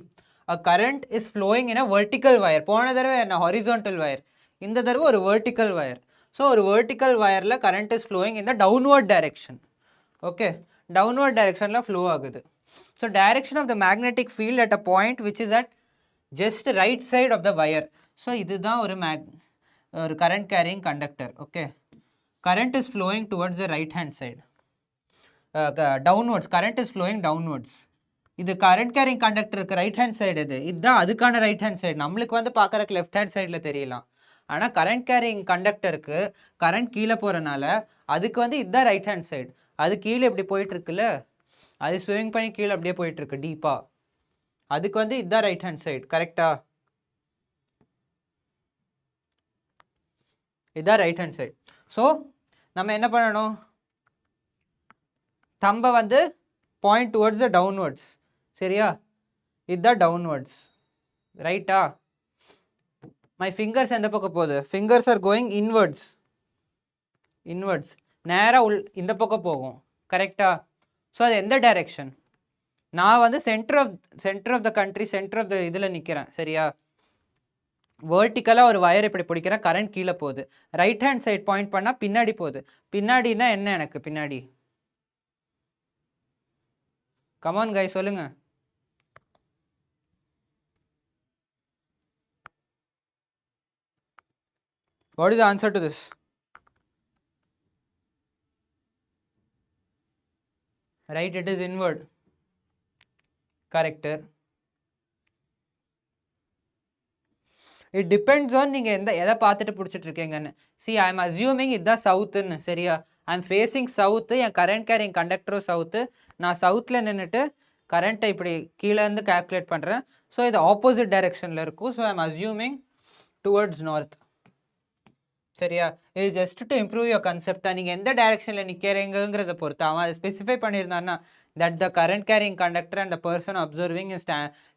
a current is flowing in a vertical wire. போன தடவை என்ன ஹாரிசான்டல் வயர், இந்த தடவை ஒரு வெர்டிக்கல் வயர். ஸோ ஒரு வெர்டிக்கல் வயரில் current is flowing in the downward direction. Okay, downward டைரெக்ஷனில் ஃப்ளோ ஆகுது. So direction of the magnetic field at a point which is at just right side of the wire. So இதுதான் ஒரு current carrying conductor. Okay, current is flowing towards the right hand side, downwards. Current is flowing downwards. இது current carrying conductor right hand side. இதுதான் அதுக்கான right hand side. நம்மளுக்கு வந்து பார்க்கறதுக்கு left hand sideல தெரியலாம். ஆனால் current carrying conductorக்கு current கீழே போகிறனால அதுக்கு வந்து இதுதான் right hand side. அது கீழே இப்படி போயிட்டு இருக்குல்ல, அது ஸ்விங் பண்ணி கீழே அப்படியே போயிட்டுருக்கு டீப்பாக. அதுக்கு வந்து இதுதான் ரைட் ஹேண்ட் சைடு. கரெக்டா? இதுதான் ரைட் ஹேண்ட் சைடு. ஸோ நம்ம என்ன பண்ணணும்? தம்பை வந்து பாயிண்ட் டுவர்ட்ஸ் த டவுன்வர்ட்ஸ். சரியா? இதுதான் டவுன்வர்ட்ஸ். ரைட்டா? மை ஃபிங்கர்ஸ் எந்த பக்கம் போகுது? Fingers are going inwards. நேராக இந்த பக்கம் போகும். கரெக்டா? ஸோ அது எந்த டைரெக்ஷன்? நான் வந்து centre of the country, centre of the இதில் நிற்கிறேன். சரியா? வேர்ட்டிக்கலாக ஒரு வயர் இப்படி பிடிக்கிறேன், கரண்ட் கீழே போகுது. ரைட் ஹேண்ட் சைட் பாயிண்ட் பண்ணால் பின்னாடி போகுது. பின்னாடினா என்ன? எனக்கு பின்னாடி. கமான் கை சொல்லுங்க. What is the answer to this? Right, it is inward. Correct. It depends on நீங்கள் எதை பார்த்துட்டு பிடிச்சிட்டு இருக்கீங்கன்னு. See, I am assuming இதுதான் சவுத்துன்னு. சரியா? I am facing சவுத்து, என் கரண்ட் கேரிங் கண்டக்டரும் சவுத்து. நான் சவுத்தில் நின்றுட்டு கரண்ட்டை இப்படி கீழேருந்து கால்குலேட் பண்ணுறேன். ஸோ இது ஆப்போசிட் டைரெக்ஷனில் இருக்கும். So I am assuming towards north. சரியா? இது just to improve your concept தான். நீங்கள் எந்த டைரெக்ஷனில் நிற்கிறீங்கிறத பொறுத்து அவன் அதை specify பண்ணியிருந்தான்னா, that the current carrying conductor and the person observing is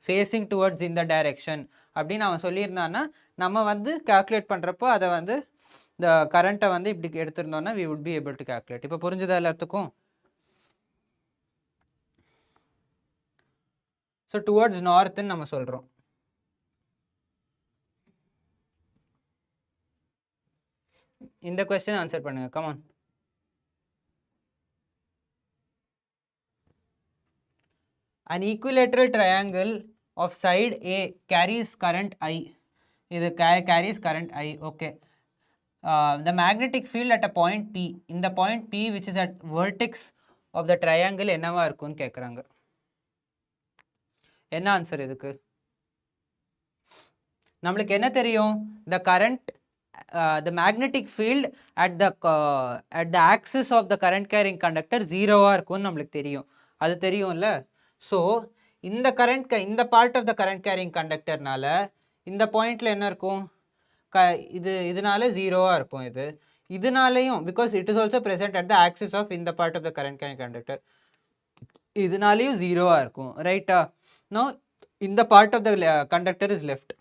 facing towards in the direction அப்படின்னு அவன் சொல்லியிருந்தான்னா நம்ம வந்து கால்குலேட் பண்ணுறப்போ அதை வந்து இந்த கரண்ட்டை வந்து இப்படி எடுத்திருந்தோம்னா we would be able to calculate. இப்போ புரிஞ்சுதா எல்லாத்துக்கும்? ஸோ டுவர்ட்ஸ் நார்த்துன்னு நம்ம சொல்கிறோம். இந்த கொஸ்டின் ஆன்சர் பண்ணுங்க, come on. An equilateral triangle of side A carries current I. இது carries current I, okay. The magnetic field at a point P, in the point P which is at vertex of the triangle என்னவா இருக்கும்னு கேட்குறாங்க. என்ன answer இதுக்கு? நம்மளுக்கு என்ன தெரியும்? The current, the magnetic field at the axis of the current carrying conductor 0வா இருக்கும்னு நம்மளுக்கு தெரியும். அது தெரியும்ல? ஸோ இந்த இந்த part of the current carrying கண்டக்டர்னால இந்த பாயிண்ட்ல என்ன இருக்கும்? இதனால 0வா இருக்கும். இதனாலையும் because it is also present at the axis of இந்த part of the current carrying conductor, இதனாலையும் 0வா இருக்கும். ரைட்டா? நோ இந்த part of the conductor is left.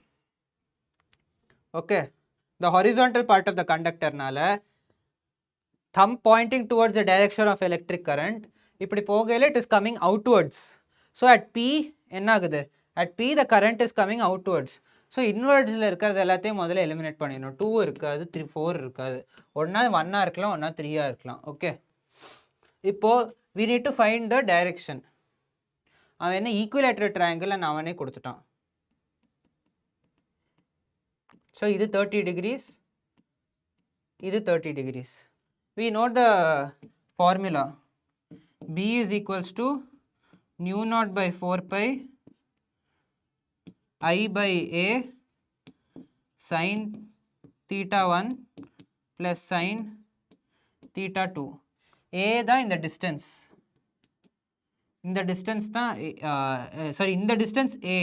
Okay, the horizontal part of the conductorனால thumb pointing towards the direction of electric current, இப்படி போகையில it is coming outwards. So at P என்ன ஆகுது? At P the current is coming outwards. So இன்வெர்ட்ஸில் இருக்கிறது எல்லாத்தையும் முதல்ல eliminate பண்ணிடணும். 2 இருக்காது, 4 இருக்காது, ஒன்றா 1ஆக இருக்கலாம், ஒன்றா 3ஆக இருக்கலாம். ஓகே, இப்போது we need to find the direction. அவன் என்ன ஈக்குவலேட்டர் ட்ரையாங்கிள் அவனே கொடுத்துட்டான். ஸோ இது 30 degrees, இது 30 degrees. We know the formula. B is equals to nu naught by 4 pi I by A sin theta 1 plus sin theta 2. A தான் இந்த distance. இந்த distance தான் sorry, இந்த distance A,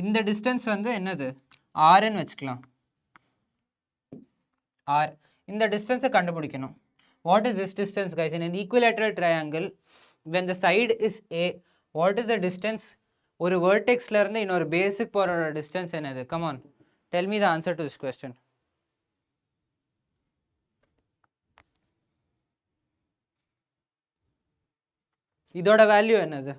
இந்த distance வந்து என்னது? R ன்னு வச்சுக்கலாம். R. இந்த distance கண்டுபிடிக்கணும். What is this distance, guys? In an equilateral triangle, when the side is A, what is the distance? ஒரு vertexல இருந்து இன்னொரு பேஸுக்கு போகிற distance என்னது? Come on, tell me the answer to this question. இதோட வேல்யூ என்னது?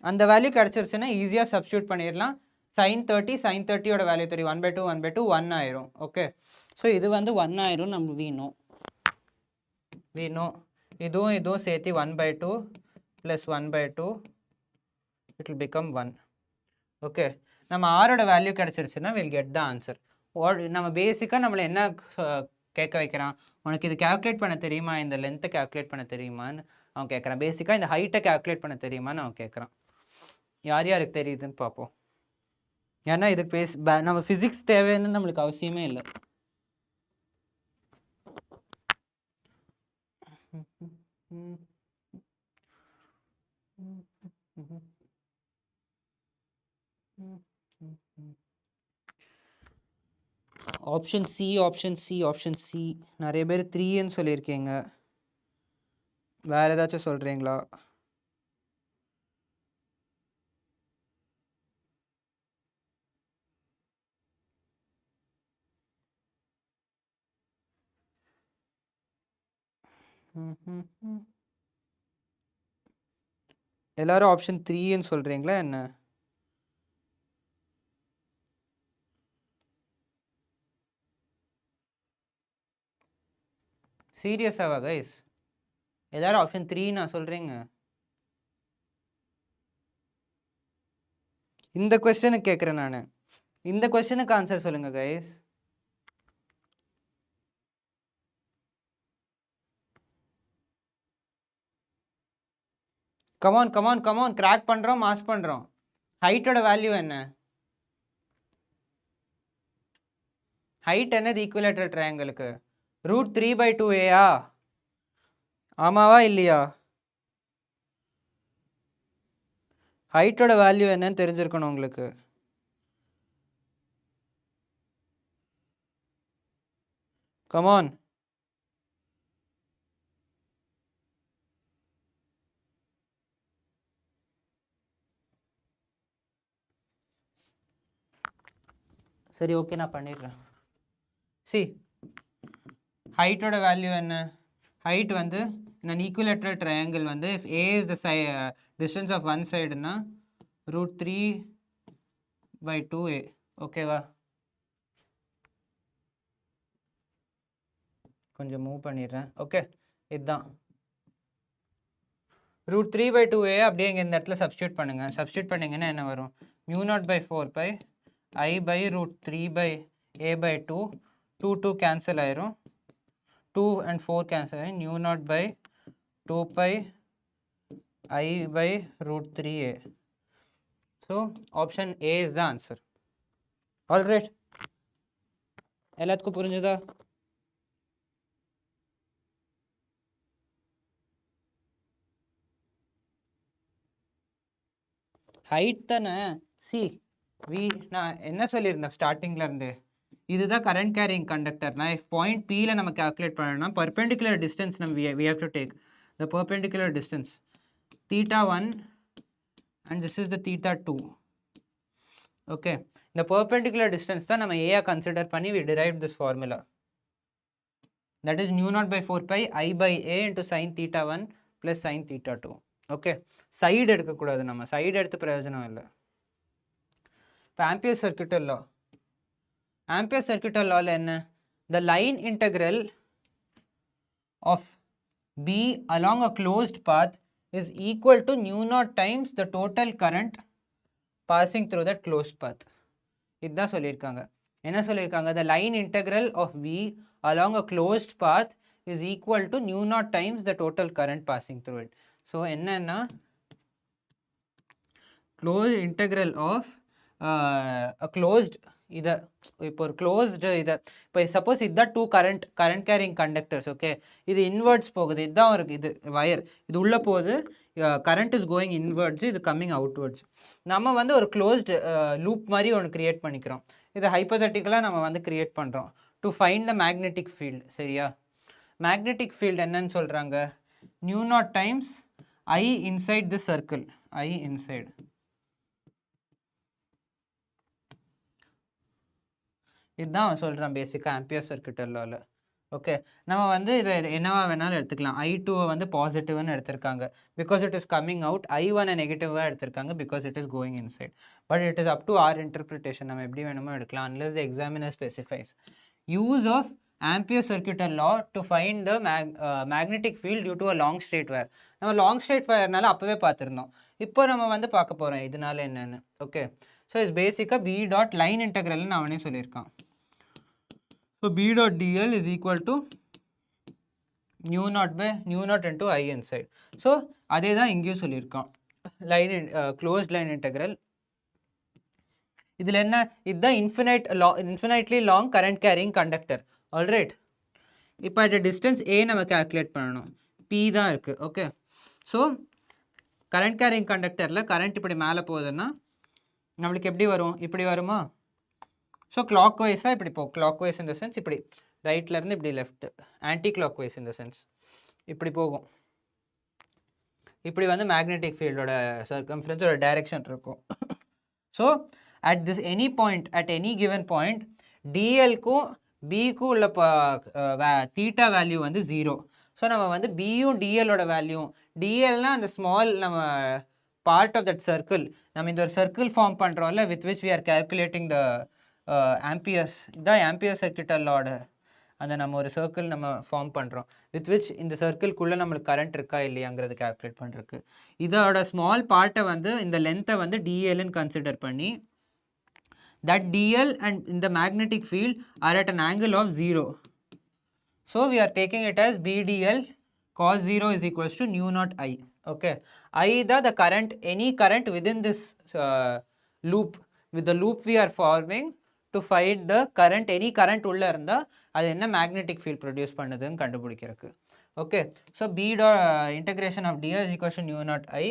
அந்த வேல்யூ கிடச்சிருச்சுன்னா ஈஸியாக சப்ஸ்டியூட் பண்ணிடலாம். sin 30, sin 30யோட வேல்யூ தெரியும், 1/2 1/2 1 ஆயிரும். ஓகே, ஸோ இது வந்து 1 ஆயிரும். நம்ம வீணும் இதுவும் சேர்த்து 1/2 plus 1/2 it will become 1. Okay, நம்ம ஆரோட வேல்யூ கிடச்சிருச்சுன்னா வில் கெட் த ஆன்சர். நம்ம பேசிக்காக நம்மளை என்ன கேட்க வைக்கிறான்? உனக்கு இது கேல்குலேட் பண்ண தெரியுமா, இந்த லென்த்தை கேல்குலேட் பண்ண தெரியுமான்னு அவன் கேட்குறான். பேசிக்காக இந்த ஹைட்டை கேல்குலேட் பண்ண தெரியுமான்னு அவன் கேட்குறான். யார் யாருக்கு தெரியுதுன்னு பார்ப்போம். ஏன்னா இதுக்கு நம்ம ஃபிசிக்ஸ் தேவைன்னு நம்மளுக்கு அவசியமே இல்லை. Option C, option C, option C. நிறைய பேர் 3ன்னு சொல்லியிருக்கீங்க. வேறு ஏதாச்சும் சொல்கிறீங்களா? எல்லாரும் ஆப்ஷன் 3ன்னு சொல்கிறீங்களா என்ன? சீரியஸாவா கைஸ்? எல்லாரும் ஆப்ஷன் 3 நான் சொல்கிறீங்க? இந்த கொஸ்டினுக்கு கேட்குறேன் நான். இந்த கொஸ்டினுக்கு ஆன்சர் சொல்லுங்கள் guys. Come on come on come on, crack பண்ணுறோம், மாஸ் பண்ணுறோம். ஹைட்டோட வேல்யூ என்ன? ஹைட் என்னது ஈக்குவலேட்டர் ட்ரையாங்கிளுக்கு? √3/2a. ஆமாவா இல்லையா? ஹைட்டோட வேல்யூ என்னன்னு தெரிஞ்சிருக்கணும் உங்களுக்கு. come on. சரி ஓகே நான் பண்ணிடுறேன். see height ஓட வேல்யூ என்ன? height வந்து in an equilateral triangle வந்து if a is the distance of one side னா √3/2a ஓகேவா? கொஞ்சம் மூவ் பண்ணிடுறேன். ஓகே இதுதான் √3/2a அப்படியே இங்கே இந்த இடத்துல சப்ஸ்டியூட் பண்ணுங்க. சப்ஸ்டியூட் பண்ணிங்கன்னா என்ன வரும்? μ0/4π I/√3/a/2 2 கேன்சல் ஆயிரும். 2 and 4 cancel ஆகி μ0/2π I/√3a. So option A is the answer. All right. எல்லாத்துக்கும் புரிஞ்சுதா? ஹைட் தானே. சி நான் என்ன சொல்லியிருந்தேன் ஸ்டார்டிங்கில் இருந்து, இதுதான் கரண்ட் கேரிங் கண்டக்டர்னா if பாயிண்ட் பியில் நம்ம கால்குலேட் பண்ணணும்னா பர்பெண்டிகுலர் டிஸ்டன்ஸ் நம்ம we have to take the perpendicular distance θ1 and this is the θ2. Okay இந்த perpendicular distance தான் நம்ம ஏயா கன்சிடர் பண்ணி we derived this formula. That is μ0/4π I/a into sin θ1 plus sin θ2. Okay side எடுக்கக்கூடாது, நம்ம side எடுத்து பிரயோஜனம் இல்லை. இப்போ ஆம்பியர் சர்க்யூட்டல் லா, ஆம்பியர் சர்க்யூட்டல் லாவில் என்ன? the line integral of B along a closed path is equal to μ0 times the total current passing through that closed path. இதுதான் சொல்லியிருக்காங்க. என்ன சொல்லியிருக்காங்க? the line integral of B along a closed path is equal to μ0 times the total current passing through it. So என்னன்னா closed integral of a closed இதை இப்போ ஒரு closed இதை இப்போ சப்போஸ் இதுதான் two current carrying conductors. Okay இது inwards போகுது, இதுதான் ஒரு இது வயர், இது உள்ளே போகுது, கரண்ட் இஸ் கோயிங் இன்வெர்ட்ஸ், இது கம்மிங் அவுட்வர்ட்ஸ். நம்ம வந்து ஒரு க்ளோஸ்டு லூப் மாதிரி ஒன்று க்ரியேட் பண்ணிக்கிறோம். இது ஹைப்போதட்டிக்கலாக நம்ம வந்து க்ரியேட் பண்ணுறோம் to find the magnetic field. சரியா? மேக்னெட்டிக் ஃபீல்டு என்னன்னு சொல்கிறாங்க? μ0 times I inside this circle, I inside. இதுதான் சொல்கிறேன் பேசிக்காக ஆம்பியர் சர்க்யூட்டல் லாவில். ஓகே நம்ம வந்து இதை என்னவா வேணாலும் எடுத்துக்கலாம். I2 வந்து பாசிட்டிவ்னு எடுத்திருக்காங்க because it is coming out. I1 நெகட்டிவாக எடுத்திருக்காங்க because it is going inside. But it is up to our interpretation, நம்ம எப்படி வேணுமோ எடுக்கலாம் unless the examiner specifies. Use of Ampere Circuital Law to find the magnetic field due to a long straight wire. நம்ம long straight வயர்னால அப்போவே பார்த்துருந்தோம், இப்போ நம்ம வந்து பார்க்க போகிறோம் இதனால என்னென்னு. ஓகே ஸோ இஸ் பேசிக்காக B டாட் லைன் இன்டெக்ரல்னு அவனே சொல்லியிருக்கான். So B dot dl is equal to μ0 into I inside. So அதே தான் இங்கேயும் சொல்லியிருக்கான், லைன் க்ளோஸ்ட் லைன் இன்டெக்ரல். இதில் என்ன? இதுதான் infinitely long current carrying conductor. Alright, இப்போ அட் டிஸ்டன்ஸ் A நம்ம கால்குலேட் பண்ணணும், P தான் இருக்குது. ஓகே ஸோ கரண்ட் கேரிங் கண்டக்டரில் கரண்ட் இப்படி மேலே போகுதுன்னா நம்மளுக்கு எப்படி வரும்? இப்படி வருமா? ஸோ கிளாக் வைஸாக இப்படி போகும். கிளாக் வைஸ் இந்த சென்ஸ் இப்படி ரைட்லேருந்து இப்படி லெஃப்ட், ஆன்டி கிளாக் வைஸ் இந்த சென்ஸ் இப்படி போகும். இப்படி வந்து மேக்னெட்டிக் ஃபீல்டோட சர்க்கம்ஃபரன்ஸோட டைரெக்ஷன் இருக்கும். So at this any point, at any given point, dlக்கும் bக்கும் உள்ள தீட்டா வேல்யூ வந்து 0. ஸோ நம்ம வந்து பியும் டிஎலோட வேல்யூ, டிஎல்னா அந்த ஸ்மால் நம்ம பார்ட் ஆஃப் தட் சர்க்கிள், நம்ம இந்த ஒரு சர்க்கிள் ஃபார்ம் பண்ணுறோம்ல with which we are calculating the amperes. இதுதான் ஆம்பியர் சர்க்யூட்டல் லாவோட அந்த நம்ம ஒரு சர்க்கிள் நம்ம ஃபார்ம் பண்ணுறோம் வித் விச் இந்த சர்க்கிள்குள்ளே நம்மளுக்கு கரண்ட் இருக்கா இல்லையாங்கிறது கேல்குலேட் பண்ணுறதுக்கு. இதோட ஸ்மால் பார்ட்டை வந்து இந்த லென்த்தை வந்து டிஎல்னு கன்சிடர் பண்ணி that dl and in the magnetic field are at an angle of 0. So we are taking it as bdl cos 0 is equals to μ0 I. Okay, I the current, any current within this loop, with the loop we are forming to find the current, any current உள்ள இருந்தா அது என்ன magnetic field produce பண்ணுதுன்னு கண்டுபிடிக்கிறதுக்கு. Okay, so b integration of dl is equals to μ0 I.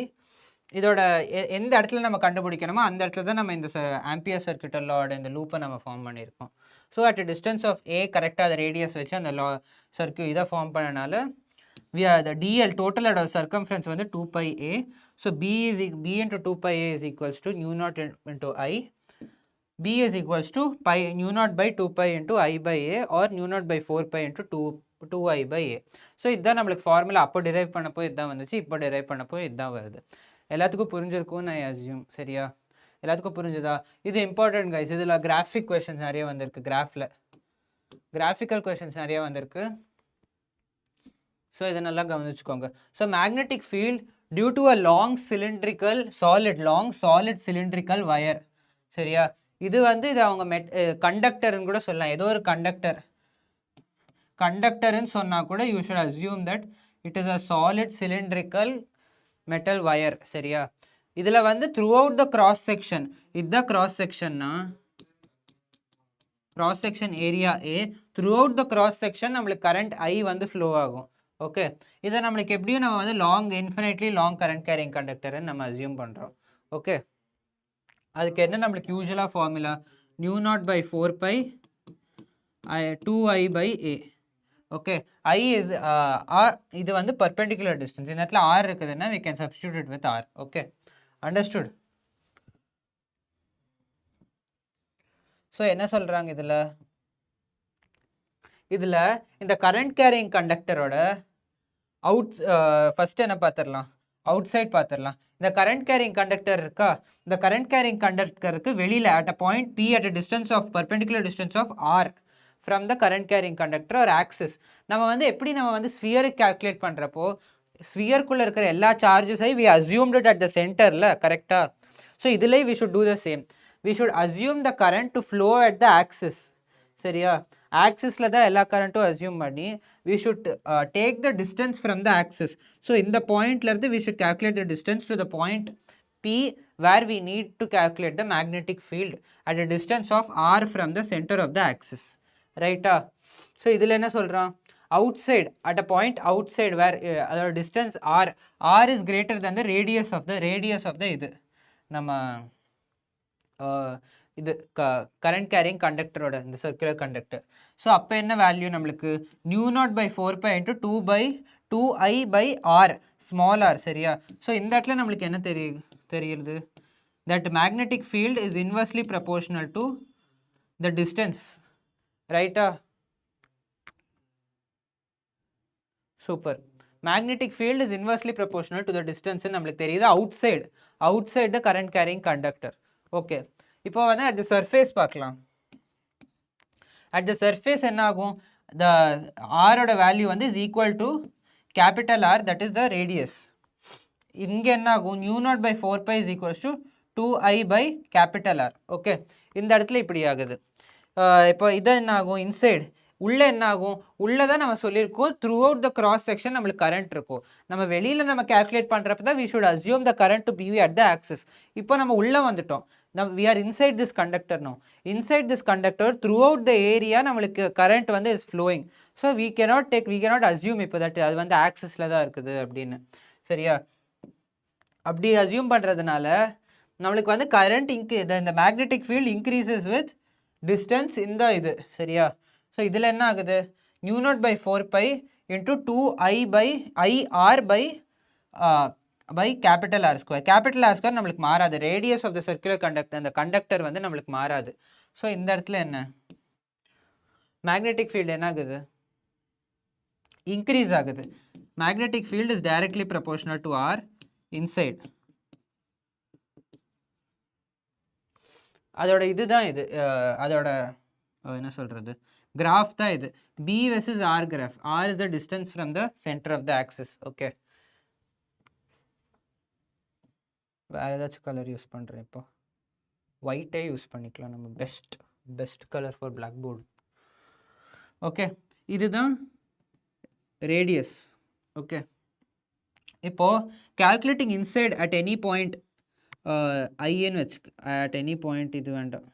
இதோட எந்த இடத்துல நம்ம கண்டுபிடிக்கணுமோ அந்த இடத்துல தான் நம்ம இந்த ஆம்பியர் சர்க்யூட்டல் லாவோட இந்த லூப்பை நம்ம ஃபார்ம் பண்ணியிருக்கோம். So at distance of a கரெக்டாக அந்த ரேடியஸ் வச்சு அந்த இதை ஃபார்ம் பண்ணனால the dl total circumference வந்து 2 pi a. So b into 2 pi a is equals to nu naught into I. b is equals to nu naught by 2 pi into I by a or nu naught by 4 pi into 2I by a. So இதுதான் நம்மளுக்கு formula அப்போ drive பண்ணப்போ இதுதான் வந்துச்சு, இப்போ drive பண்ணப்போ இதுதான் வருது. எல்லாத்துக்கும் புரிஞ்சிருக்கும் நான் அசியூம். சரியா? எல்லாத்துக்கும் புரிஞ்சுதா? இது இம்பார்ட்டன்ட் கைஸ். இதில் கிராஃபிக் கொஷின்ஸ் நிறைய வந்திருக்கு, கிராஃபிக்கல் கொஷின்ஸ் நிறைய வந்திருக்கு. ஸோ இதை நல்லா கவனிச்சுக்கோங்க. So magnetic field due to a long solid cylindrical wire. சரியா? இது வந்து இது அவங்க கண்டக்டர்னு கூட சொல்லலாம். ஏதோ ஒரு கண்டக்டர்னு சொன்னால் கூட you should assume that it is a solid cylindrical metal wire. சரியா? இதில் வந்து throughout the cross section, இதுதான் கிராஸ் செக்ஷன்னா, cross section area A, throughout the cross section நம்மளுக்கு கரண்ட் ஐ வந்து ஃப்ளோ ஆகும். ஓகே, இதை நம்மளுக்கு எப்படியும் நம்ம வந்து இன்ஃபினைட்லி லாங் கரண்ட் கேரிங் கண்டக்டர்னு நம்ம அஸ்யூம் பண்ணுறோம். ஓகே, அதுக்கு என்ன நம்மளுக்கு யூஸ்வலாக formula nu not by 4 by 2I by A. Okay, I is இது வந்து பர்பெண்டிகுலர் டிஸ்டன்ஸ். இந்த இடத்துல R இருக்குதுன்னா we can substitute it with R. Okay, understood? So என்ன சொல்கிறாங்க இதில் இந்த கரண்ட் கேரிங் கண்டக்டரோட ஃபஸ்ட்டு என்ன பார்த்துடலாம், அவுட் சைட் பார்த்துடலாம். இந்த கரண்ட் கேரிங் கண்டக்டர் இருக்கா, இந்த கரண்ட் கேரிங் கண்டக்டருக்கு வெளியில் at a point P at a distance of perpendicular distance of R from the current carrying conductor or axis. நம்ம வந்து எப்படி நம்ம வந்து ஸ்பியருக்கு கால்குலேட் பண்ணுறப்போ ஸ்பியருக்குள்ளே இருக்கிற எல்லா சார்ஜஸை we assumed it at the centerல, கரெக்டாக? ஸோ இதில் we should do the same. We should assume the current to flow at the axis. சரியா? ஆக்சிஸில் தான் எல்லா கரண்ட்டும் அஸ்யூம் பண்ணி we should take the distance from the axis. So இந்த பாயிண்ட்லேருந்து we should calculate the distance to the point P where we need to calculate the magnetic field at a distance of R from the center of the axis. ரைட்டா? So இதில் என்ன சொல்கிறான், outside at a point outside where அதோட distance R is greater than the radius of the இது நம்ம இது current carrying கண்டக்டரோட இந்த circular conductor. So அப்போ என்ன வேல்யூ நம்மளுக்கு nu not by 4 by into 2I by R small r. சரியா? So இந்த இடத்துல நம்மளுக்கு என்ன தெரியுது, that magnetic field is inversely proportional to the distance. ரைட்டா? Super. Magnetic field is inversely proportional to the distance நம்மளுக்கு தெரியுது out the current carrying conductor. Okay, இப்போ வந்து அட் த சர்ஃபேஸ் பார்க்கலாம். அட் த சர்ஃபேஸ் என்ன ஆகும், த ஆரோட value வந்து is equal to capital R, that is the radius. இங்கே என்ன ஆகும், mu not by 4 pi is equals to 2I by capital R. Okay, இந்த இடத்துல இப்படி ஆகுது. இப்போ இதை என்ன ஆகும், இன்சைடு உள்ளே என்ன ஆகும், உள்ளே தான் நம்ம சொல்லியிருக்கோம் throughout the cross section நம்மளுக்கு கரண்ட் இருக்கும். நம்ம வெளியில் நம்ம கேல்குலேட் பண்ணுறப்ப தான் we should assume the current to be at the axis. இப்போ நம்ம உள்ளே வந்துட்டோம், we are inside this conductor now. Inside this conductor throughout the area நம்மளுக்கு current வந்து is flowing. So we cannot assume இப்போ that அது வந்து ஆக்சிஸில் தான் இருக்குது அப்படின்னு. சரியா? அப்படி அஸ்யூம் பண்ணுறதுனால நம்மளுக்கு வந்து கரண்ட் இந்த magnetic field increases with distance இந்த இது. சரியா? ஸோ இதில் என்ன ஆகுது, mu not by 4 by into 2I by IR by capital R square. Capital R square நம்மளுக்கு மாறாது, radius of the circular conductor, அந்த கண்டக்டர் வந்து நம்மளுக்கு மாறாது. ஸோ இந்த இடத்துல என்ன மேக்னெட்டிக் ஃபீல்டு என்ன ஆகுது, இன்க்ரீஸ் ஆகுது. Magnetic field is directly proportional to R inside. அதோட இதுதான் இது, அதோட என்ன சொல்கிறது, கிராஃப் தான் இது. B versus R graph. R is the distance from the center of the axis. Okay, வேறு ஏதாச்சும் கலர் யூஸ் பண்ணுறேன், இப்போ ஒயிட்டே யூஸ் பண்ணிக்கலாம் நம்ம. Best colour for black board. Okay, இதுதான் ரேடியஸ். ஓகே, இப்போது calculating inside at any point ஐன்னு வச்சு, அட் எனி பாயிண்ட் இது வேண்டாம்,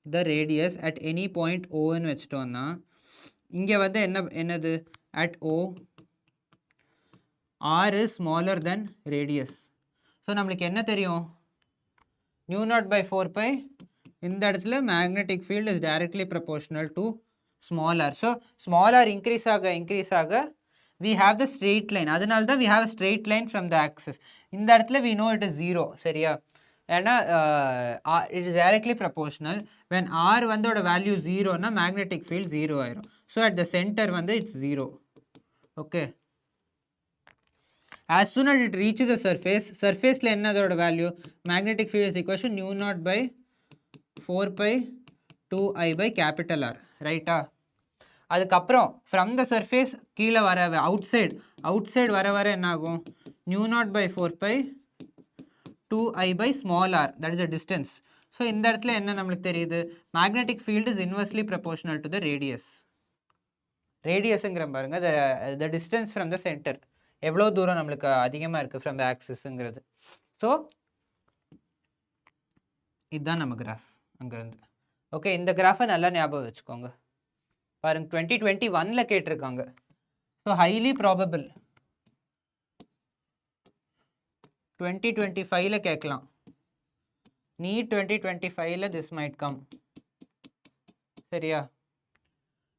the radius at any point ஓன்னு வச்சிட்டோன்னா இங்கே வந்து என்னது at O R is smaller than radius. So நம்மளுக்கு என்ன தெரியும், நியூ நாட் பை 4 பை இந்த இடத்துல magnetic field is directly proportional to small r. So small r increase ஆக we have the straight line. அதனால தான் we have a straight line from the axis. இந்த இடத்துல we know it is 0. சரியா? ஏன்னா it is directly proportional. when r வந்தோட value 0னா magnetic field 0 ஆயிரும். ஸோ at the center வந்து it's 0. okay. as soon as it reaches a surfaceல என்ன அதோட value? magnetic field is equal to nu naught by 4 pi 2i by capital R. ரைட்டா? அதுக்கப்புறம் from the surface கீழே வர out side வர என்ன ஆகும்? Mu not by 4 by 2i by small r, that is a distance. So இந்த இடத்துல என்ன நம்மளுக்கு தெரியுது? Magnetic field is inversely proportional to the ரேடியஸுங்கிற பாருங்க, the distance from the centre, எவ்வளோ தூரம் நம்மளுக்கு அதிகமாக இருக்குது ஃப்ரம் த ஆக்சிஸுங்கிறது. ஸோ இதுதான் நம்ம கிராஃப் அங்கேருந்து. ஓகே, இந்த கிராஃபை நல்லா ஞாபகம் வச்சுக்கோங்க. பாருங்க 2021ல் கேட்டிருக்காங்க. ஸோ ஹைலி ப்ராபபிள் 2025ல் கேட்கலாம். நீட் 2025ல் திஸ் மைட் கம். சரியா?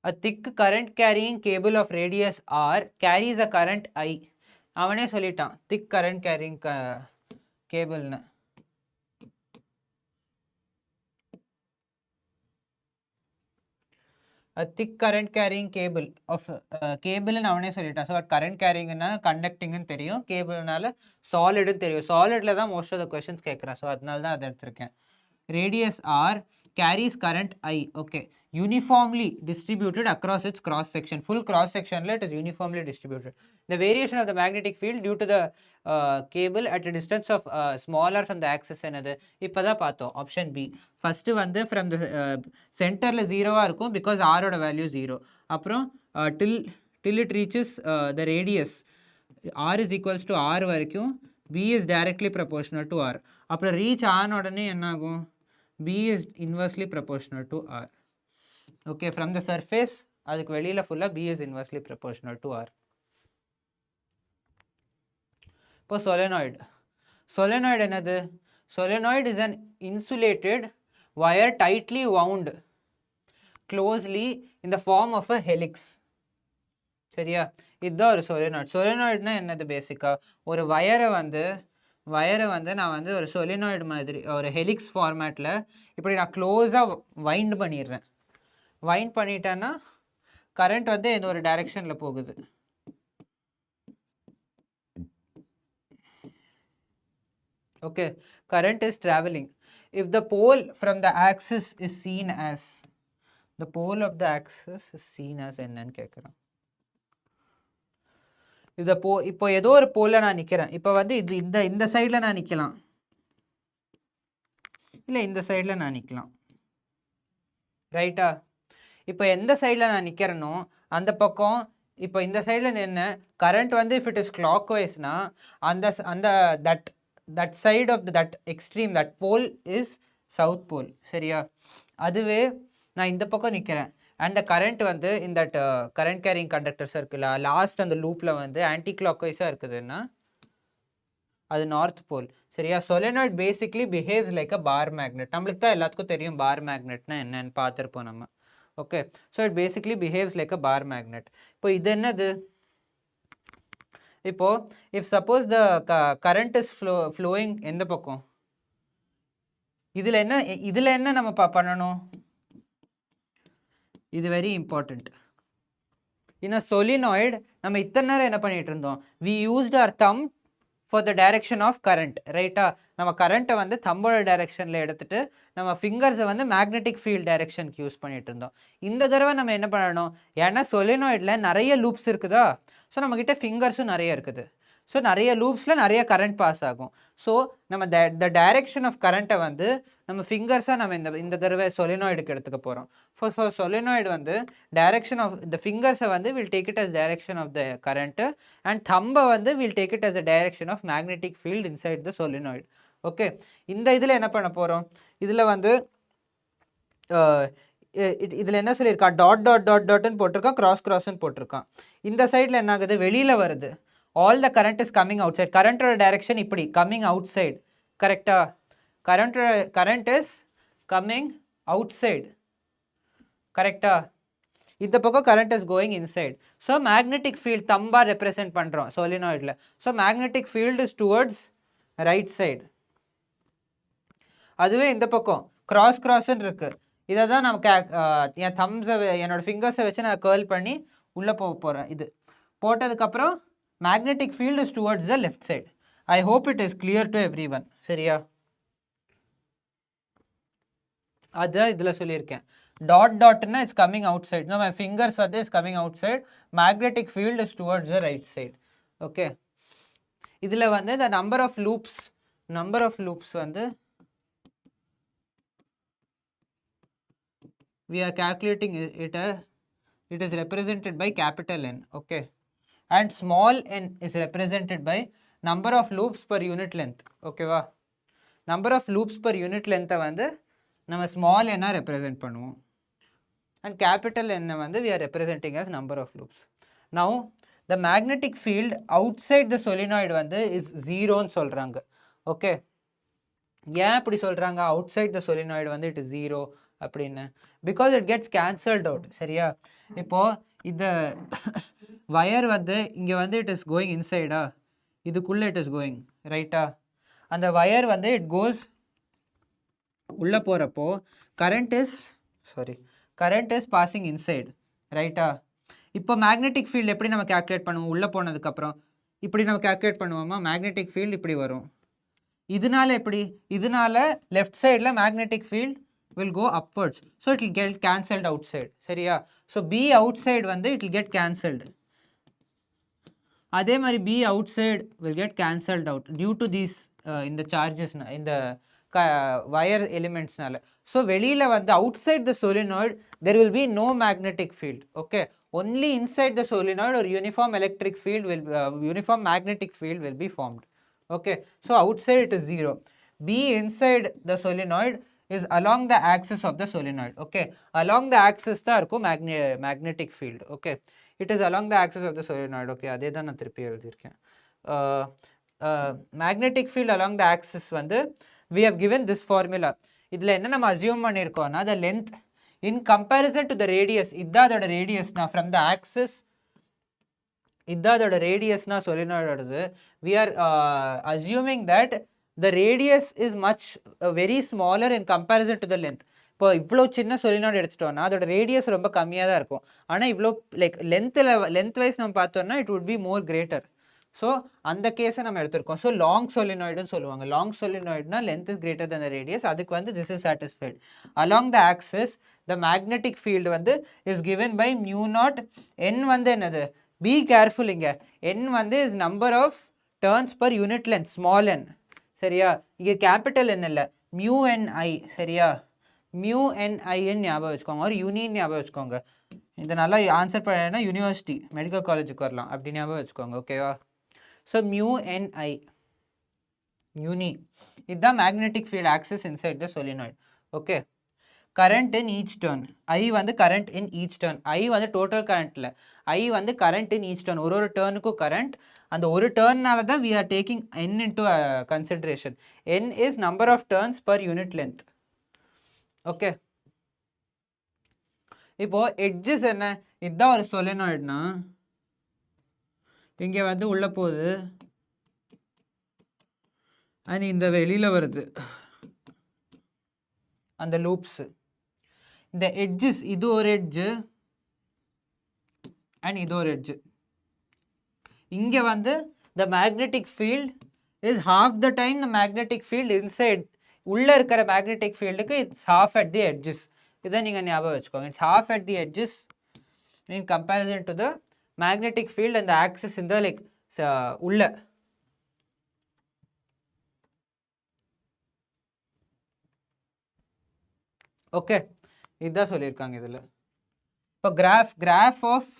a thick current carrying cable of radius r carries a current I. அவனே சொல்லிட்டான் thick current carrying cableன்னு. a thick current carrying cable of cableன்னு அவனே சொல்லிட்டான். ஸோ current carryingனா கண்டக்டிங்னு தெரியும், கேபிள்னால சாலிடுன்னு தெரியும். சாலிடில் தான் மோஸ்ட் ஆஃப் த கொஷின்ஸ் கேட்குறேன். ஸோ அதனால தான் அதை எடுத்திருக்கேன். Radius r carries current I. okay, uniformly distributed across its cross section. Full cross section it is uniformly distributed. The variation of the magnetic field due to the cable at a distance of smaller from the axis என்னது? இப்போதான் பார்த்தோம் option B. First வந்து from the சென்டரில் 0வாக இருக்கும் because ஆரோட value 0. அப்புறம் till it reaches the radius r is equals to r வரைக்கும் b is directly proportional to r. அப்புறம் ரீச் ஆன உடனே என்ன ஆகும்? b is inversely proportional to r. okay, from the surface அதுக்கு வெளியில ஃபுல்லா b is inversely proportional to r. இப்போ solenoid என்னது? solenoid is an insulated wire tightly wound closely in the form of a helix. சரியா? இதுதான் ஒரு solenoidனா என்னது? பேசிக்கா ஒரு வயரை வந்து நான் வந்து ஒரு சொலினாய்டு மாதிரி ஒரு ஹெலிக்ஸ் ஃபார்மேட்டில் இப்படி நான் க்ளோஸாக வைண்ட் பண்ணிட்டேன்னா கரண்ட் வந்து ஏதோ ஒரு டைரெக்ஷனில் போகுது. Okay, current is travelling. If the pole from the axis is seen as என்னன்னு கேட்குறேன். இப்போ ஏதோ ஒரு போல நான் நிற்கிறேன். இப்போ வந்து இது இந்த சைடில் நான் நிற்கலாம், இல்லை இந்த சைடில் நான் நிற்கலாம். ரைட்டா? இப்போ எந்த சைடில் நான் நிற்கிறேனோ அந்த பக்கம், இப்போ இந்த சைடில் நின்று கரண்ட் வந்து இஃப் இட் இஸ் கிளாக் வைஸ்னா அந்த that side of that extreme that pole is south pole. சரியா? அதுவே நான் இந்த பக்கம் நிற்கிறேன் அண்ட் த கரண்ட் வந்து இந்த கரண்ட் கேரிங் கண்டக்டர்ஸ் இருக்குல்ல, லாஸ்ட் அந்த லூப்பில் வந்து ஆன்டி கிளாக் வைஸாக இருக்குதுன்னா அது நார்த் போல். சரியா? Solenoid basically behaves like a bar magnet. நம்மளுக்கு தான் எல்லாத்துக்கும் தெரியும் பார் மேக்னெட்னா என்னன்னு பார்த்துருப்போம் நம்ம. Okay, so it basically behaves like a bar magnet. இப்போ இது என்னது? இப்போ if suppose the current is flowing எந்த பக்கம், இதில் என்ன நம்ம பண்ணணும்? இது very important. In a solenoid நம்ம இத்தனை நேரம் என்ன பண்ணிட்டு இருந்தோம்? We used our thumb for the direction of current. ரைட்டா? நம்ம கரண்ட்டை வந்து தம்போட டைரக்ஷனில் எடுத்துகிட்டு நம்ம ஃபிங்கர்ஸை வந்து மேக்னெட்டிக் ஃபீல்ட் டைரக்ஷனுக்கு யூஸ் பண்ணிட்டு இருந்தோம். இந்த தடவை நம்ம என்ன பண்ணணும்? ஏன்னா சொலினாய்டில் நிறைய லூப்ஸ் இருக்குதா, ஸோ நம்மக்கிட்ட ஃபிங்கர்ஸும் நிறைய இருக்குது. ஸோ நிறைய லூப்ஸில் நிறைய கரண்ட் பாஸ் ஆகும். ஸோ நம்ம த டைரக்ஷன் ஆஃப் கரண்ட்டை வந்து நம்ம ஃபிங்கர்ஸாக நம்ம இந்த தடவை சொலினாய்டுக்கு எடுத்துக்க போகிறோம். ஃபார் சொலினாய்டு வந்து டைரக்ஷன் ஆஃப் த ஃபிங்கர்ஸை வந்து will take it as direction of the current and தம்பை வந்து will take it as the direction of magnetic field inside the solenoid. Okay, இந்த இதில் என்ன பண்ண போகிறோம்? இதில் வந்து இதில் என்ன சொல்லியிருக்கான்? டாட்னு போட்டிருக்கான், கிராஸ்ன்னு போட்டிருக்கான். இந்த சைடில் என்ன ஆகுது? வெளியில் வருது. all the current is coming outside. current direction இப்படி coming outside. கரெக்டா? current is coming outside. கரெக்டா? இந்த பக்கம் current is going inside. So magnetic field thumb represent பண்றோம் solenoidல. So magnetic field is towards right side. அதுவே இந்த பக்கம் cross crossன்னு இருக்கு. இதை தான் நான் என் தம்ஸை என்னோட ஃபிங்கர்ஸை வச்சு நான் கேர்ள் பண்ணி உள்ளே போகிறேன். இது போட்டதுக்கப்புறம் magnetic field is towards the left side. I hope it is clear to everyone. சரியா? அதுதான் இதில் சொல்லியிருக்கேன். டாட் டாட்னா it's coming outside. My fingers வந்து is coming outside. Magnetic field is towards the right side. Okay, இதில் வந்து the number of loops வந்து we are calculating it is represented by capital N. Okay, and small n is represented by number of loops per unit length. Okay va, number of loops per unit length வந்து நம்ம small n represent பண்ணுவோம், and capital N வந்து we are representing as number of loops. Now the magnetic field outside the solenoid வந்து is 0 ன்னு சொல்றாங்க. Okay, ஏன் அப்படி சொல்றாங்க outside the solenoid வந்து it is 0 அப்படின்னு? Because it gets cancelled out. சரியா? இப்போ இந்த வயர் வந்து இங்கே வந்து இட் இஸ் கோயிங் இன்சைடா, இதுக்குள்ளே இட் இஸ் கோயிங் ரைட்டா. அந்த வயர் வந்து இட் கோஸ் உள்ளே போகிறப்போ கரண்ட் இஸ் பாசிங் இன்சைட் ரைட்டா. இப்போ மேக்னெட்டிக் ஃபீல்டு எப்படி நம்ம கேல்குலேட் பண்ணுவோம்? உள்ளே போனதுக்கப்புறம் இப்படி நம்ம கேல்குலேட் பண்ணுவோமா? மேக்னெட்டிக் ஃபீல்டு இப்படி வரும். இதனால எப்படி? இதனால லெஃப்ட் சைடில் magnetic field will go upwards, so it will get cancelled outside. சரியா? so B outside வந்து it will get cancelled. அதே மாதிரி B outside will get cancelled out due to these இந்த charges இந்த wire elements நால. so வெளியில வந்து outside the solenoid there will be no magnetic field. okay, only inside the solenoid or uniform magnetic field will be formed. okay, so outside it is 0. B inside the solenoid is along the axis of the solenoid. okay, along the axis தான் இருக்கும் magnetic field. okay, it is along the axis of the solenoid. okay, அதே தான் நான் திருப்பி எழுதியிருக்கேன். magnetic field along the axis வந்து we have given this formula. இதில் என்ன நம்ம assume பண்ணியிருக்கோம்னா the length in comparison to the radius, இதான் அதோட ரேடியஸ்னா from the axis, இதான் அதோட ரேடியஸ்னா solenoid. we are assuming that the radius is much very smaller in comparison to the length. இப்போ இவ்வளோ சின்ன solenoid எடுத்துட்டோம்னா அதோட ரேடியஸ் ரொம்ப கம்மியாக தான் இருக்கும். ஆனால் இவ்வளோ லைக் லென்த் வைஸ் நம்ம பார்த்தோம்னா it would be more greater. So அந்த கேஸை நம்ம எடுத்திருக்கோம். ஸோ லாங் solenoidன்னு சொல்லுவாங்க. லாங் solenoidனா length is greater than the radius. அதுக்கு வந்து this is satisfied. Along the axis the magnetic field வந்து is given by mu naught. n வந்து என்னது? be careful இங்க. n வந்து is number of turns per unit length, small n. சரியா? இங்கே capital என்ன இல்லை, மியூ என் ஐ. சரியா? மியூ என் ஐன்னு ஞாபகம் வச்சுக்கோங்க, ஒரு யூனின்னு ஞாபகம் வச்சுக்கோங்க. இதை நல்லா ஆன்சர் பண்ணா யூனிவர்சிட்டி மெடிக்கல் காலேஜுக்கு வரலாம், அப்படி ஞாபகம் வச்சுக்கோங்க. ஓகேவா? ஸோ மியூ என் ஐ யூனி, இதுதான் magnetic field axis inside the solenoid. Okay, current in each turn. I வந்து current in each turn. I வந்து டோட்டல் கரண்ட்டில், ஐ வந்து கரண்ட் இன் ஈச் டர்ன். ஒரு டர்னுக்கும் கரண்ட். அந்த ஒரு டர்ன்னால தான் we are taking n into consideration. n is number of turns per unit length. Okay, இப்போ edges என்ன? இதுதான் ஒரு solenoidனா இங்கே வந்து உள்ள போகுது அண்ட் இந்த வெளியில வருது அந்த லூப்ஸ். இந்த எட்ஜஸ், இது ஒரு எட்ஜு அண்ட் இது ஒரு எட்ஜு. இங்கே வந்து the magnetic field is half the time the magnetic field inside. உள்ளே இருக்கிற magnetic fieldக்கு it's half at the edges. இதை நீங்கள் ஞாபகம் வச்சுக்கோங்க. it's half at the edges in comparison to the magnetic field and the axis in the like உள்ள. Okay, இதுதான் சொல்லியிருக்காங்க இதில். இப்போ graph of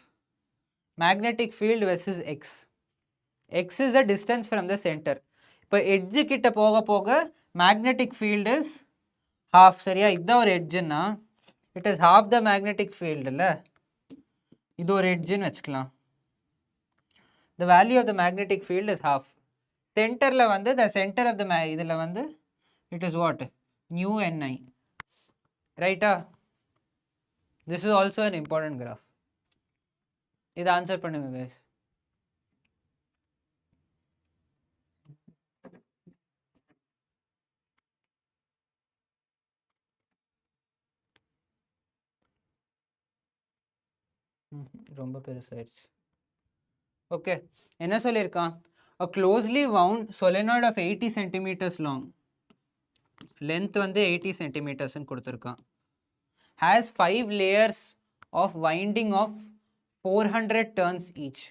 magnetic field versus X. X is the distance from the centre. இப்போ edge கிட்ட போக போக magnetic field is half. சரியா? இதுதான் ஒரு எட்ஜுன்னா it is half the magnetic field. இல்லை, இது ஒரு எட்ஜுன்னு வச்சுக்கலாம். The value of the magnetic field is half. சென்டரில் வந்து த சென்டர் ஆஃப் த இதில் வந்து it is what? Mu NI. ரைட்டா? This is also an important graph. இதை ஆன்சர் பண்ணுங்க கைஸ். ரொம்ப பெருசாயிடுச்சு. ஓகே, என்ன சொல்லியிருக்கான்? a closely wound solenoid of 80 centimeters long, length வந்து 80 centimeters கொடுத்துருக்கான், has 5 layers of winding of 400 turns each.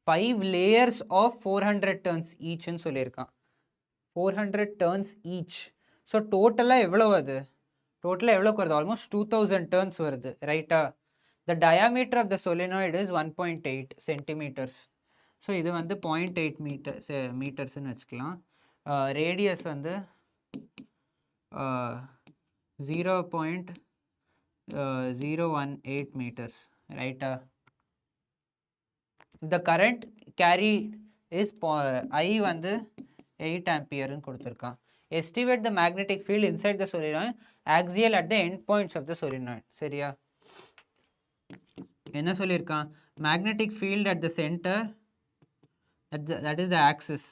5 layers of 400 turns each ன்னு சொல்லியிருக்கான். 400 turns each. ஸோ டோட்டலாக எவ்வளோ அது? டோட்டலாக எவ்வளோக்கு வருது? ஆல்மோஸ்ட் 2000 turns வருது, ரைட்டா? The diameter of the solenoid is 1.8 centimeters. So இது வந்து 0.8 மீட்டர்ஸ்ன்னு வச்சுக்கலாம். ரேடியஸ் வந்து 0.018 meters, ரைட்டா? The current carried is I வந்து 8 ampere கொடுத்துருக்கான். Estimate the magnetic field inside the solenoid axial at the end points of the solenoid. சரியா? என்ன சொல்லியிருக்கான்? Magnetic field at the center, that is the axis.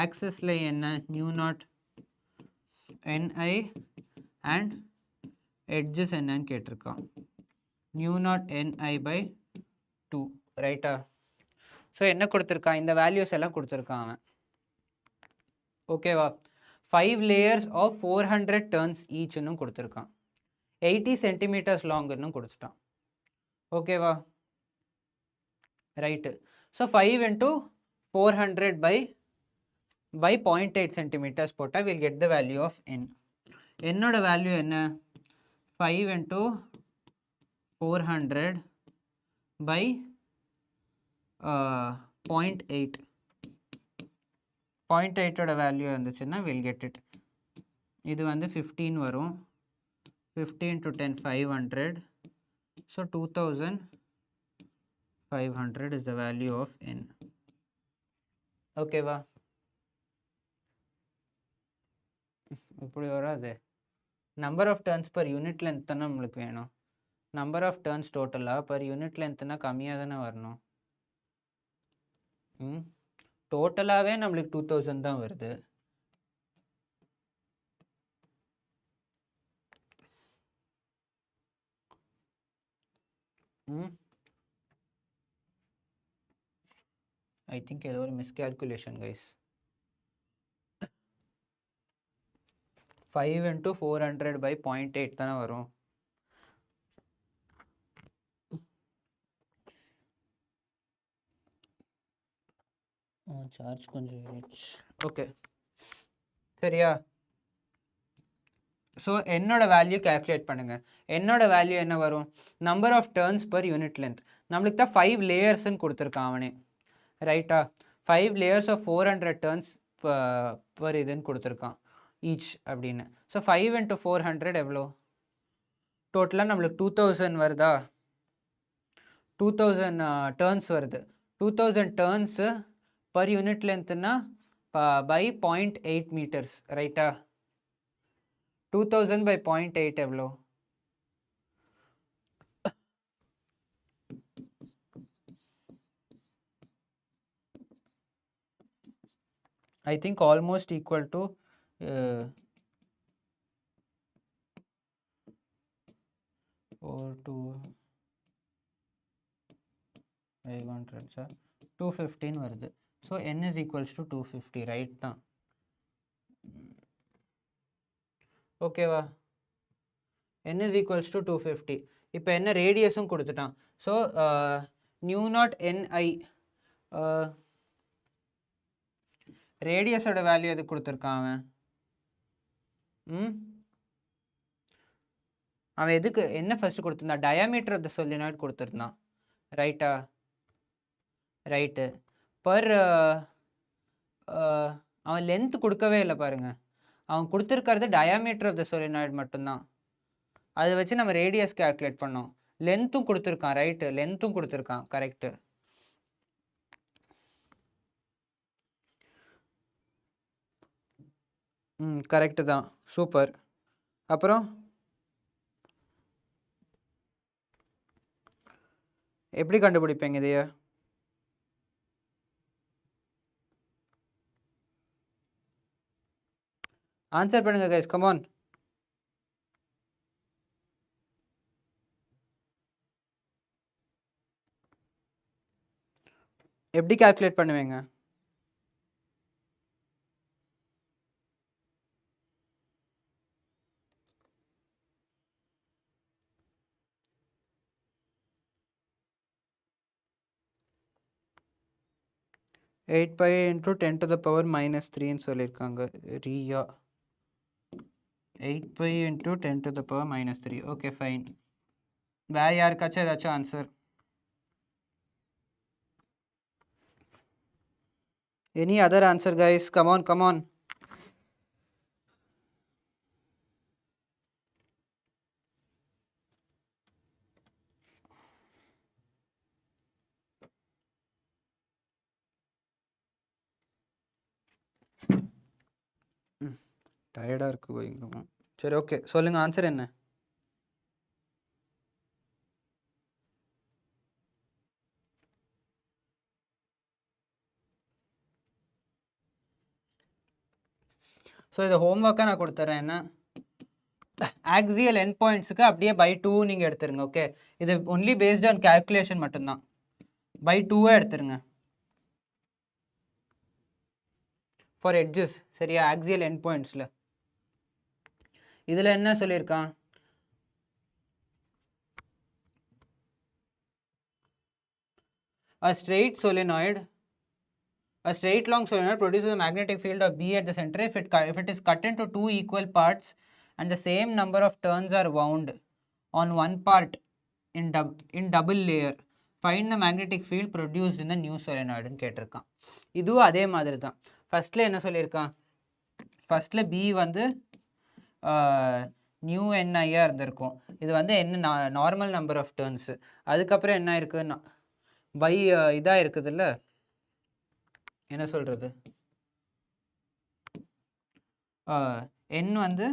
Axisல என்ன? mu naught ni and edges என்னன்னு கேட்டிருக்கான். mu naught ni by 2, ரைட்டா? So என்ன கொடுத்துருக்கான்? இந்த வேல்யூஸ் எல்லாம் கொடுத்துருக்கான் அவன். ஓகேவா? 5 layers of 400 turns each ன்னு கொடுத்துருக்கான். 80 centimeters லாங்குன்னு கொடுத்துட்டான். ஓகேவா? Right. So 5 into 400 by 0.8 centimeters போட்டால் we'll get the value of n. என்னோட வேல்யூ என்ன? 5 into 400 by 0.8. 0.8 ஓட வேல்யூ வந்துச்சுன்னா we'll get it. இது வந்து 15 வரும். 15 to 10 500. So 2500 is the value of n. ஓகேவா? இப்படி வராது. Number of turns per unit length தானே நம்மளுக்கு வேணும். நம்பர் ஆஃப் டர்ன்ஸ் டோட்டலாக பர் யூனிட் லென்த்னா கம்மியாக தானே வரணும். டோட்டலாகவே நம்மளுக்கு 2000 தான் வருது. ஐ திங்க் ஏதோ ஒரு மிஸ்கால்குலேஷன் கைஸ். 5 into 400 by 0.8 தானே வரும். சார்ஜ் கொஞ்சம் ஓகே சரியா? ஸோ என்னோட வேல்யூ கேல்குலேட் பண்ணுங்கள். என்னோட வேல்யூ என்ன வரும்? Number of turns per unit length. நம்மளுக்கு தான் 5 லேயர்ஸ்ன்னு கொடுத்துருக்கான் அவனே, ரைட்டா? 5 layers of 400 turns பர் இதுன்னு கொடுத்துருக்கான் ஈச் அப்படின்னு. ஸோ 5 into 400 எவ்வளோ? டோட்டலாக நம்மளுக்கு 2000 வருதா? 2000 டர்ன்ஸ் வருது. 2000 டர்ன்ஸு பர் யூனிட் லென்த்னா பை 0.8 meters, ரைட்டா? 2000 by 0.8 எவ்வளோ? I think almost equal to 215 வருது. So n is equals to 250, right தான். ஓகேவா? n is equals to 250. இப்போ என்ன ரேடியஸும் கொடுத்துட்டான். ஸோ நியூ நாட் ni ரேடியஸோட வேல்யூ எது கொடுத்துருக்கான் அவன்? அவன் எதுக்கு என்ன ஃபர்ஸ்ட் கொடுத்துருந்தான்? டயாமீட்டர் ஆஃப் த solenoid கொடுத்துருந்தான், ரைட்டா? ரைட்டு. பர் அவன் லென்த் கொடுக்கவே இல்லை பாருங்க. அவன் கொடுத்துருக்கிறது டயாமீட்டர் ஆஃப் த solenoid மட்டும்தான். அதை வச்சு நம்ம ரேடியஸ் கேல்குலேட் பண்ணோம். லென்த்தும் கொடுத்துருக்கான், ரைட்டு? லென்த்தும் கொடுத்துருக்கான், கரெக்டு. கரெக்டு தான், சூப்பர். அப்புறம் எப்படி கண்டுபிடிப்பீங்க இதைய? ஆன்சர் பண்ணுங்க கைஸ், கம் ஆன். எப்படி கால்குலேட் பண்ணுவீங்க? எயிட் பை இன்டூ 10⁻³ சொல்லியிருக்காங்க. Riya 8 pi into 10⁻³ okay fine. வேற யாருக்காச்சும் ஏதாச்சும் answer? Any other answer guys, come on come on. டயர்டாக இருக்கு போய்ங்க. சரி ஓகே, சொல்லுங்கள் ஆன்சர் என்ன? ஸோ இதை ஹோம்ஒர்க்காக நான் கொடுத்துட்றேன். என்ன ஆக்சியல் எண்ட் பாயிண்ட்ஸுக்கு அப்படியே பை 2 நீங்கள் எடுத்துருங்க. ஓகே, இது ஒன்லி பேஸ்ட் ஆன் கேல்குலேஷன் மட்டும்தான். பை 2 எடுத்துருங்க ஃபார் எட்ஜஸ். சரியா? ஆக்சியல் எண்ட் பாயிண்ட்ஸில் இதில் என்ன சொல்லியிருக்கான்? A straight long solenoid produces a magnetic field of B at the center if it is cut into 2 equal parts and the same number of turns are wound on one part in double layer. Find the magnetic field produced in the new solenoid ன்னு கேட்டிருக்கான். இதுவும் அதே மாதிரி தான். ஃபர்ஸ்ட்ல என்ன சொல்லியிருக்கான்? ஃபர்ஸ்ட்ல B வந்து நியூ NIயாக இருந்திருக்கும். இது வந்து என்ன நார்மல் நம்பர் ஆஃப் டர்ன்ஸு. அதுக்கப்புறம் என்ன இருக்குன்னா பை இதாக இருக்குதுல்ல, என்ன சொல்கிறது, n வந்து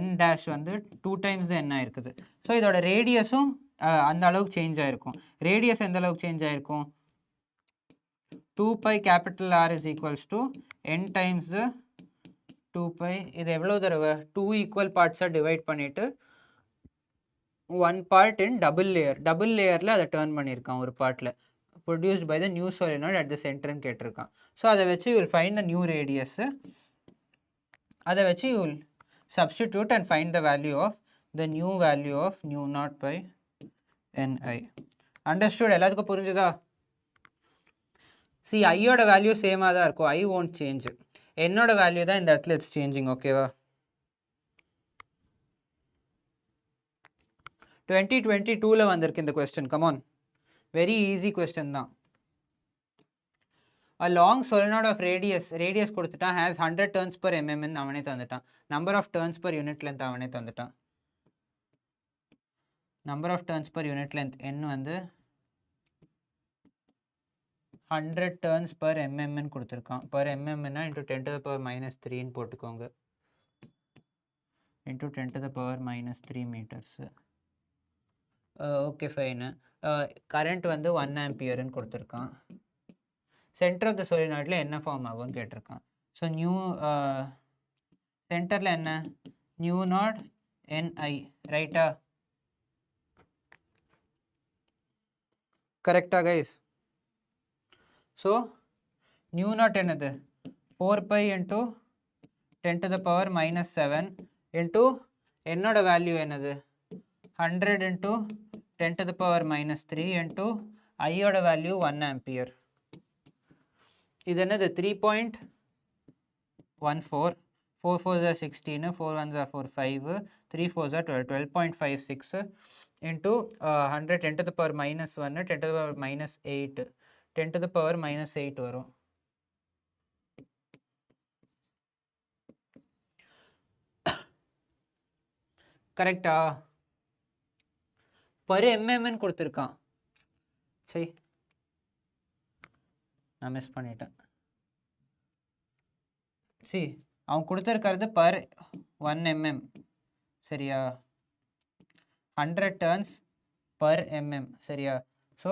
n டேஷ் வந்து 2 டைம்ஸ் தான் என்ன இருக்குது. ஸோ இதோட ரேடியஸும் அந்த அளவுக்கு சேஞ்ச் ஆகிருக்கும். ரேடியஸ் எந்த அளவுக்கு சேஞ்ச் ஆகிருக்கும்? 2π R is equals to n times 2π. இது எவ்வளோ தடவை? 2 ஈக்குவல் பார்ட்ஸாக டிவைட் பண்ணிவிட்டு 1 பார்ட் இன் டபுள் லேயரில் அதை டேர்ன் பண்ணியிருக்கான் ஒரு பார்ட்டில். produced by the new solenoid at the center ன்னு கேட்டிருக்கான். ஸோ அதை வச்சு you will find the new radius. அதை வச்சு you will substitute and find the value of the new value of nu naught by Ni. Understood? எல்லாத்துக்கும் புரிஞ்சுதா? See, ஐயோட value சேமாக தான் இருக்கும். I won't change. என்னோட வேல்யூ தான் இந்த இடத்துல இட்ஸ் சேஞ்சிங். ஓகேவா? 2022ல் வந்திருக்கு இந்த question. Come on, very easy question தான். A long solenoid of radius கொடுத்துட்டான், has 100 turns per mm ன்னு அவனே தந்துட்டான். number of turns per unit length அவனே தந்துட்டான். number of turns per unit length n வந்து 100 turns per mm ன்னு கொடுத்துருக்கான். per mm ன்னா into 10⁻³ ன்னு போட்டுக்கோங்க, into 10⁻³ meters. Okay fine. Current வந்து 1 ஆம்பியர்னு கொடுத்துருக்கான். சென்டர் ஆஃப் த solenoidல என்ன ஃபார்ம் ஆகும்னு கேட்டிருக்கான். ஸோ நியூ சென்டரில் என்ன நியூ நாட் NI, ரைட்டா? கரெக்டா கைஸ்? ஸோ நியூ நாட் என்னது? 4π இன்ட்டு 10⁻⁻7 இன்ட்டு என்னோட வேல்யூ என்னது? 100 இன்ட்டு 10⁻³ இன்ட்டு ஐயோட வேல்யூ 1 ஆம்பியர். இது என்னது? 3.14. 4 4s are 16, 4 1s are 4 5, 3 4s are 12, 12.56 into 100 10⁻⁻1 10⁻⁻8 10⁻⁻8 வரும். கரெக்டா? per mm கொடுத்துருக்கான். சரி, நான் மிஸ் பண்ணிட்டேன். சி, அவன் கொடுத்துருக்கிறது per 1 mm. சரியா? 100 turns per mm சரியா. ஸோ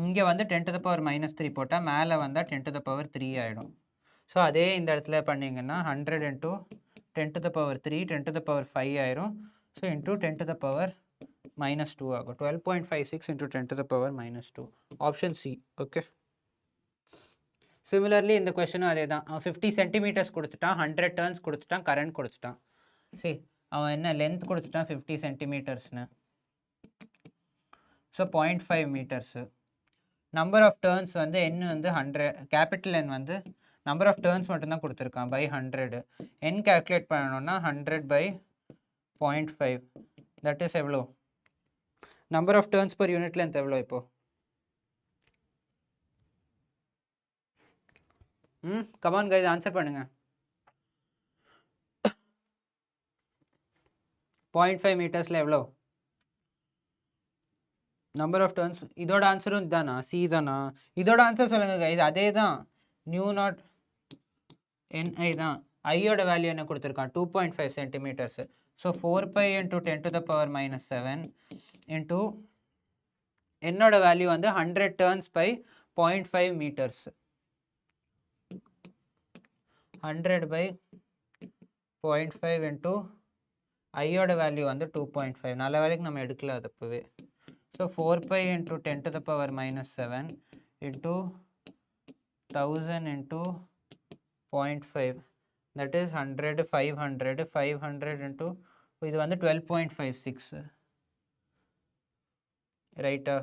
இங்கே வந்து 10 to the power minus 3 போட்டால் மேலே வந்தால் 10 to the power 3 ஆகிடும். ஸோ அதே இந்த இடத்துல பண்ணிங்கன்னா 100 into 10 to the power 3 10 to the power 5 ஆயிரும். So into 10 to the power minus 2 ஆகும். 12.56 into 10 to the power minus 2. Option C. Okay. Similarly இந்த கொஸ்டினும் அதே தான். 50 சென்டிமீட்டர்ஸ் கொடுத்துட்டான், 100 டர்ன்ஸ் கொடுத்துட்டான், கரண்ட் கொடுத்துட்டான். சரி, அவன் என்ன லென்த் கொடுத்துட்டான் 50 சென்டிமீட்டர்ஸ்னு. So 0.5 metres. Number of turns வந்து n வந்து 100, கேபிட்டல் N வந்து நம்பர் ஆஃப் டர்ன்ஸ் மட்டும்தான் கொடுத்துருக்கான் பை 100. n கேல்குலேட் பண்ணணும்னா 100 by 0.5. தட் இஸ் எவ்வளோ? Number of turns per unit length எவ்வளோ இப்போ? கமான் கைஸ், ஆன்சர் பண்ணுங்க. 0.5 மீட்டர்ஸில் எவ்வளோ நம்பர் ஆஃப் டர்ன்ஸ்? இதோட ஆன்சரும் இதுதானா? சி தானா? இதோட ஆன்சர் சொல்லுங்கள் கைஸ். அதே தான், நியூ நாட் NI தான். ஐயோட வேல்யூ என்ன கொடுத்துருக்கான்? 2.5 centimetres. So 4 pi into 10 to the power minus 7 into என்னோட வேல்யூ வந்து 100 turns by 0.5 metres. 100 by 0.5 into ஐயோட வேல்யூ வந்து 2.5. நல்ல வேலைக்கு நம்ம எடுக்கல அது அப்போவே. So 4 pi into 10 to the power minus 7 into 1000 into 0.5. that is 100, 500, 500 into இது வந்து 12.56 ரைட்டா?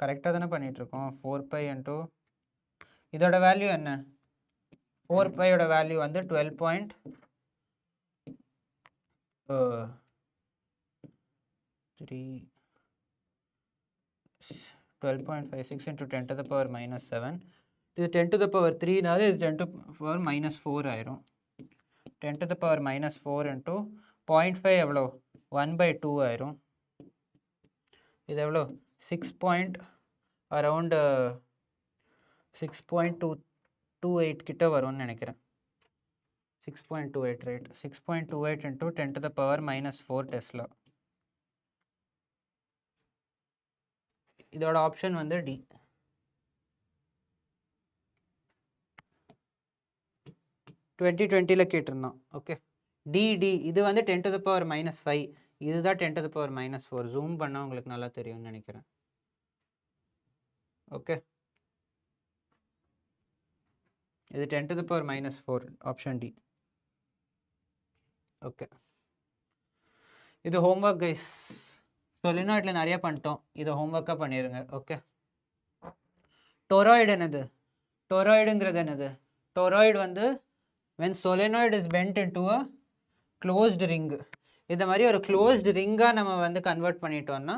கரெக்டாக தானே பண்ணிகிட்ருக்கோம். 4 pi into இதோட வேல்யூ என்ன? 4 பையோட வேல்யூ வந்து 12.56 into 10 to the power minus 7. இது 10 to the power 3னால இது 10 to the power minus 4 ஆயிரும். 10 to the power minus 4 into 0.5 எவ்வளோ? 1/2 ஆயிரும். இது எவ்வளோ? 6 அரவுண்ட் 6.28 கிட்ட வரும்னு நினைக்கிறேன். 6.28 right. 6.28 into 10 to the power minus 4 tesla. இதோட ஆப்ஷன் வந்து டி. டுவெண்ட்டியில் கேட்டிருந்தோம். Okay, D. இது வந்து 10 to the power minus 5. இதுதான் 10 to the power minus 4. Zoom பண்ணால் உங்களுக்கு நல்லா தெரியும்னு நினைக்கிறேன். ஓகே, இது 10 to the power minus 4, option D. Okay, இது ஹோம்ஒர்க் கைஸ். சொலினாய்டில் நிறைய பண்ணிட்டோம், இதை ஹோம்ஒர்க்காக பண்ணிடுங்க. ஓகே, டொராய்டு என்னது? டொராய்டுங்கிறது என்னது? டொராய்டு வந்து when solenoid is bent into a closed ring. இந்த மாதிரி ஒரு closed ரிங்காக நம்ம வந்து கன்வெர்ட் பண்ணிட்டோம்னா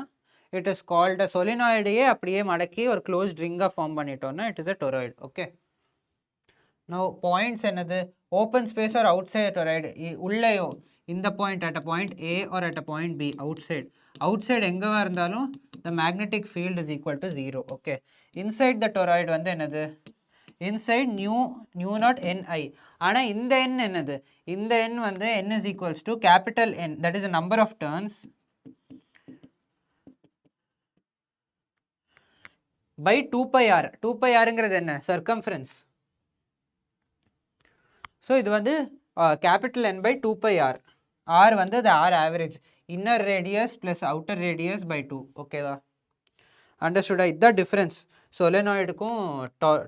இட் இஸ் கால்ட் அ சொலினாய்டையே அப்படியே மடக்கி ஒரு closed ரிங்காக ஃபார்ம் பண்ணிட்டோம்னா it is a toroid. Okay, no points என்னது? Open space or outside toroid. உள்ளேயோ இந்த point at a point A or at a point B, outside எங்கேவா இருந்தாலும் the magnetic field is equal to 0. Okay, inside the toroid வந்து என்னது? Inside mu naught NI. ஆனால் இந்த n என்னது? இந்த n வந்து n is equals to capital N, that is the number of turns by 2 pi r. 2 pi rங்கிறது என்ன? Circumference. So இது வந்து capital N by 2 pi r. r வந்து அது r average, inner radius plus outer radius by 2. ஓகேவா? அண்டர்ஸ்டுடா? இதுதான் difference சொலெனாய்டுக்கும்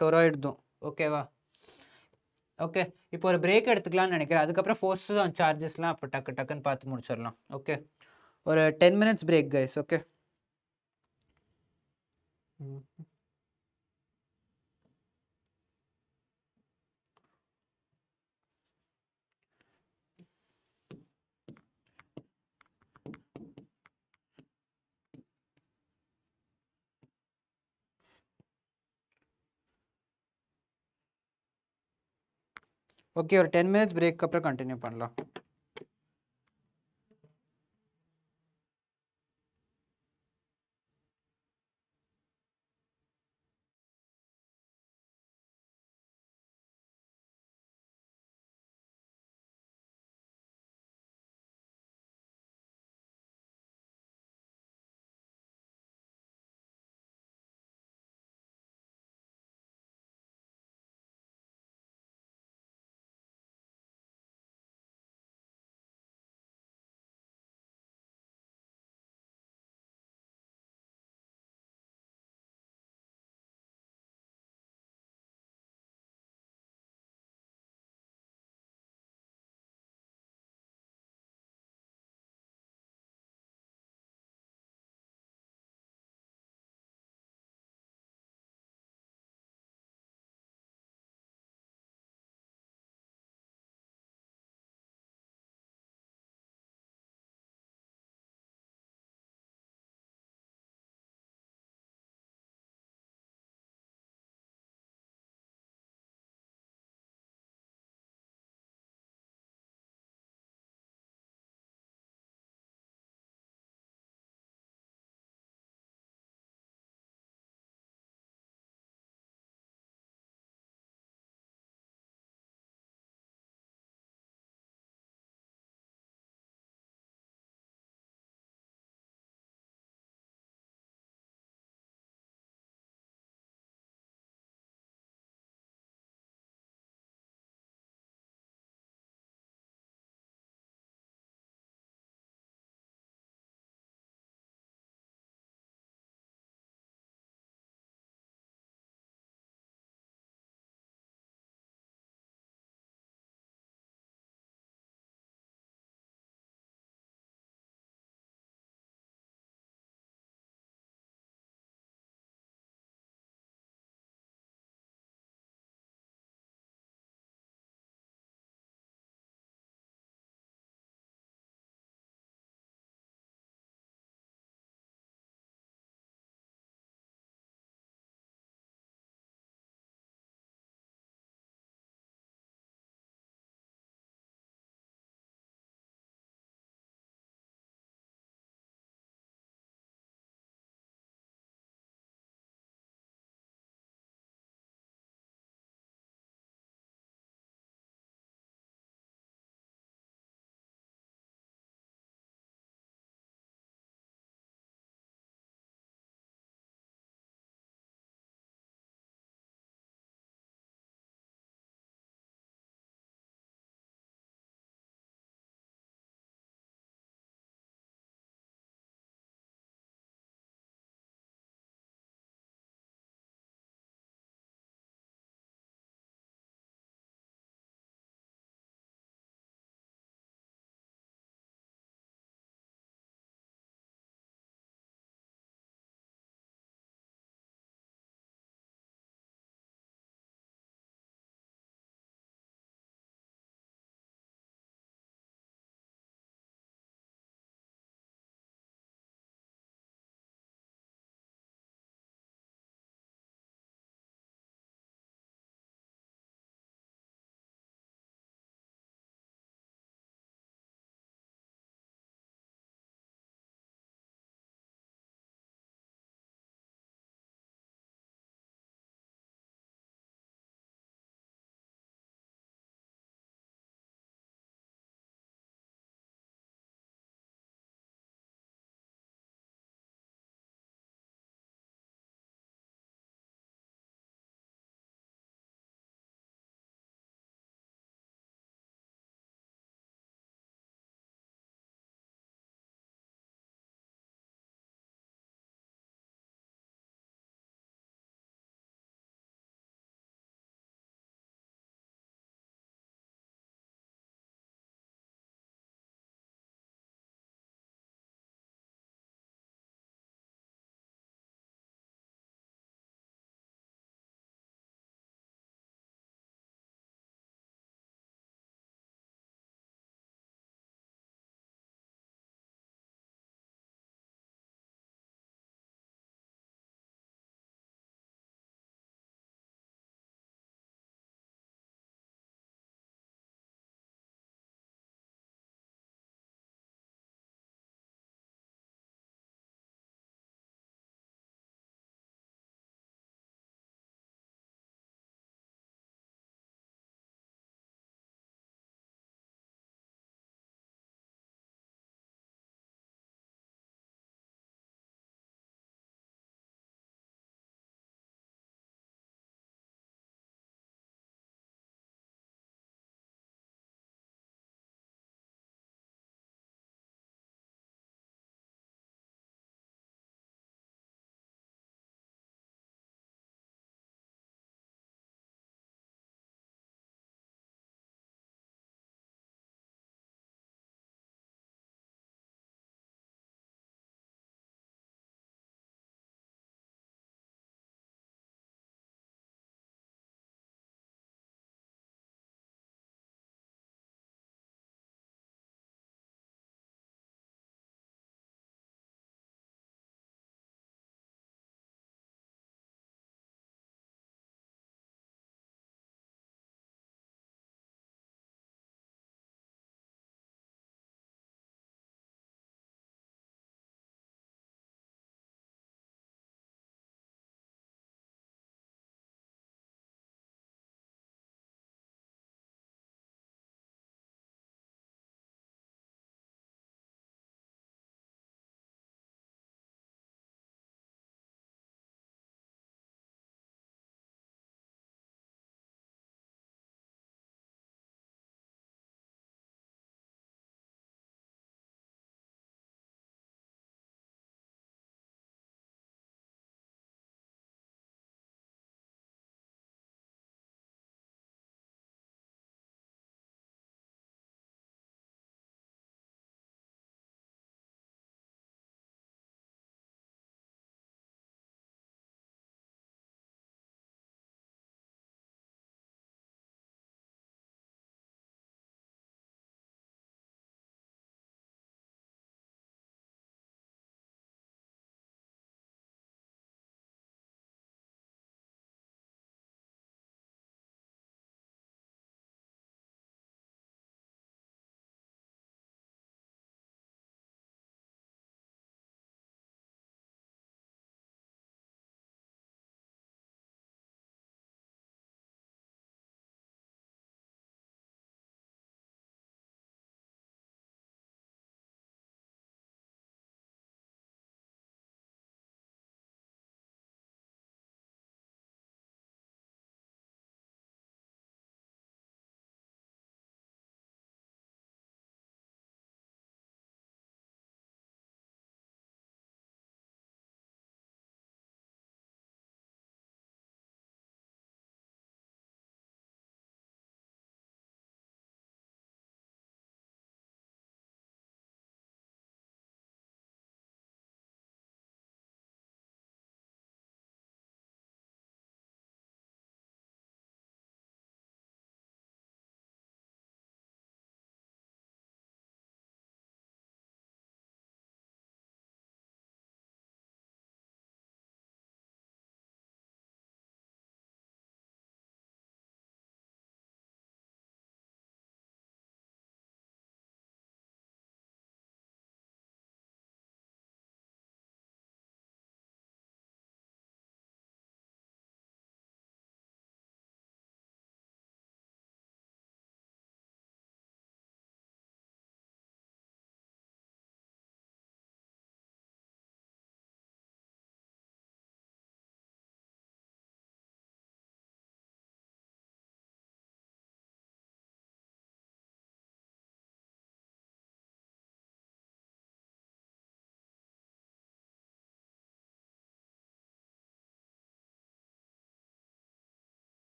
டொராய்டுக்கும். ஓகேவா? Okay, இப்போ ஒரு பிரேக் எடுத்துக்கலாம்னு நினைக்கிறேன். அதுக்கப்புறம் ஃபோர்ஸஸ் ஆன் சார்ஜஸ்லாம் அப்போ டக்குன்னு பார்த்து முடிச்சிடலாம். ஓகே, ஒரு 10 minutes break guys. Okay, okay, ஒரு 10 minutes பிரேக் அப்புறம் கண்டினியூ பண்ணலாம்.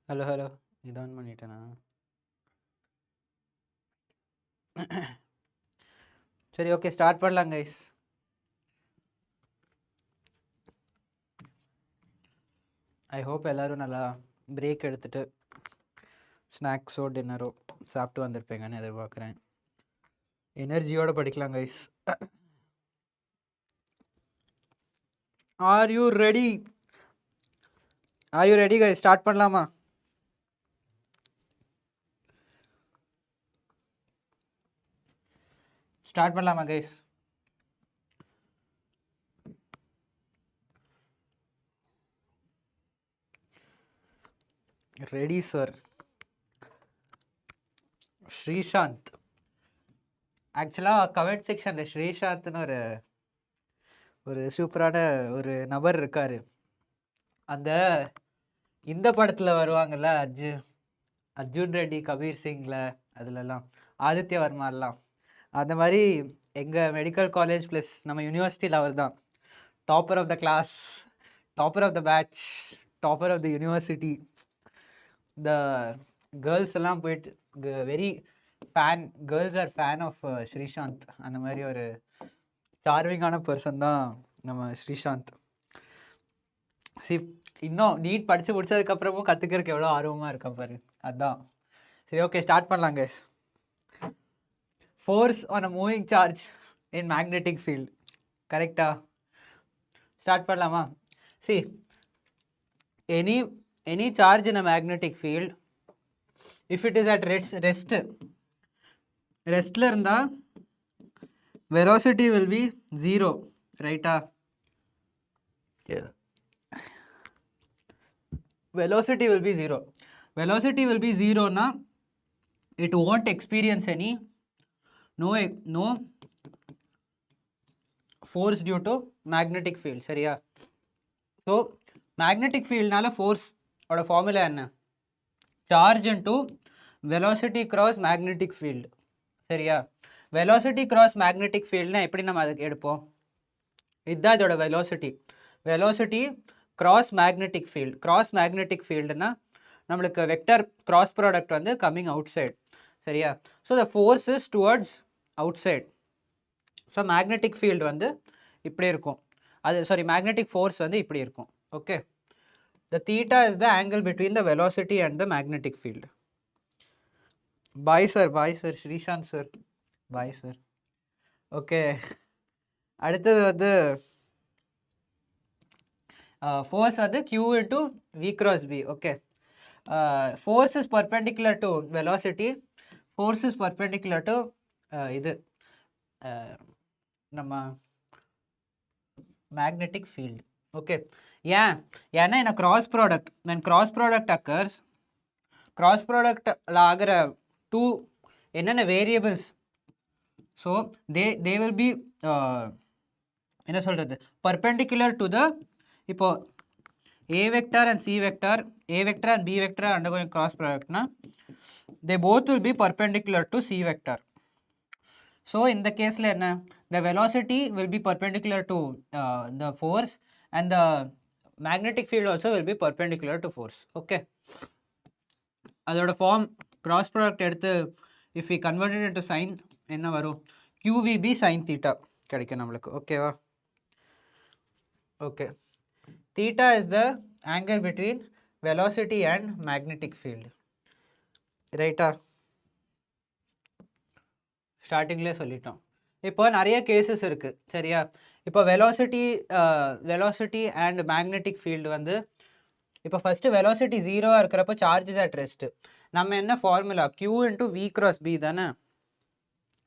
ஹலோ இது ஆன் பண்ணிட்டேனா? சரி, ஓகே, ஸ்டார்ட் பண்ணலாம் கைஸ். ஐ ஹோப் எல்லோரும் நல்லா பிரேக் எடுத்துகிட்டு ஸ்நாக்ஸோ டின்னரோ சாப்பிட்டு வந்திருப்பீங்கன்னு எதிர்பார்க்குறேன். எனர்ஜியோடு படிக்கலாம் guys. Are you ready? Guys? Start பண்ணலாமா? கைஸ்? Ready sir. ஸ்ரீசாந்த், ஆக்சுவலாக கமெண்ட் செக்ஷனில் ஸ்ரீசாந்த்னு ஒரு சூப்பரான ஒரு நபர் இருக்கார். அந்த இந்த படத்தில் வருவாங்கள்ல, அர்ஜுன் ரெட்டி, கபீர் சிங்கில், அதுலலாம் ஆதித்ய வர்மாலாம், அந்த மாதிரி எங்கள் மெடிக்கல் காலேஜ் ப்ளஸ் நம்ம யூனிவர்சிட்டி லெவல் தான். Topper of the class, topper of the batch, topper of the university. இந்த கேர்ள்ஸ் எல்லாம் போயிட்டு very fan, girls are fan of Sreesanth. அந்த மாதிரி ஒரு சார்விங்கான பர்சன் தான் நம்ம ஸ்ரீசாந்த். இன்னும் நீட் படித்து முடிச்சதுக்கப்புறமும் கற்றுக்கிறதுக்கு எவ்வளோ ஆர்வமாக இருக்கா பாரு, அதுதான். சரி, ஓகே, ஸ்டார்ட் பண்ணலாங்க. Force on a moving charge in magnetic field. கரெக்டா? ஸ்டார்ட் பண்ணலாமா? See, any charge in a magnetic field, if it is at restல இருந்தா velocity will be 0, right? Velocity will be 0. Velocity will be 0 na it won't experience any no force due to magnetic field. சரியா? So magnetic field நால force ஓட formula என்ன? Charge into velocity cross magnetic field. சரியா? velocity cross magnetic field னா எப்படி நம்ம அதுக்கு எடுப்போம்? இதுதான் இதோட velocity cross magnetic field. cross magnetic field னா நம்மளுக்கு வெக்டர் cross product வந்து coming outside. சரியா? so the force is towards outside. so magnetic field வந்து இப்படி இருக்கும். magnetic force வந்து இப்படி இருக்கும். okay, the theta is the angle between the velocity and the magnetic field. bye sir Sreesanth sir, bye sir. okay, அடுத்தது வந்து force வந்து q into v cross b. okay, force is perpendicular to velocity, force is perpendicular to இது நம்ம magnetic field. okay, ஏன்னா என்ன cross product, when cross product occurs, cross product ஆகிற two என்னென்ன variables, so they will be என்ன சொல்கிறது, perpendicular to the, இப்போ a vector and c vector, a vector and b vector are undergoing cross product na, they both will be perpendicular to c vector. so in the case la enna, the velocity will be perpendicular to the force and the magnetic field also will be perpendicular to force. okay, அதோட form cross product எடுத்து if we convert it into sin என்ன வரும், qvb sin theta கிடைக்கும் நம்மளுக்கு. ஓகேவா? okay, theta is the angle between velocity and magnetic field. ரைட்டா? ஸ்டார்டிங்லேயே சொல்லிட்டோம். இப்போ நிறைய கேசஸ் இருக்குது. சரியா? இப்போ வெலாசிட்டி அண்ட் மேக்னெட்டிக் ஃபீல்டு வந்து இப்போ ஃபஸ்ட்டு வெலாசிட்டி 0 இருக்கிறப்போ சார்ஜஸ் அட் ரெஸ்ட்டு. நம்ம என்ன formula, q into v cross b தானே?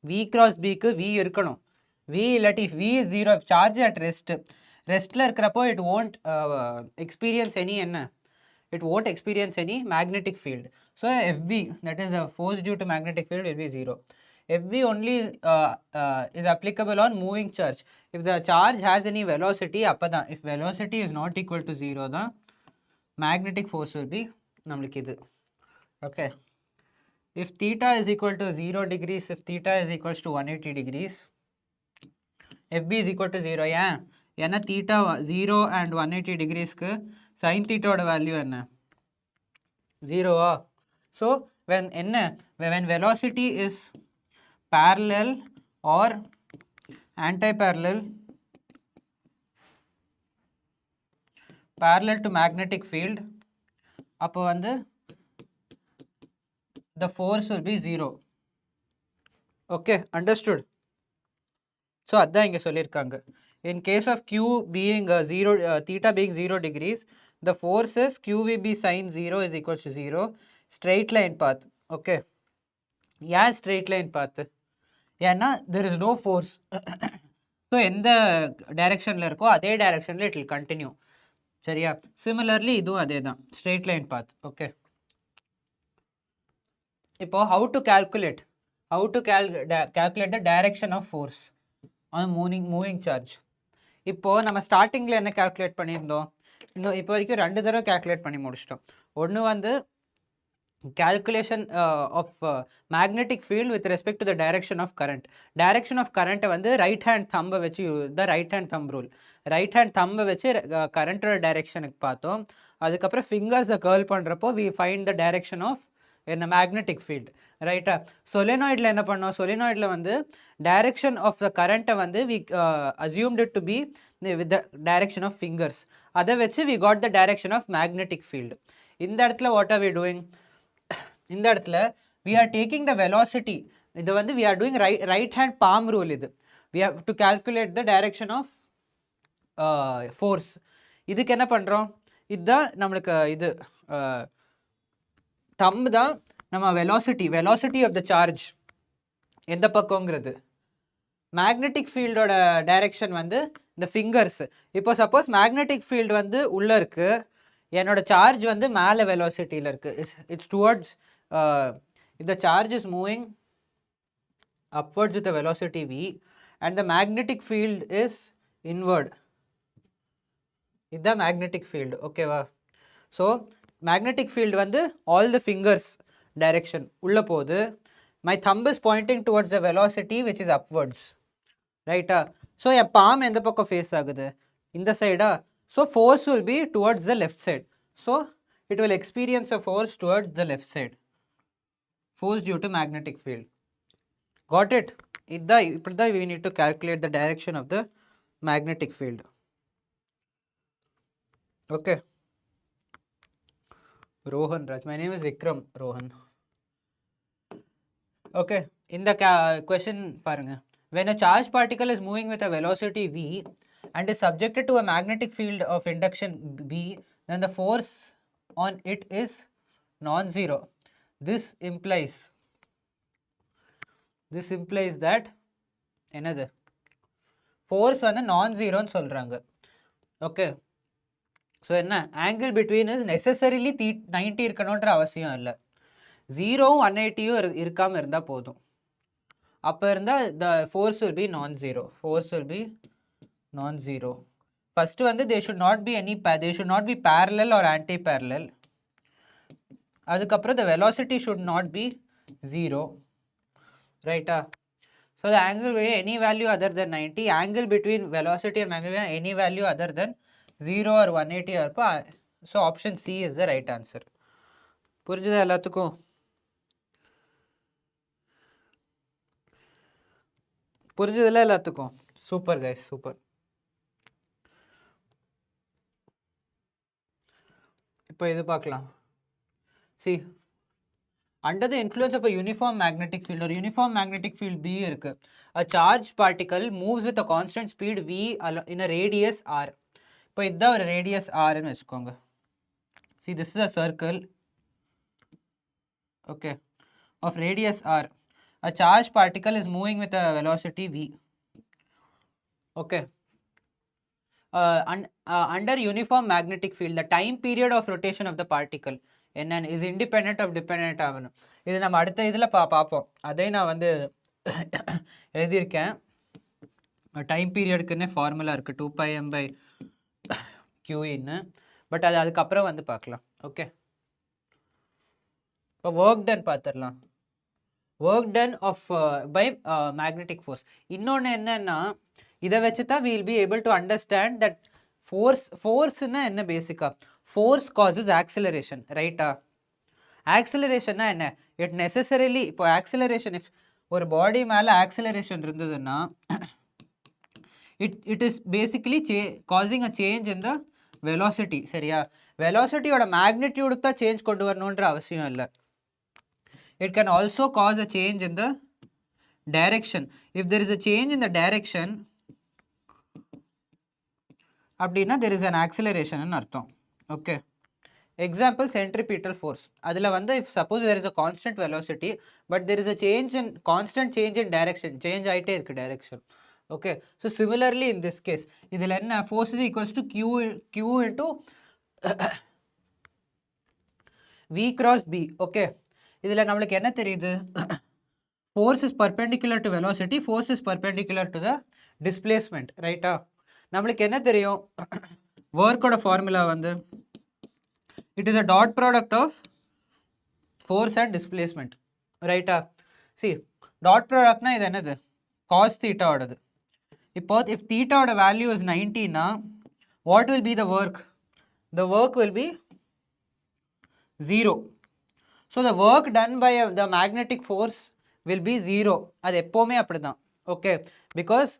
v cross bக்கு v இருக்கணும். v இல்லாட்டி v is 0, சார்ஜ் அட் ரெஸ்ட்டில் இருக்கிறப்போ it won't experience any magnetic field. so fb, that is a force due to magnetic field, will be 0. fb only is applicable on moving charge. if the charge has any velocity, appada if velocity is not equal to 0 the magnetic force will be namukku idu. okay, if theta is equal to 0 degrees, if theta is equals to 180 degrees, fb is equal to 0. ஏன்னா theta 0 and 180 degrees க்கு sin theta ஓட value என்ன? 0 so when velocity is parallel or anti-parallel to magnetic field, அப்போ வந்து the force will be 0. Okay, understood? So அதான் இங்க சொல்லிருக்காங்க. In case of q being theta being 0 degrees, the force is qvb sin 0 is equals to 0. Straight line path. Okay. Yeah, straight line path. ஏன்னா there is no force. So எந்த டைரக்ஷன்ல இருக்கோ அதே டைரக்ஷன்ல it will continue. சரியா? Similarly இதுவும் அதே தான். Straight line path. Okay. இப்போ how to calculate the direction of force on moving charge. இப்போ நம்ம ஸ்டார்டிங்ல என்ன கால்குலேட் பண்ணியிருந்தோம், இன்னும் இப்போ வரைக்கும் 2 தடவை கால்குலேட் பண்ணி முடிச்சிட்டோம். ஒன்று வந்து calculation of magnetic field with respect to the direction of current. Direction of current வந்து right hand thumb வச்சு the right hand thumb rule. Right hand thumb வச்சு current directionக்கு பார்த்தோம். அதுக்கப்புறம் fingers curl பண்ணுறப்போ we find the direction of in a magnetic field. ரைட்டா? solenoidல என்ன பண்ணோம், solenoidல வந்து direction of the current வந்து we assumed it to be with the direction of fingers. அதை வச்சு we got the direction of magnetic field. இந்த இடத்துல what are we doing? இந்த இடத்துல we are taking the velocity. இது வந்து we are doing right hand palm rule. இது we have to calculate the direction of force. இதுக்கு என்ன பண்றோம், இதுதான் நம்மளுக்கு இது thumb தான் நம்ம velocity of the charge எந்த பக்கங்கிறது. மேக்னெட்டிக் ஃபீல்டோட டைரக்ஷன் வந்து இந்த ஃபிங்கர்ஸ். இப்போ சப்போஸ் மேக்னெட்டிக் ஃபீல்டு வந்து உள்ளே இருக்குது, என்னோட சார்ஜ் வந்து மேலே வெலாசிட்டியில் இருக்குது, it's towards the charge is moving upwards with a velocity v and the magnetic field is inward. இதுதான் magnetic field. ஓகேவா? ஸோ magnetic field வந்து all the fingers direction உள்ள போகுது. My thumb is pointing towards the velocity which is upwards. ரைட்டா? So என் bomb எந்த பக்கம் face ஆகுது, இந்த சைடா. So force will be towards the left side. So it will experience a force towards the left side. Force due to magnetic field. Got it? இப்படிதான் we need to calculate the direction of the magnetic field. Okay. Rohan Raj. My name is Vikram Rohan. Okay. In the question பாருங்க. When a charged particle is moving with a velocity v and is subjected to a magnetic field of induction b, then the force on it is non-zero. This implies that என்னது force வந்து non-zero ன்னு சொல்றாங்க. Okay. So என்ன, angle between is necessarily 90 இருக்கணுன்ற அவசியம் இல்லை, 0வும் 180யும் இருக்காமல் இருந்தால் போதும். அப்போ இருந்தால் த ஃபோர்ஸ் வில் பி நான் ஜீரோ. ஃபஸ்ட்டு வந்து they should not be parallel or anti parallel. அதுக்கப்புறம் the velocity should not be 0. ரைட்டா? So the angle will be any value other than 90. Angle between velocity and magnetic field any value other than 0 or 180 இருப்பா. So option C is the right answer. புரிஞ்சுதா எல்லாத்துக்கும்? புரிஞ்சதில்ல எல்லாத்துக்கும்? Super guys, super. இப்போ இது பார்க்கலாம். See, under the influence of a uniform magnetic field or uniform magnetic field B இருக்கு, a charged particle moves with a constant speed v in a radius r. இப்போ இதுதான் ஒரு radius r ன்னு வச்சுக்கோங்க. See, this is a circle, okay, of radius r. A charged particle is moving with a velocity v. Okay. Under uniform magnetic field, the time period of rotation of the particle is independent of dependent ஆகணும். இது நம்ம அடுத்த இதில் பார்ப்போம். அதை நான் வந்து எழுதியிருக்கேன். டைம் பீரியடுக்குன்னு ஃபார்முலா இருக்குது 2πm/qன்னு. பட் அது அதுக்கப்புறம் வந்து பார்க்கலாம். ஓகே. இப்போ ஒர்க் டன் பார்த்துடலாம். Work done of by magnetic force. இன்னொன்று என்னன்னா, இதை வச்சு தான் we will be able to understand that ஃபோர்ஸ்னா என்ன பேசிக்காக. ஃபோர்ஸ் காசஸ் ஆக்சிலரேஷன், ரைட்டா? ஆக்சிலரேஷன்னா என்ன? இட் நெசசரிலி இப்போ ஆக்சிலரேஷன் இஃப் ஒரு பாடி மேலே ஆக்சிலரேஷன் இருந்ததுன்னா it is basically causing a change in the velocity. சரியா? வெலாசிட்டியோட மேக்னிடியூடுக்கு தான் சேஞ்ச் கொண்டு வரணுன்ற அவசியம் இல்லை. It can also cause a change in the direction. If there is a change in the direction, அப்படின்னா there is an acceleration ன்னு அர்த்தம். Okay. Example, centripetal force. அதில் வந்து if suppose there is a constant velocity but there is a change in constant change in direction, change ஆகிட்டே இருக்கு direction. Okay, so similarly in this case இதில் என்ன force is equals to q into v cross b. Okay, இதில் நம்மளுக்கு என்ன தெரியுது? force is perpendicular to velocity, force is perpendicular to the displacement, right? நம்மளுக்கு என்ன தெரியும்? work ஓட formula வந்து it is a dot product of force and displacement, right? See, dot product na idu enadhu cos theta odadu. Ipo if theta oda value is 90 na what will be the work? The work will be 0. So the work done by the magnetic force will be 0. அது எப்போவுமே அப்படிதான். Okay, because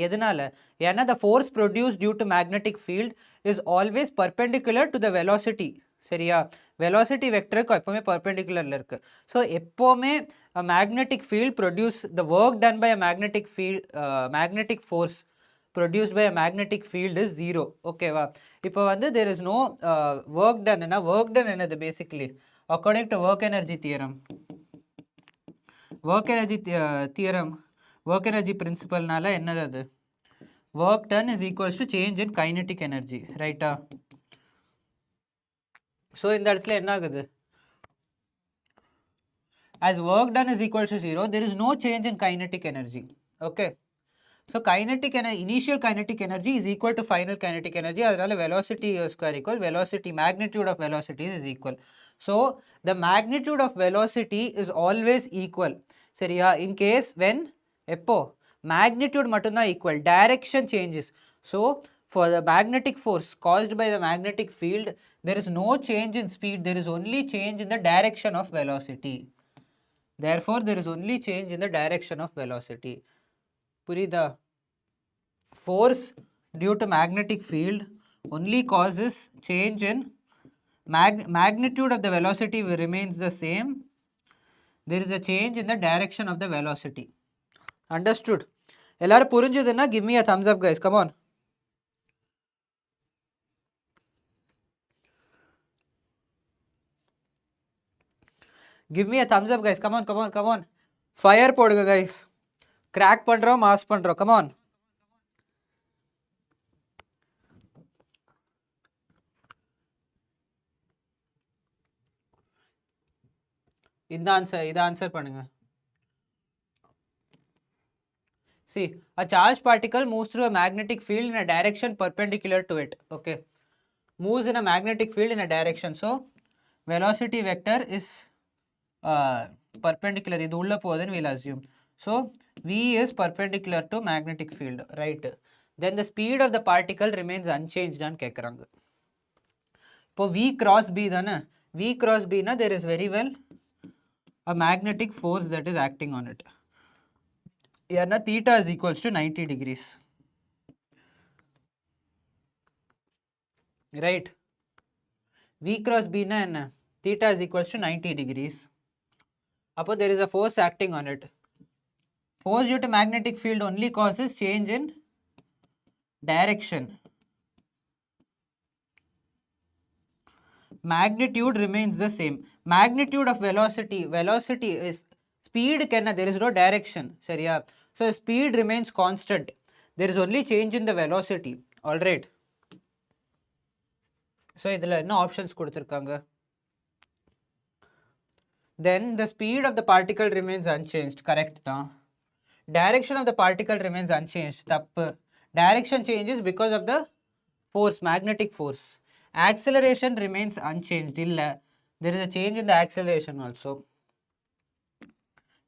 எதனால? ஏன்னா the force produced due to magnetic field is always perpendicular to the velocity. சரியா? velocity வெக்டருக்கு எப்போவுமே perpendicularல இருக்கு. So எப்போவுமே magnetic field produce the work done by a magnetic field, magnetic force produced by a magnetic field is 0. ஓகேவா? இப்போ வந்து there is no work done. work done என்னது basically according to work energy theorem. work energy theorem, work energy principle நால என்னது அது? work done is equals to change in kinetic energy, right? so இந்த இடத்துல என்ன ஆகுது? as work done is equals to 0, there is no change in kinetic energy. Okay, so kinetic energy, initial kinetic energy is equal to final kinetic energy. அதனால velocity square equal velocity, magnitude of velocity is equal. so the magnitude of velocity is always equal. சரியா? in case when எப்போ magnitude மட்டும்தான் equal, direction changes. so for the magnetic force caused by the magnetic field, there is no change in speed, there is only change in the direction of velocity. therefore there is only change in the direction of velocity. புரியுதா? force due to magnetic field only causes change in magnitude of the velocity remains the same. There is a change in the direction of the velocity. Understood? எல்லாரும் புரிஞ்சதுன்னா give me a thumbs up guys, come on. give me a thumbs up guys, come on. fire போடுங்க guys. crack பண்றோம், mass பண்றோம், come on. இந்த answer பண்ணுங்க. see, a charged particle moves through a magnetic field in a direction perpendicular to it. Okay, moves in a magnetic field in a direction, so velocity vector is perpendicular. இது உள்ள போகுதுன்னு we'll assume. so v is perpendicular to magnetic field, right? then the speed of the particle remains unchanged ன்னு கேக்குறாங்க. இப்போ v cross b தானே? v cross b னா there is very well a magnetic force that is acting on it. ஏன்னா theta is equals to 90 degrees, right? v cross b னா என்ன? theta is equals to 90 degrees. அப்போ there is a force acting on it. force due to magnetic field only causes change in direction. magnitude remains the same. magnitude of velocity is speed kenna, there is no direction. சரியா? so speed remains constant, there is only change in the velocity. all right, so idhula enna options கொடுத்திருக்காங்க? then the speed of the particle remains unchanged, correct தான். direction of the particle remains unchanged, தப்பு. direction changes because of the force, magnetic force. acceleration remains unchanged, illa, there is a change in the acceleration also.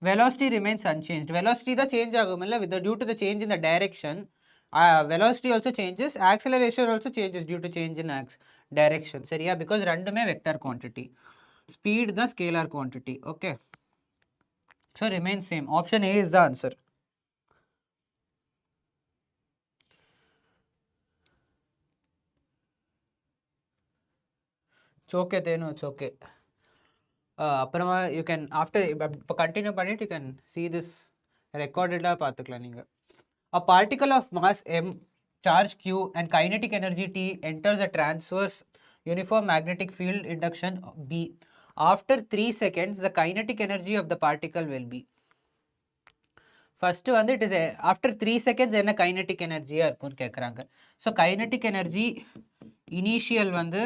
velocity remains unchanged, velocity da change agumilla with the due to the change in the direction. velocity also changes, acceleration also changes due to change in direction. சரியா? because ரெண்டுமே vector quantity. speed the scalar quantity. Okay, so remains same. Option A is the answer. It's okay, Tenu, it's okay. அப்புறமா you can after இப்போ continue பண்ணிட்டு you can see this recorded பார்த்துக்கலாம் நீங்க. A particle of mass m, charge q and kinetic energy t enters a transverse uniform magnetic field induction B. After 3 seconds the kinetic energy of the particle will be. First வந்து it is after 3 seconds என்ன kinetic energy இருக்கும்னு கேட்குறாங்க. So kinetic energy initial வந்து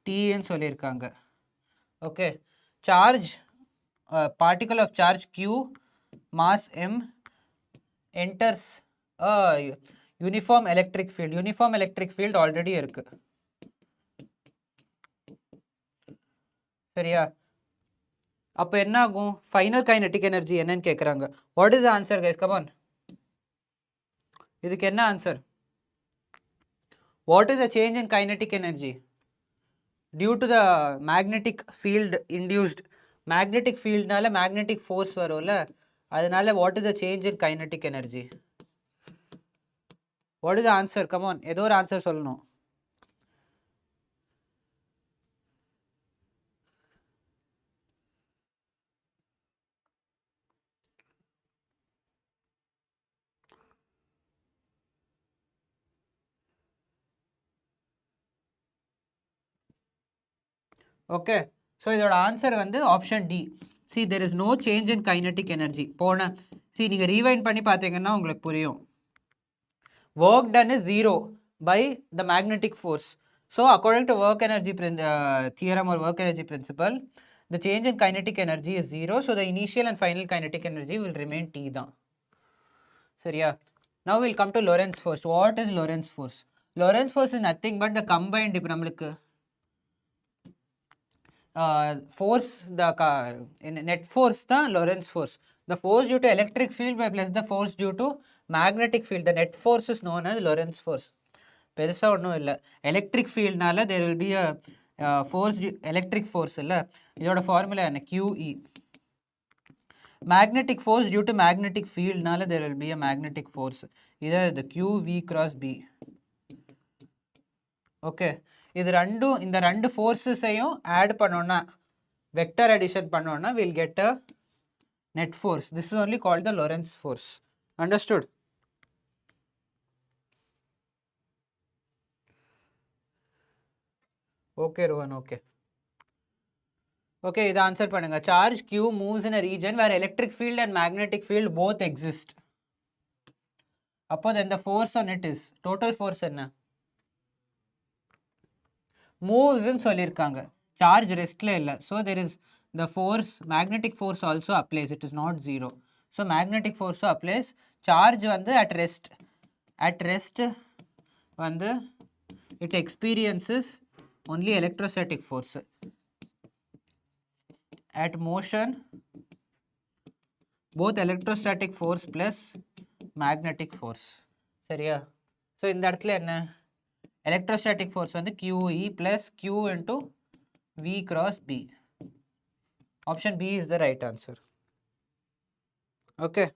Tன்னு சொல்லியிருக்காங்க. Okay, charge particle of charge q, mass m enters a uniform electric field. Uniform electric field already இருக்கு. சரியா? அப்போ என்ன ஆகும்? ஃபைனல் கைனெட்டிக் எனர்ஜி என்னன்னு கேட்குறாங்க. What is the answer guys? Come on, இதுக்கு என்ன answer? What is the change in kinetic energy due to the magnetic field induced? மேக்னெட்டிக் ஃபீல்ட்னால மேக்னெட்டிக் ஃபோர்ஸ் வரும்ல, அதனால what is the change in kinetic energy? What is the answer? Come on, ஏதோ ஒரு answer சொல்லணும். Okay, so இதோட answer வந்து option D. See, there is no change in kinetic energy. See, நீங்கள் ரீவைண்ட் பண்ணி பார்த்தீங்கன்னா உங்களுக்கு புரியும். Work done is 0 by the magnetic force. So according to work energy theorem or work energy principle, the change in kinetic energy is 0. So the initial and final kinetic energy will remain T தான். சரியா? Now we'll come to Lorentz force. What is Lorentz force? Lorentz force is nothing but the combined, இப்போ நம்மளுக்கு force, the net force தான் Lorentz force. The force due to electric field by plus the force due to magnetic field, the net force is known as Lorentz force. பெருசா ஒன்றும் இல்லை. Electric ஃபீல்ட்னால there will be a force, electric force இல்லை, இதோட formula என்ன? QE. magnetic force due to magnetic fieldனால there will be a magnetic force, இது QV cross B. Okay, இது ரெண்டும், இந்த ரெண்டு ஃபோர்ஸஸையும் ஆட் பண்ணோன்னா, வெக்டர் அடிஷன் பண்ணோன்னா we'll get a net force. This is only called the Lorentz force. Understood? Okay, Rohan, okay. Okay, இது answer பண்ணுங்க. Charge Q moves in a region where electric field and magnetic field both exist. அப்போ then the force on it is, total force என்ன? moves ன்னு சொல்லியிருக்காங்க. Charge restல இல்லை. So there is the force, magnetic force also applies. It is not 0. So magnetic force applies. Charge வந்து at rest வந்து it experiences only electrostatic force. At motion both electrostatic force plus magnetic force. சரியா? So இந்த இடத்துல என்ன? electrostatic force வந்து QE plus Q into V cross B. Option B is the right answer. Okay.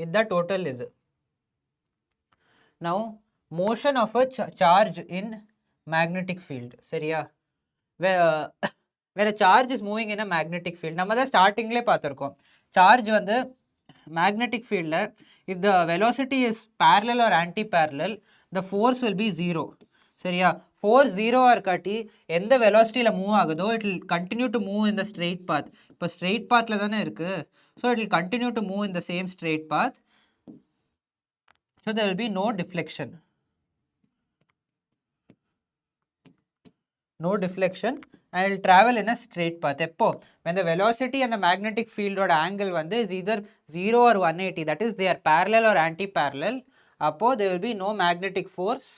இந்த total இது. Now motion of a charge in magnetic field. சரியா? where a charge is moving in a magnetic field, நம்ம தான் ஸ்டார்டிங்லேயே பார்த்துருக்கோம். Charge வந்து magnetic ஃபீல்டில் if the velocity is parallel or anti-parallel, the force will be 0. சரியா? Force 0 இருக்காட்டி எந்த வெலாசிட்டியில் move ஆகுதோ it will continue to move in the straight path. இப்போ ஸ்ட்ரெயிட் பாத்தில் தானே இருக்குது. so it will continue to move in the same straight path. so there will be no deflection. No deflection and it will travel in a straight path. எப்போ? when the velocity and the magnetic field oda angle வந்து is either 0 or 180, that is they are parallel or anti-parallel, அப்போ there will be no magnetic force.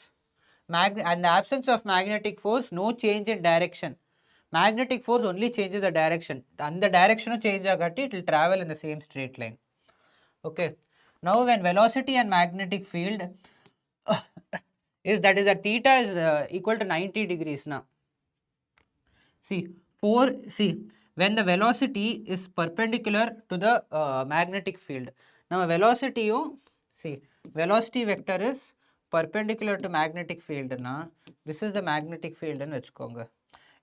And the absence of magnetic force, no change in direction. Magnetic force only changes the direction. And the direction change agatti, it will travel in the same straight line. Okay. Now when velocity and magnetic field is that theta is equal to 90 degrees now. See, when the velocity is perpendicular to the magnetic field, now velocity velocity vector is perpendicular to magnetic field na, this is the magnetic field nu vechukonga.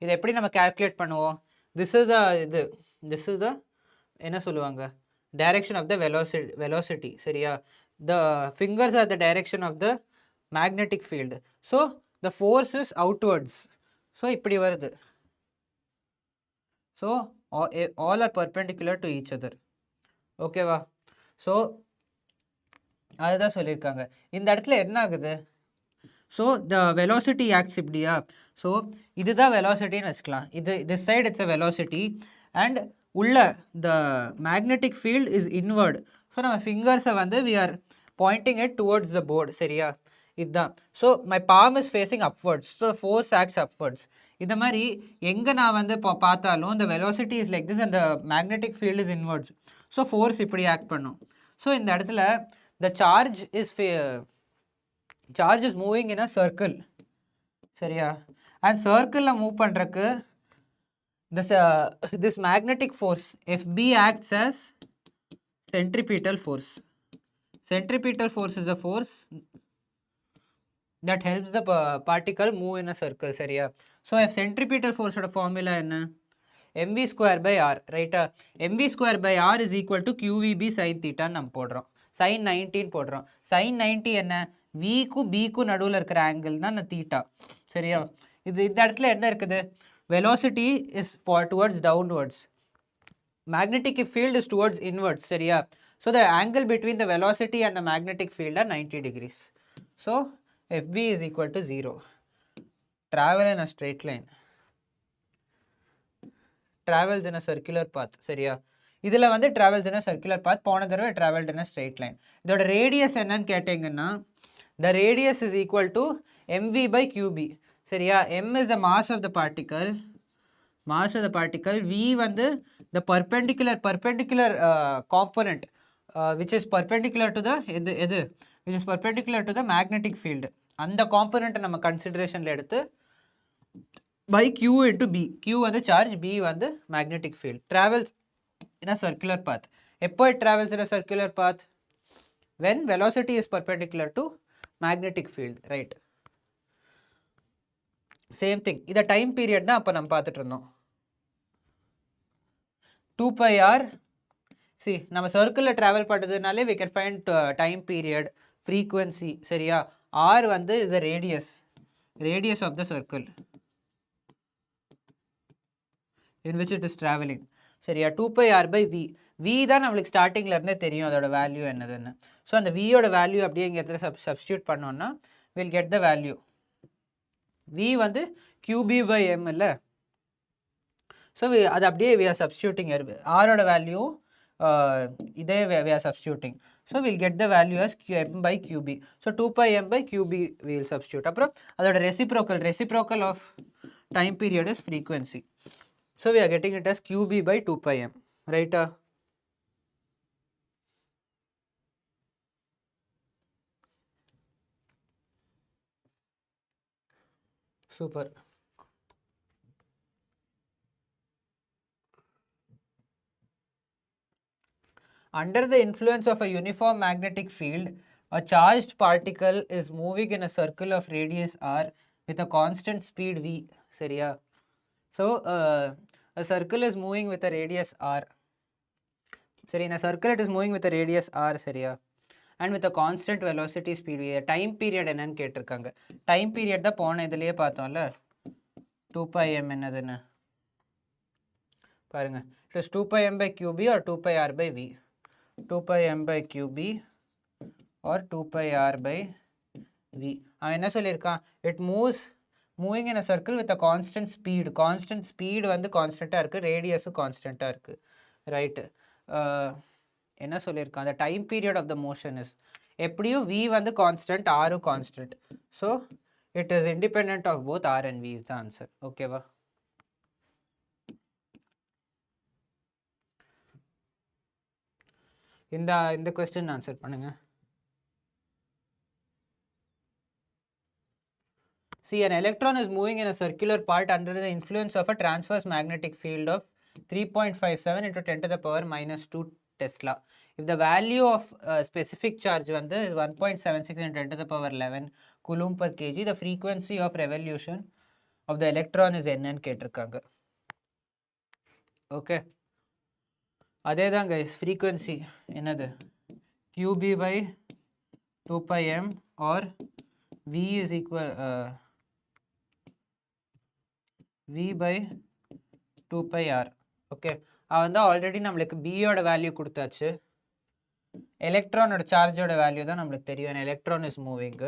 Idu eppadi nama calculate பண்ணுவோம்? This is the என்ன சொல்லுவாங்க, direction of the velocity சரியா? The fingers are the direction of the magnetic field, so the force is outwards, so இப்படி வருது. So all are perpendicular to each other. Okay வா? So அதுதான் சொல்லியிருக்காங்க. இந்த இடத்துல என்ன ஆகுது? So the velocity acts இப்படியா? So இதுதான் velocityன்னு வச்சுக்கலாம். this side it's a velocity and உள்ள the magnetic field is inward. So நம்ம ஃபிங்கர்ஸை வந்து we are pointing it towards the board சரியா? இதுதான். So my palm is facing upwards, so the force acts upwards. இந்த மாதிரி எங்கே நான் வந்து பார்த்தாலும் the velocity is like this and the magnetic field is inwards, so force இப்படி act பண்ணும். So இந்த இடத்துல the charge is moving in a circle சரியா? and circle மூவ் பண்ணுறக்கு this magnetic force FB acts as centripetal force. Centripetal force is the force that helps the particle move in a circle சரியா? So if centripetal force ஓட formula என்ன? mv square by r, right? mv square by r is equal to qvb sin theta நம்ம போடுறோம், sin 90 போடுறோம். sin 90 என்ன? v க்கு b க்கு நடுவுல இருக்கிற ஆங்கிள் தான் theta சரியா? இந்த இடத்துல என்ன இருக்குது? velocity is towards downwards, magnetic field is towards inwards சரியா? So the angle between the velocity and the magnetic field are 90 degrees. So FB is equal to 0. Travel in a straight line, travels in a circular path சரியா? இதில் வந்து travels in a circular path, போன தடவை traveled in a straight line. இதோட radius என்னன்னு கேட்டிங்கன்னா, the radius is equal to mv by qb சரியா? m is the mass of the particle, v வந்து the perpendicular component which is perpendicular to the which is perpendicular to the magnetic field. அந்த component நம்ம கன்சிடரேஷன்ல எடுத்து by q into b, q வந்து charge, b வந்து magnetic field, travels in a circular path. எப்போ it travels in a circular path? when velocity is perpendicular to magnetic field, right? same thing. இத time period தான் அப்போ நம்ம பார்த்துட்டு இருந்தோம். 2 pi r, see நம்ம சர்க்கிளில் travel பண்ணுறதுனாலே we can find time period, frequency சரியா? r வந்து is the radius of the circle in which it is traveling சரியா? 2 pi r by v, v தான் நம்மளுக்கு ஸ்டார்டிங்கில் இருந்தே தெரியும் அதோட வேல்யூ என்னதுன்னு. ஸோ அந்த வியோட வேல்யூ அப்படியே இங்கே இடத்துல சப்ஸ்டியூட் பண்ணோன்னா will get the value. v வந்து qb by m இல்லை? ஸோ அது அப்படியே we are substituting r ஓட வேல்யூ இதே we are substituting, so we'll get the value as m by qb. so 2 pi m by qb we will substitute. அப்புறம் அதோட reciprocal of time period is frequency, so we are getting it as qb by 2 pi m, right? super. Under the influence of a uniform magnetic field, a charged particle is moving in a circle of radius r with a constant speed v சரியா? So a circle is moving with a radius r சரி, in a circle it is moving with a radius r சரியா? and with a constant velocity speed v. Time period என்னன்னு கேட்டிருக்காங்க. Time period தான் போன இதுலேயே பார்த்தோம்ல, 2 pi m என்னதுன்னு பாருங்க. it is 2 pi m by qb or 2 pi r by v. 2 pi m by qb or 2 pi r by v. அவன் என்ன சொல்லியிருக்கான்? it moving in a circle with a constant speed வந்து கான்ஸ்டண்ட்டாக இருக்குது, ரேடியஸும் கான்ஸ்டண்ட்டாக இருக்குது, ரைட்டு? என்ன சொல்லியிருக்கான்? the time period of the motion is, எப்படியும் v வந்து கான்ஸ்டன்ட், ஆரும் constant, so it is independent of both r and v is the answer. ஓகேவா? இந்த கொஸ்டின் ஆன்சர் பண்ணுங்க. See, an electron is moving in a circular part under the influence of a transverse magnetic field of 3.57 into 10 to the power minus 2 Tesla. If the value of specific charge is 1.76 into 10 to the power 11 coulomb per kg, the frequency of revolution of the electron is n and கேட்டிருக்காங்க. Okay. அதே தான் guys, frequency என்னது qb by 2 pi m or v is equal v by 2 pi r. Okay. அவன் தான் already நம்மளுக்கு b ஓட value கொடுத்தாச்சு. எலக்ட்ரானோட சார்ஜோட value தான் நம்மளுக்கு தெரியும். Electron is moving.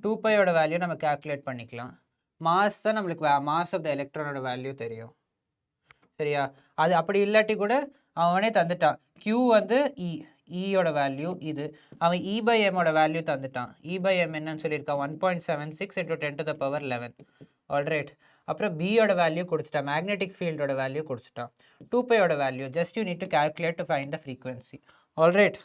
2 pi ஓட வேல்யூ நம்ம கால்குலேட் பண்ணிக்கலாம். மாஸ் தான் நம்மளுக்கு மாஸ் ஆஃப் த எலக்ட்ரானோட வேல்யூ தெரியும். சரியா? அது அப்படி இல்லாட்டி கூட அவனே தந்துட்டான். q வந்து ஈயோட வேல்யூ இது. அவன் e by m ஓட வேல்யூ தந்துட்டான். e by m என்னன்னு சொல்லியிருக்கான் 1.76 into 10 to the power 11. Alright. அப்புறம் b ஓட வேல்யூ கொடுத்துட்டான். மேக்னெட்டிக் ஃபீல்டோட வேல்யூ கொடுத்துட்டான். 2 pi ஓட value just you need to calculate to find the frequency. Alright.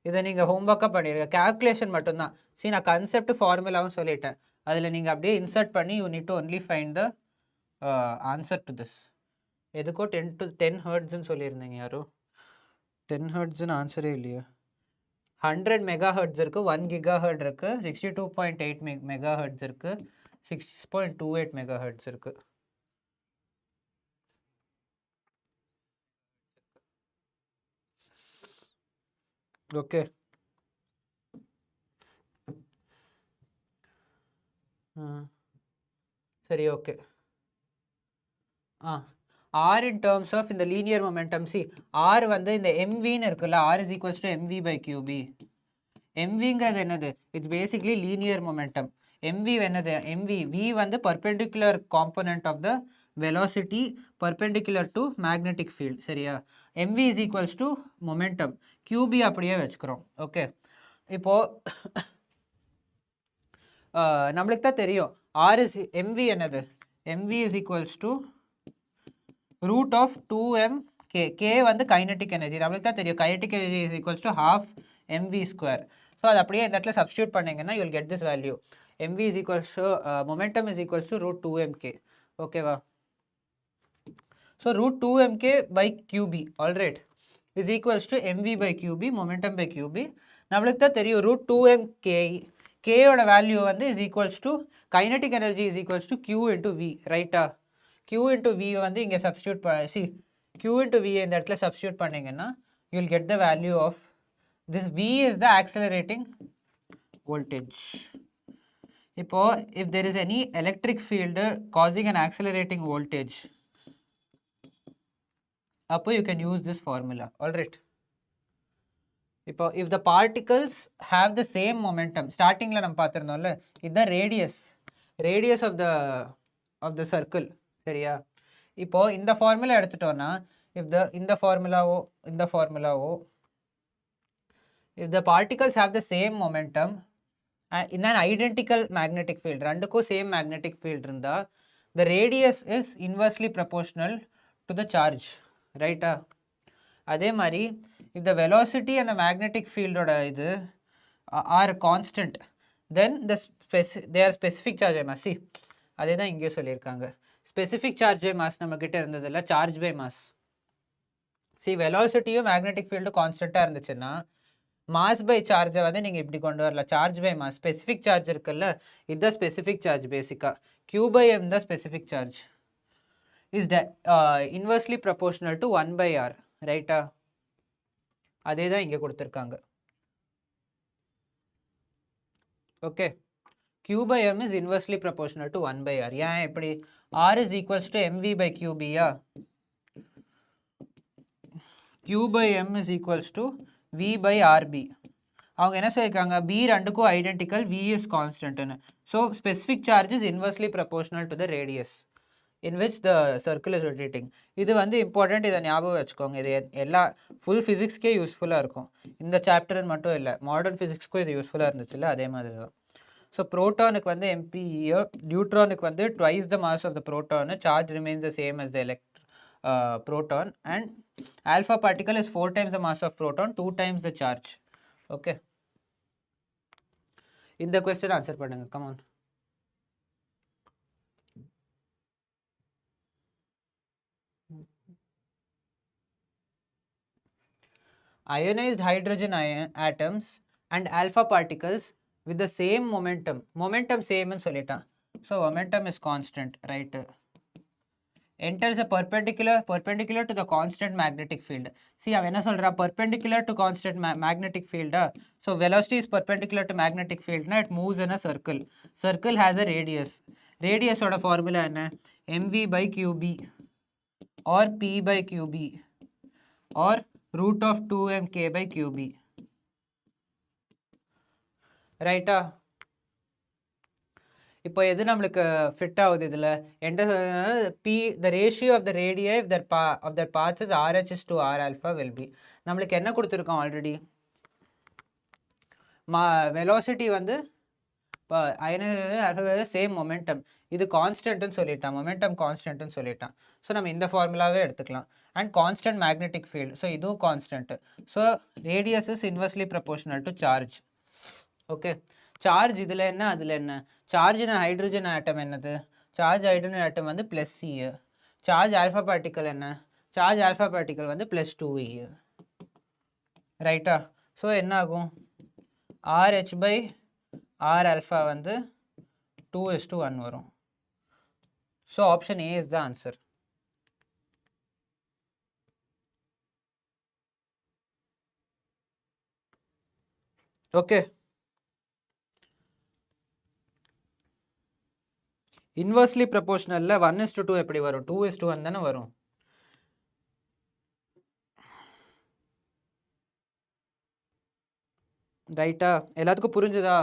இதை நீங்கள் ஹோம்ஒர்க்காக பண்ணிடுங்க. கால்குலேஷன் மட்டும்தான். சரி, நான் கன்செப்ட் ஃபார்முலாவும் சொல்லிட்டேன். அதில் நீங்கள் அப்படியே இன்சர்ட் பண்ணி you need to only find the answer to this. எதுக்கோ 10 ஹெர்ட்ஸ்ன்னு சொல்லியிருந்தீங்க யாரோ. 10 ஹெர்ட்ஸ்ன்னு ஆன்சரே இல்லையா? 100 மெகா ஹெர்ட்ஸ் இருக்குது, 1 கிகா ஹெர்ட் இருக்குது, 62.8 மெகா ஹெர்ட்ஸ் இருக்குது, 6.28 மெகா ஹெர்ட்ஸ் இருக்குது. ஓகே. சரி, okay. r in terms of இந்த linear momentum. see, r வந்து இந்த mvன்னு இருக்குல்ல, r is equals to mv by qb. mvங்கிறது என்னது? it's basically linear momentum. mv என்னது? v வந்து perpendicular component of the velocity perpendicular to magnetic field. சரியா? mv is equals to momentum. qb அப்படியே வச்சுக்கிறோம். Okay. இப்போ நம்மளுக்கு தான் தெரியும் r is mv என்னது? mv is equals to root of 2m k. k வந்து kinetic energy. நம்மளுக்கு தான் தெரியும் kinetic energy is equals to half mv square. So அது அப்படியே இந்த இடத்துல சப்ஸ்டியூட் பண்ணிங்கன்னா you will get this value. mv is equals to momentum is equals to root 2mk. ஓகேவா? So root 2mk by qb alright is equals to mv by qb momentum by qb. நம்மளுக்கு தான் தெரியும் root 2mk. k ஓட value வந்து is equals to kinetic energy is equals to q into v. ரைட்டா? q into v வந்து இங்கே substitute see q into v இந்த இடத்துல சப்ஸ்டியூட் பண்ணிங்கன்னா you will get the value of this. v is the accelerating voltage. இப்போ if there is any electric field causing an accelerating voltage, அப்போ you can use this formula. alright. இப்போ if the particles have the same momentum, ஸ்டார்டிங்கில் நம்ம பார்த்துருந்தோம்ல, இதுதான் radius of the circle. சரியா? இப்போ இந்த formula எடுத்துட்டோம்னா இந்த ஃபார்முலாவோ if the particles have the same momentum in an identical magnetic field, ரெண்டுக்கும் சேம் magnetic field இருந்தா the radius is inversely proportional to the charge. ரைட்டா? அதே மாதிரி if the velocity and the magnetic field ஓட இது are constant, then they are specific charge by mass. see, அதே தான் இங்கே சொல்லியிருக்காங்க. ஸ்பெசிஃபிக் சார்ஜ் பை மாஸ் நம்ம கிட்ட இருந்தது இல்லை, சார்ஜ் பை மாஸ். see, வெலாசிட்டியும் மேக்னெட்டிக் ஃபீல்டும் கான்ஸ்டண்ட்டாக இருந்துச்சுன்னா மாஸ் பை சார்ஜை வந்து நீங்கள் இப்படி கொண்டு வரலாம், charge by mass. Specific charge இருக்குல்ல, இதுதான் ஸ்பெசிஃபிக் சார்ஜ். பேசிக்காக q by m தான் specific charge is inversely proportional to 1 by r. ரைட்டா? அதே தான் இங்கே கொடுத்துருக்காங்க. Okay. q by m is inversely proportional to 1 by r. ஏன் எப்படி? r is equals to mv by qb. q by m is equals to v by rb. அவங்க என்ன சொல்லியிருக்காங்க? b ரெண்டுக்கும் identical, v is constant. so specific charge is inversely proportional to the radius in which the circle is rotating. இது வந்து important, இதை ஞாபகம் வச்சுக்கோங்க. இது எல்லா ஃபுல் ஃபிசிக்ஸ்க்கே யூஸ்ஃபுல்லாக இருக்கும். இந்த சாப்டர்னு மட்டும் இல்லை, மாடர்ன் ஃபிசிக்ஸ்க்கும் இது யூஸ்ஃபுல்லாக இருந்துச்சுல்ல, அதே மாதிரி தான். ஸோ ப்ரோட்டானுக்கு வந்து MPE, நியூட்ரானுக்கு வந்து twice the mass of the proton, charge remains the same as the proton, and alpha particle is 4 times the mass of proton, 2 times the charge. Okay, இந்த question answer பண்ணுங்க, come on. Ionized hydrogen atoms and alpha particles with the same momentum same ன்னு சொல்லிட்டான். So momentum is constant, right? Enters a perpendicular to the constant magnetic field. See, அவன் என்ன சொல்றா, perpendicular to constant magnetic field. So velocity is perpendicular to magnetic field, it moves in a circle has a radius ஓட formula என்ன, mv by qb or p by qb or root of 2mk by qb, right? இப்போ எது நம்மளுக்கு fit ஆகுது இதில், p the ratio of the radii of their paths is RH is to R alpha will be, நம்மளுக்கு என்ன கொடுத்துருக்கோம் already, velocity வந்து same momentum, இது கான்ஸ்டன்ட்னு சொல்லிட்டான், மொமெண்டம் கான்ஸ்டன்ட்னு சொல்லிட்டான். ஸோ நம்ம இந்த ஃபார்முலாவே எடுத்துக்கலாம். And constant magnetic field, so இதுவும் constant. So radius is inversely proportional to charge. Okay, charge இதில் என்ன அதில் என்ன, சார்ஜ் ஹைட்ரஜன் ஆட்டம் என்னது, சார்ஜ் ஹைட்ரஜன் ஆட்டம் வந்து +C, சார்ஜ் ஆல்ஃபா பார்ட்டிக்கல் என்ன, சார்ஜ் ஆல்ஃபா பார்ட்டிக்கல் வந்து +2E, ரைட்டா? ஸோ என்ன ஆகும், RH by R alpha வந்து 2:1 வரும். So option A is the answer. Okay, inversely ப்ரொபோர்ஷனலில் 1:2 எப்படி வரும், 2:1 தானே வரும். ரைட்டா? எல்லாத்துக்கும் புரிஞ்சுதா?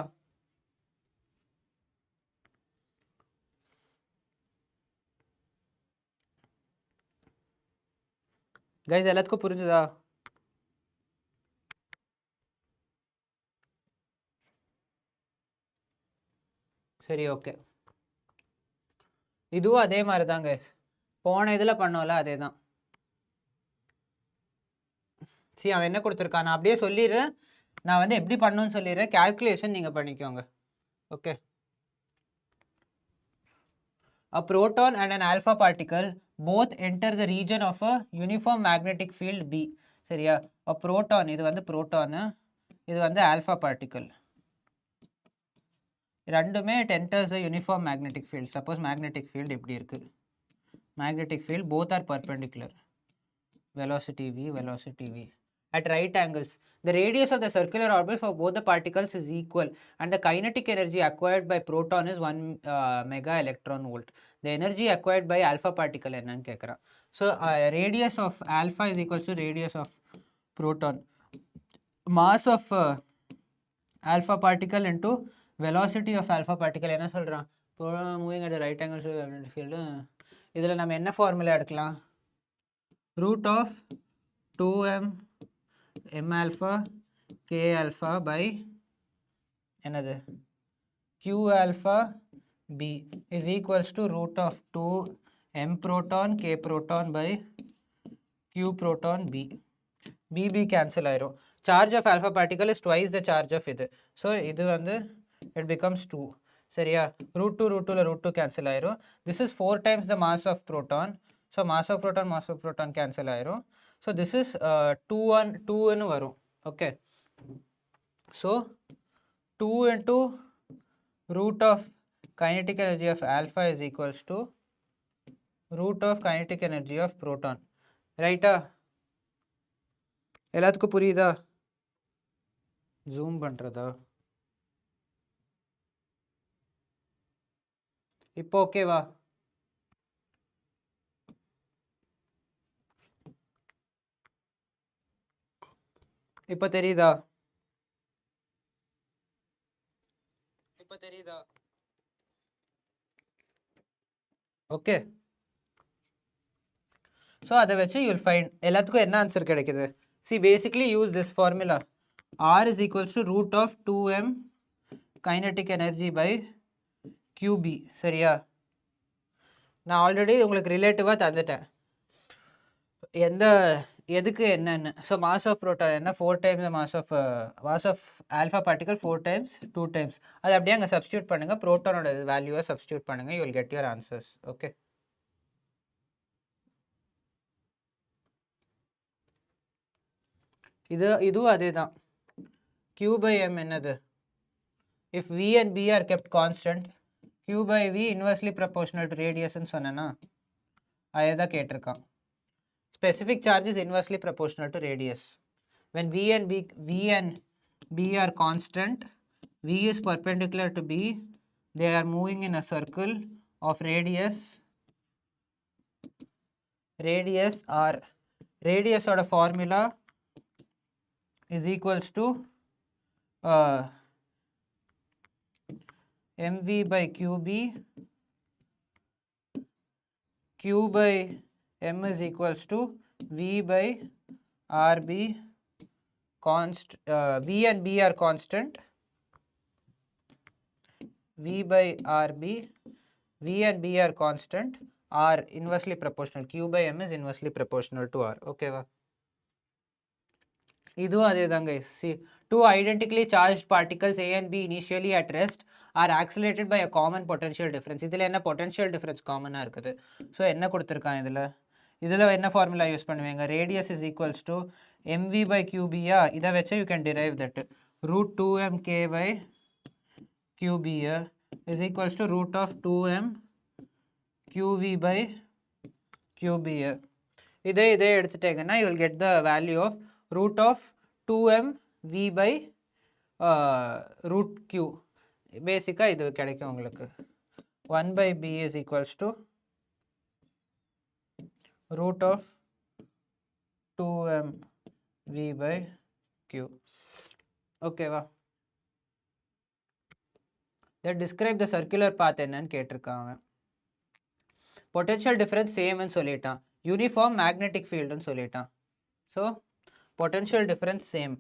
கைஸ் எல்லாத்துக்கும் புரிஞ்சுதா? சரி, ஓகே. இதுவும் அதே மாதிரி தான் கைஸ், போன இதில் பண்ணோம்ல அதே தான். சரி, அவன் என்ன கொடுத்துருக்கான் நான் அப்படியே சொல்லிடுறேன், நான் வந்து எப்படி பண்ணணும்னு சொல்லிடுறேன், கால்குலேஷன் நீங்கள் பண்ணிக்கோங்க. Okay, a proton and an alpha particle both enter the region of a uniform magnetic field B. சரியா? a proton, இது வந்து proton, இது வந்து alpha particle, ரெண்டுமே it enters a uniform magnetic field. suppose magnetic field இப்படி இருக்கு, magnetic field both are perpendicular, velocity v at right angles. The radius of the circular orbit for both the particles is equal and the kinetic energy acquired by proton is 1 mega electron volt. The energy acquired by alpha particle என்னன்னு கேட்குறான். So radius of alpha is equals to radius of proton, mass of alpha particle into velocity of alpha particle. என்ன சொல்கிறான், moving at right angles field. இதில் நம்ம என்ன formula எடுக்கலாம், root of 2m m alpha k alpha by என்னது q alpha b is equals to root of 2 m proton k proton by q proton b. b cancel ஆயிரும். charge of alpha particle is twice the charge of இது. so இது வந்து it becomes 2. சரியா? root 2 cancel ஆயிரும். this is 4 times the mass of proton. so mass of proton cancel ஆயிரும். so this is 2 ன்னு வரும். okay, so 2 into root of kinetic energy of alpha is equals to root of kinetic energy of proton. ரைட்டா? எல்லாத்துக்கும் புரியுதா? Zoom பண்றதா இப்போ? ஓகேவா? இப்போ தெரியுதா? ஓகே, ஸோ அதை வச்சு யூ வில் ஃபைண்ட் எல்லாத்துக்கும் என்ன ஆன்சர் கிடைக்குது. see basically use this formula, r is equals to root of 2m kinetic energy by qb. சரியா? நான் ஆல்ரெடி உங்களுக்கு ரிலேட்டிவாக தந்துட்டேன். எந்த எதுக்கு என்னன்னு. ஸோ மாஸ் ஆஃப் ப்ரோட்டான் என்ன 4 times mass of alpha particle 4 times 2 times. அது அப்படியே அங்கே சப்ஸ்டியூட் பண்ணுங்கள், ப்ரோட்டானோட வேல்யூவை சப்ஸ்டியூட் பண்ணுங்கள், you will get your answers. Okay, இதுவும் அதே தான். Q by M என்னது? If V and B are kept constant, Q by V inversely proportional to radius ன்னு சொன்னேன்னா அதே தான் கேட்டிருக்கான். Specific charge is inversely proportional to radius. When V and B are constant, V is perpendicular to B, they are moving in a circle of radius or radius oda formula is equals to mv by qb, q by m is equals to v by rb. V and B are constant, V by rb, V and B are constant, R inversely proportional, Q by M is inversely proportional to R. Okay va? இதுவும் அதே தான் guys. See, two identically charged particles A and B initially at rest are accelerated by a common potential difference. இதில் என்ன potential difference காமனாக இருக்குது? So என்ன கொடுத்துருக்கான் இதில் என்ன ஃபார்முலா யூஸ் பண்ணுவீங்க? radius is equals to mv by qb. இதை வச்சு you can derive that root 2mk by qb is equals to root of 2m qv by qb. இதே எடுத்துட்டேங்கன்னா you will get the value of root of 2m v by root q. பேசிக்காக இது கிடைக்கும் உங்களுக்கு. 1 by b is equals to root of 2m v by q. ஓகேவா? that describe the circular path என்னன்னு கேட்டிருக்காங்க. potential difference சேம்னு சொல்லிட்டான், uniform magnetic ஃபீல்டுன்னு சொல்லிட்டான். So potential difference same.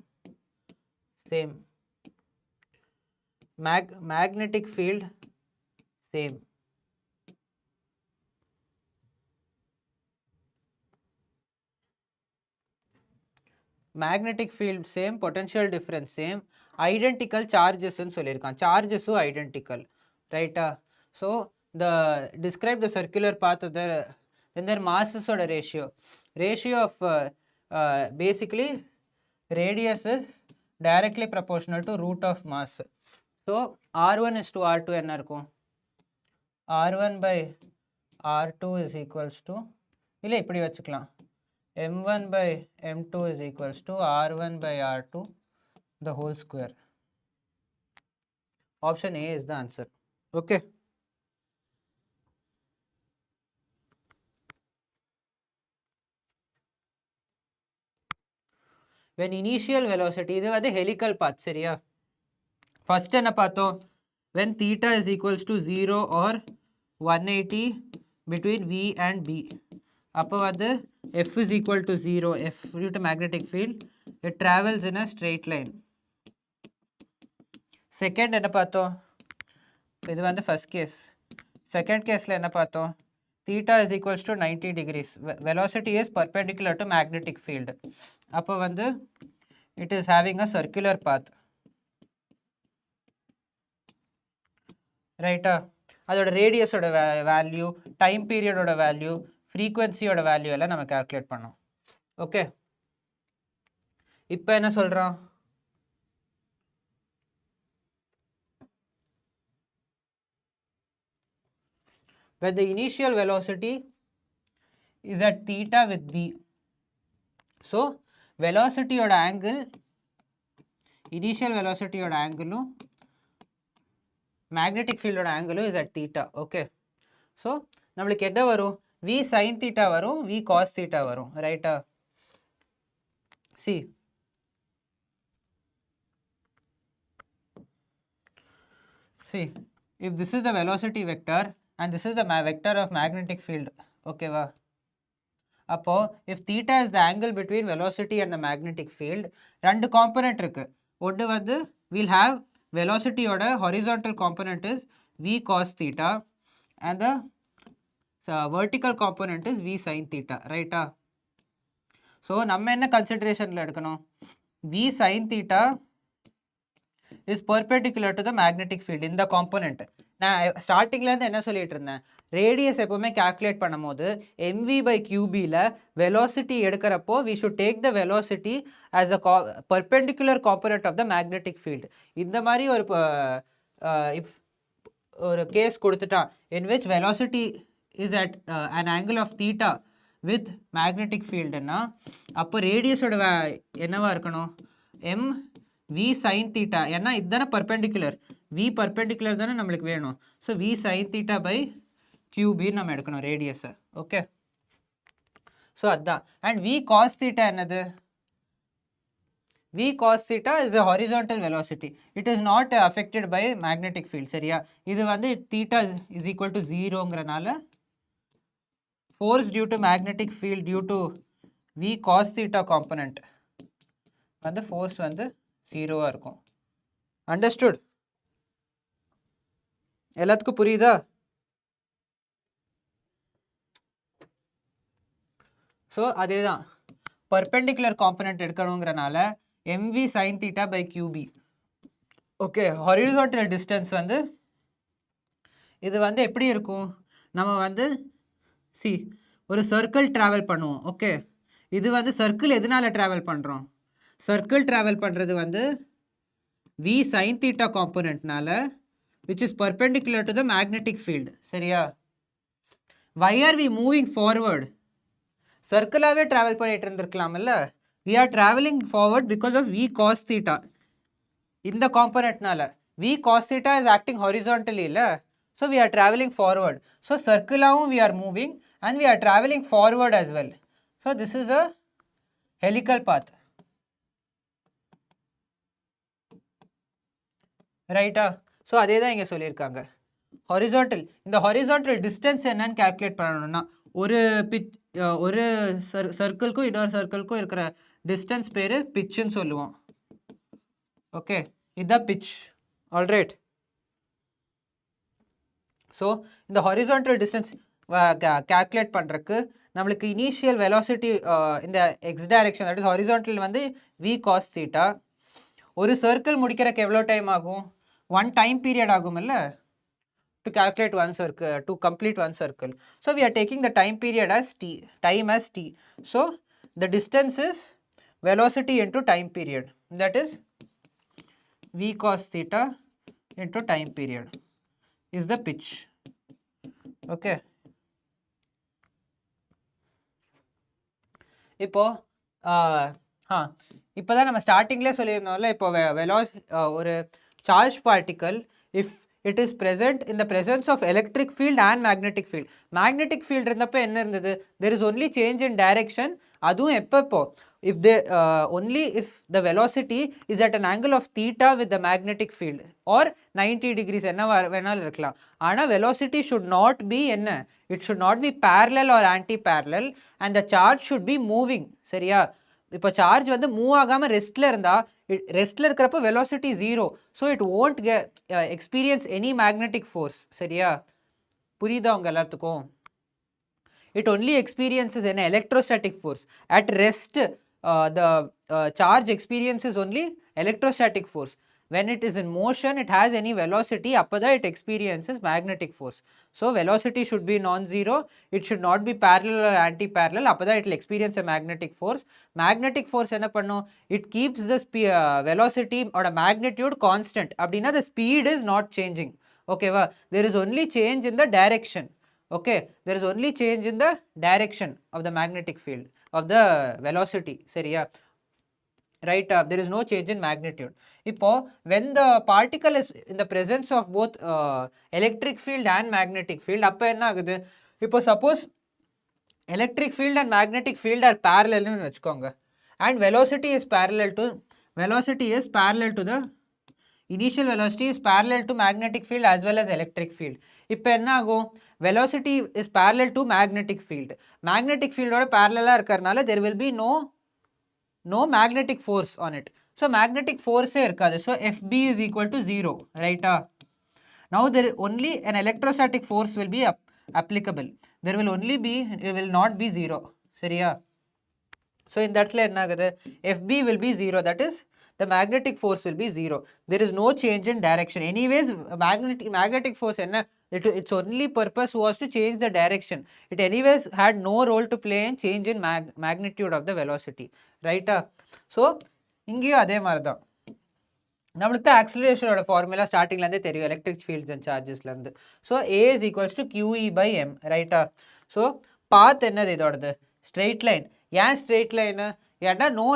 Magnetic field same. Magnetic field same, potential difference same, identical charges ன்னு சொல்லியிருக்கான். chargesம் identical, right? So the describe the circular path of their masses oda ratio of basically radius is directly proportional to root of mass. So r1 is to r2 என்ன இருக்கும்? r1 by r2 is equals to, இல்லை இப்படி வச்சுக்கலாம், m1 by m2 is equals to r1 by r2 the whole square. Option A is the answer. Okay. when initial velocity, இது வந்து helical path, சரியா? first என்ன பார்த்தோம்? when theta is equals to 0 or 180 between V and B, அப்போ வந்து F is equal to 0, F due to magnetic field, it travels in a straight line. second என்ன பார்த்தோம்? இது வந்து first case. second caseல என்ன பார்த்தோம்? theta is equals to 90 degrees, velocity is perpendicular to magnetic field. அப்போ வந்து it is having a circular path, right? அதோட ரேடியஸோட value, time பீரியடோட value, ஃப்ரீக்வன்சியோட value எல்லாம் நம்ம கால்குலேட் பண்ணோம். ஓகே, இப்போ என்ன சொல்கிறோம்? when the initial velocity is at theta with B, so velocity oda angle, initial velocity oda angle magnetic field oda angle is at theta. Okay, so நம்மளுக்கு என்ன வரும்? V sin theta வரும், V cos theta வரும், right? see, if this is the velocity vector and this is the vector of magnetic field, okay va? அப்போ if theta is the angle between velocity and the magnetic field, ரெண்டு component இருக்கு. ஒன்று வந்து we'll have velocity ஓட horizontal component is V cos theta and the vertical component is V sin theta, right? So நம்ம என்ன கன்சிடரேஷனில் எடுக்கணும், v sin theta is perpendicular to the magnetic field இந்த component. நான் ஸ்டார்டிங்லேருந்து என்ன சொல்லிட்டு இருந்தேன், ரேடியஸ் எப்போவுமே கால்குலேட் பண்ணும்போது mv/qbல velocity எடுக்கிறப்போ we should take the velocity as a perpendicular component of the magnetic field. இந்த மாதிரி ஒரு கேஸ் கொடுத்துட்டா in which velocity is at an angle of theta with magnetic field னா அப்போ ரேடியஸோட என்னவா இருக்கணும், m v sin theta. ஏன்னா இதுதானே பர்பெண்டிகுலர், v பர்பெண்டிகுலர் தானே நம்மளுக்கு வேணும். So v sin theta by qb நம்ம எடுக்கணும் ரேடியஸை. ஓகே, ஸோ அதுதான். அண்ட் v cos theta என்னது, v cos theta is a horizontal velocity. It is not affected by magnetic field. சரியா, இது வந்து theta is equal to 0ங்கிறனால force due to magnetic field due to v cos theta component வந்து force வந்து 0வா இருக்கும். Understood? எல்லாத்துக்கும் புரியுதா? So அதே தான் பர்பெண்டிகுலர் காம்பனண்ட் எடுக்கணுங்கிறனால mv sin theta by qb. Okay, horizontal distance வந்து இது வந்து எப்படி இருக்கும், நம்ம வந்து ஒரு சர்க்கிள் ட்ராவல் பண்ணுவோம். ஓகே, இது வந்து சர்க்கிள் எதனால ட்ராவல் பண்ணுறோம், சர்க்கிள் ட்ராவல் பண்ணுறது வந்து v sin theta காம்போனண்ட்னால which is perpendicular to the magnetic field. சரியா, why are we moving forward, சர்க்கிளாகவே ட்ராவல் பண்ணிட்டு இருந்திருக்கலாம்ல. we are traveling forward because of v cos theta இந்த காம்போனண்ட்னால. v cos theta is acting horizontally இல்லை, so we are traveling forward. so circularவும் we are moving and we are traveling forward as well. so this is a helical path. ரைட்டா? So அதே தான் இங்கே சொல்லியிருக்காங்க. Horizontal, இந்த horizontal distance என்னன்னு calculate பண்ணணும்னா ஒரு சர்க்கிள்க்கும் இன்னொரு சர்க்கிள்க்கும் இருக்கிற டிஸ்டன்ஸ் பேர் பிச்சுன்னு சொல்லுவோம். ஓகே, இதுதான் பிச். ஆல்ரைட். ஸோ இந்த ஹாரிசான்டல் டிஸ்டன்ஸ் கால்குலேட் பண்ணுறதுக்கு நம்மளுக்கு இனிஷியல் வெலாசிட்டி இந்த X direction, that is horizontal வந்து v cos theta. ஒரு சர்க்கிள் முடிக்கிறதுக்கு எவ்வளோ டைம் ஆகும், 1 டைம் பீரியட் ஆகும் இல்லை, to calculate one circle, to complete one circle. So we are taking the time period as t, time as t. So the distance is velocity into time period, that is v cos theta into time period is the pitch. Okay, இப்போ இப்போதான் நம்ம ஸ்டார்டிங்லேயே சொல்லியிருந்தோம்ல, இப்போ ஒரு charged particle, if it is present in the presence of electric field and magnetic field. magnetic field இருந்தப்போ என்ன இருந்தது, there is only change in direction. அதுவும் எப்போ, if they only if the velocity is at an angle of theta with the magnetic field or 90 degrees என்ன வேணாலும் இருக்கலாம். ஆனால் velocity should not be என்ன, it should not be parallel or anti-parallel and the charge should be moving. சரியா, இப்போ charge வந்து move ஆகாமல் ரெஸ்ட்டில் இருந்தால், ரெஸ்ட்டில் இருக்கிறப்ப velocity 0, so it won't experience any magnetic force. சரியா, புரியுதா உங்கள் எல்லாத்துக்கும்? இட் ஒன்லி எக்ஸ்பீரியன்ஸஸ் என்ன, electrostatic force. At rest the charge experiences only electrostatic force. when it is in motion, it has any velocity, அப்போதா it experiences magnetic force. So velocity should be non-zero, it should not be parallel or anti-parallel, அப்போதா it will experience a magnetic force. magnetic force என்ன பண்ணும், it keeps the velocity or magnitude constant. அப்படின்னா the speed is not changing. ஓகேவா, there is only change in the direction. Okay, there is only change in the direction of the magnetic field of the velocity. சரியா, right? There is no change in magnitude. இப்போ when the particle is in the presence of both electric field and magnetic field, அப்போ என்ன ஆகுது, இப்போ suppose electric field and magnetic field are parallel னு வச்சுக்கோங்க, and velocity is parallel to the initial velocity is parallel to magnetic field as well as electric field. இப்போ என்ன ஆகும், velocity is parallel to magnetic field ஓட parallel இருக்கறனால there will be no magnetic force on it. So magnetic force irukadu, so FB is equal to 0, right? Now there only an electrostatic force will be applicable. It will not be 0. சரியா, So in that case, FB will be 0, that is the magnetic force will be 0. There is no change in direction. Anyways, magnetic force its only purpose was to change the direction. It anyways had no role to play in change in magnitude of the velocity, right? So இங்கேயும் அதே மாதிரி தான் நம்மளுக்கு ஆக்சிலரேஷனோட formula ஸ்டார்டிங்லேருந்தே தெரியும் electric fields and சார்ஜஸ்லேருந்து. So A is equals to QE by M, ரைட்டா? So path என்னது இதோடது? Straight line. ஏன் ஸ்ட்ரெயிட் லைனு? ஏன்னா no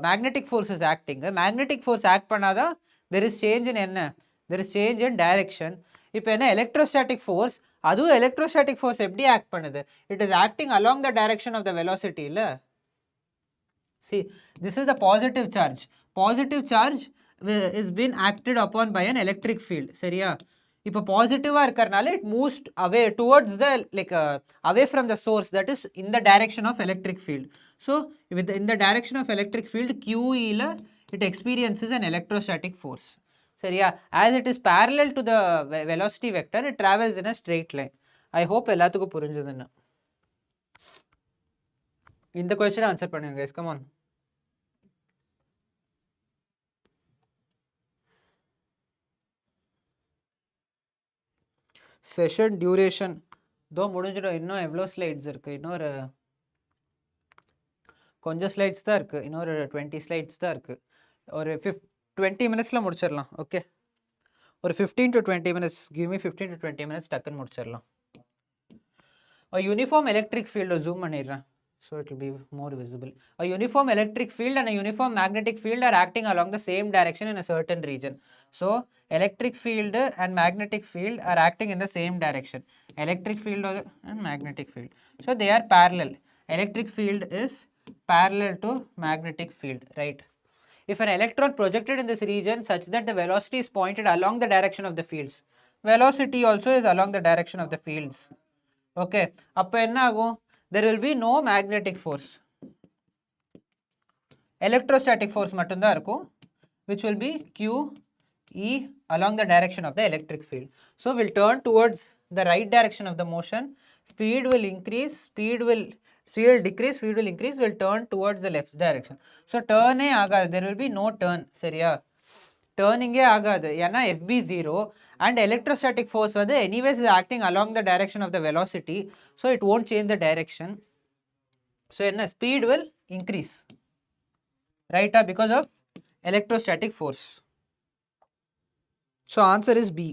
magnetic force is acting. Magnetic force act பண்ணாதான் தெர் இஸ் சேஞ்ச் இன் என்ன? There is change in direction. இப்போ என்ன electrostatic force, அதுவும் எலக்ட்ரோஸ்டாட்டிக் ஃபோர்ஸ் எப்படி ஆக்ட் பண்ணுது? It is acting along the direction of the velocity இல்லை? See, this is the positive charge. Positive charge is been acted upon by an electric field. சரியா? இப்போ பாசிட்டிவாக இருக்கிறனால it moves away towards the away from the source, that is in the direction of electric field. So in the direction of electric field QE it experiences an electrostatic force. சரியா? As it is parallel to the velocity vector, it travels in a straight line. I hope எல்லாத்துக்கும் புரிஞ்சதுன்னு. இந்த question answer பண்ணுங்க guys, come on. Session duration தோ முடிஞ்சிடும். இன்னும் எவ்வளோ slides இருக்குது? இன்னொரு கொஞ்சம் ஸ்லைட்ஸ் தான் இருக்குது. இன்னொரு 20 ஸ்லைட்ஸ் தான் இருக்குது. ஒரு 20 மினிட்ஸில் முடிச்சிடலாம். ஓகே, ஒரு 15 to 20 minutes. Give me 15 to 20 minutes, டக்குன்னு முடிச்சிடலாம். யூனிஃபார்ம் எலக்ட்ரிக் ஃபீல்டு ஜூம் பண்ணிடுறேன். So it will be more visible. A uniform electric field and a uniform magnetic field are acting along the same direction in a certain region. So electric field and magnetic field are acting in the same direction. Electric field and magnetic field. So they are parallel. Electric field is parallel to magnetic field, right? If an electron projected in this region such that the velocity is pointed along the direction of the fields, velocity also is along the direction of the fields. Okay, அப்போ என்ன ஆகும்? There will be no magnetic force. Electrostatic force மட்டும்தான் இருக்கும், which will be QE along the direction of the electric field. So we'll turn towards the right direction of the motion. Speed will increase, speed will decrease, speed will increase, will turn towards the left direction. So turn ஆகாது, there will be no turn. சரியா? டேர்னிங்கே ஆகாது, ஏன்னா FB 0 and electrostatic force வந்து anyways is acting along the direction of the velocity, so it won't change the direction. So என்ன? Speed will increase, right? Because of electrostatic force. So answer is B.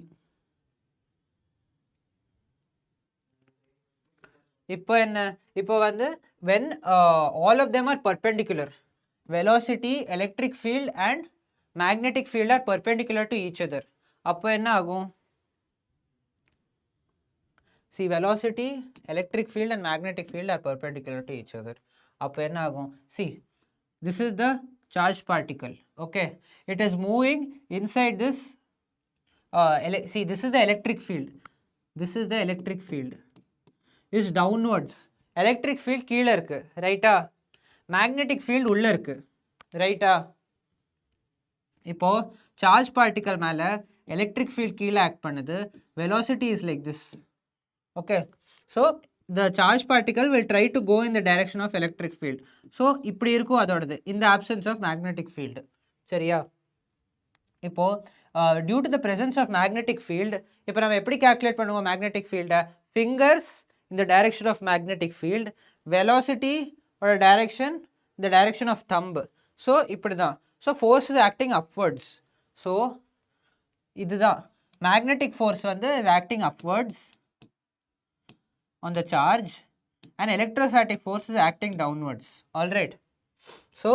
இப்போ என்ன? இப்போ வந்து when all of them are perpendicular, velocity, electric field and magnetic field are perpendicular to each other. அப்போ என்ன ஆகும்? See, velocity, electric field and magnetic field are perpendicular to each other. அப்போ என்ன ஆகும்? See, this is the charged particle. Okay, it is moving inside this. See, this is the electric field. This is the electric field. Is downwards. Electric field கீழே இருக்கு, ரைட்டா? Magnetic field உள்ள இருக்கு, ரைட்டா? இப்போ சார்ஜ் பார்ட்டிகல் மேலே electric field கீழே act பண்ணுது. Velocity is like this. Okay, so the charge particle will try to go in the direction of electric field. So இப்படி இருக்கும் அதோடது, இந்த ஆப்சன்ஸ் ஆஃப் மேக்னெட்டிக் ஃபீல்டு. சரியா? இப்போது due to the presence of magnetic field, இப்போ நம்ம எப்படி calculate பண்ணுவோம் magnetic ஃபீல்டை? Fingers in the direction of magnetic field, velocity or direction in the direction of thumb. So இப்படி தான். So force is acting upwards. So இதுதான் magnetic force வந்து is acting upwards on the charge and electrostatic force is acting downwards. Alright. So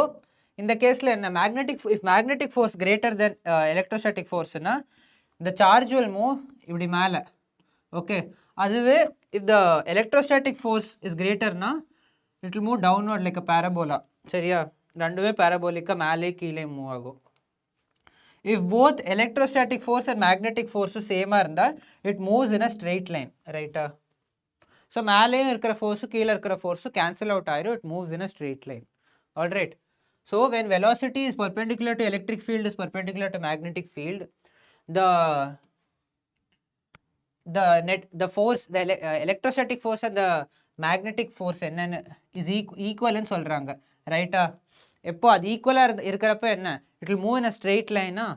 இந்த கேஸில் என்ன? if magnetic force greater than electrostatic force னா the charge will move இப்படி மேலே. Okay, அதுவே if the electrostatic force is greater na, it will move downward like a parabola. சரியா? ரெண்டுவே parabolic மேலே கீழே மூவ் ஆகும். if both electrostatic force and magnetic force same இருந்தா it moves in a straight line, ரைட்டா? So மேலேயும் இருக்கிற force கீழே இருக்கிற ஃபோர்ஸு கேன்சல் அவுட் ஆயிரும், it moves in a straight line. Alright, so when velocity is perpendicular to electric field is perpendicular to magnetic field, the force, the electrostatic force and the magnetic force என்னன்னு is ஈக்குவல்னு சொல்கிறாங்க, ரைட்டா? எப்போ அது ஈக்குவலாக இருக்கிறப்ப என்ன, it will move in a straight லைனா,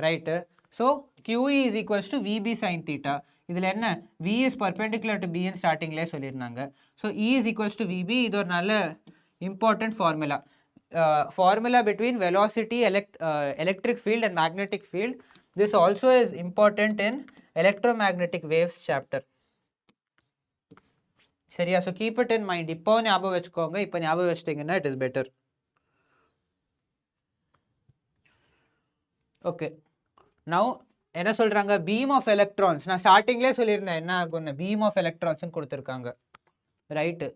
right? So QE is equals to VB sin theta. இதில் என்ன, V இஸ் பர்பெண்டிகுலர் டு பின்னு ஸ்டார்டிங்லேயே சொல்லியிருந்தாங்க. So E is equals to VB. இது ஒரு நல்ல important formula. Formula between velocity, electric field and magnetic field. This also is important in electromagnetic waves chapter. சரியா? So keep it in mind. இப்போ ஞாபகம் வச்சுக்கோங்க, இப்போ ஞாபகம் வச்சிட்டிங்கன்னா it is better. Okay, now என்ன சொல்கிறாங்க, பீம் ஆஃப் எலக்ட்ரான்ஸ். நான் ஸ்டார்டிங்லேயே சொல்லியிருந்தேன் என்ன ஆகும்னு, பீம் ஆஃப் எலக்ட்ரான்ஸ்னு கொடுத்துருக்காங்க, ரைட்டு?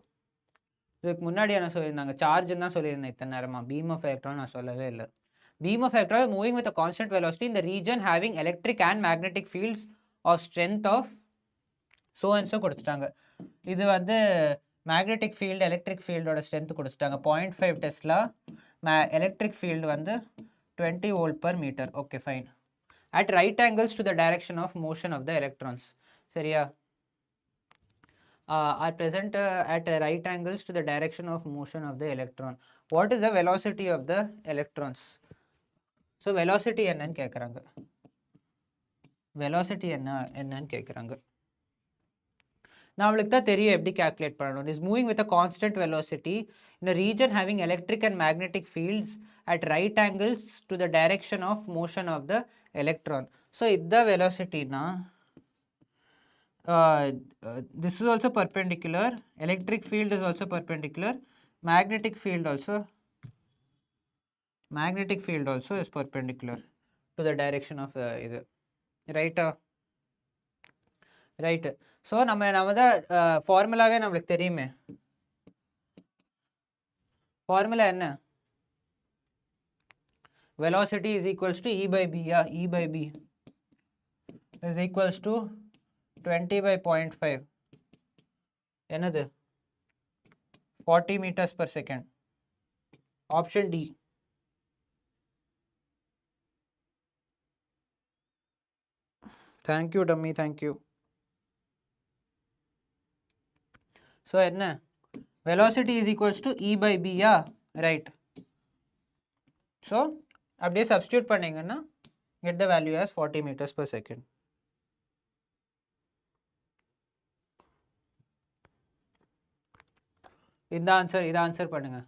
இதுக்கு முன்னாடி என்ன சொல்லியிருந்தாங்க, சார்ஜ்னு தான் சொல்லியிருந்தேன் இத்தனை நேரமாக, பீம் ஆஃப் எலக்ட்ரான் நான் சொல்லவே இல்லை. Beam of electron moving with a constant velocity in the region having electric and magnetic fields of strength of so and so கொடுத்துட்டாங்க. இது வந்து மேக்னெட்டிக் ஃபீல்டு எலக்ட்ரிக் ஃபீல்டோட ஸ்ட்ரென்த் கொடுத்துட்டாங்க 0.5 டெஸ்லா. எலக்ட்ரிக் ஃபீல்டு வந்து 20 volt per metre. Okay fine. At right angles to the direction of motion of the electrons. சரியா? Are present at right angles to the direction of motion of the electron. What is the velocity of the electrons? So velocity என்னன்னு கேட்குறாங்க, velocity என்னன்னு கேட்குறாங்க. நம்மளுக்கு தான் தெரியும் எப்படி calculate பண்ணணும். It is moving with a constant velocity in a region having electric and magnetic fields at right angles to the direction of motion of the electron. So the velocity na this is also perpendicular, electric field is also perpendicular, magnetic field also is perpendicular to the direction of இது, ரைட்டா? Right. So நம்ம தான் ஃபார்முலாவே நம்மளுக்கு தெரியுமே. Formula என்ன, velocity is equals to E by B. E by B is equals to 20 by 0.5. என்னது, 40 meters per second. Option D. Thank you dummy, thank you. So என்ன, velocity is equals to E by B, right? So அப்படியே substitute பண்ணீங்கன்னா get the value as 40 meters per second. இந்த answer பண்ணுங்க.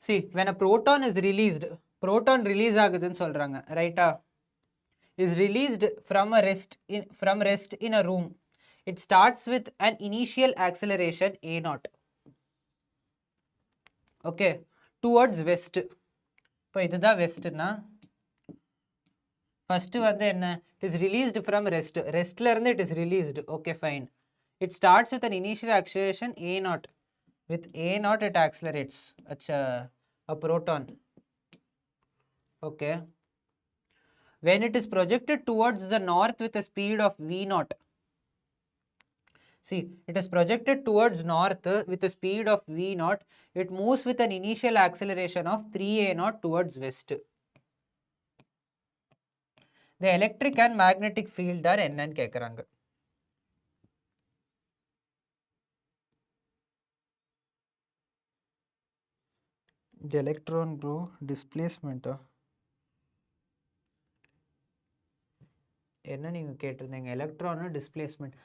See, when a proton is released, proton release ஆகுதுன்னு சொல்றாங்க, ரைட்டா? is released from rest in a room. It starts with an initial acceleration a0, okay, towards west. இப்போ இதுதான் வெஸ்ட்னா, first வந்து என்ன, it is released from ரெஸ்ட்ல இருந்து it is released. Okay fine. It starts with an initial acceleration a0. With a0 it accelerates. A proton. Okay. When it is projected towards the north with a speed of v0. See, it is projected towards north with a speed of v0. It moves with an initial acceleration of 3a0 towards west. The electric and magnetic field are என்னன்னு கேட்குறாங்க. The electron bro, displacement. என்ன நீங்கள் கேட்டிருந்தீங்க, electron displacement.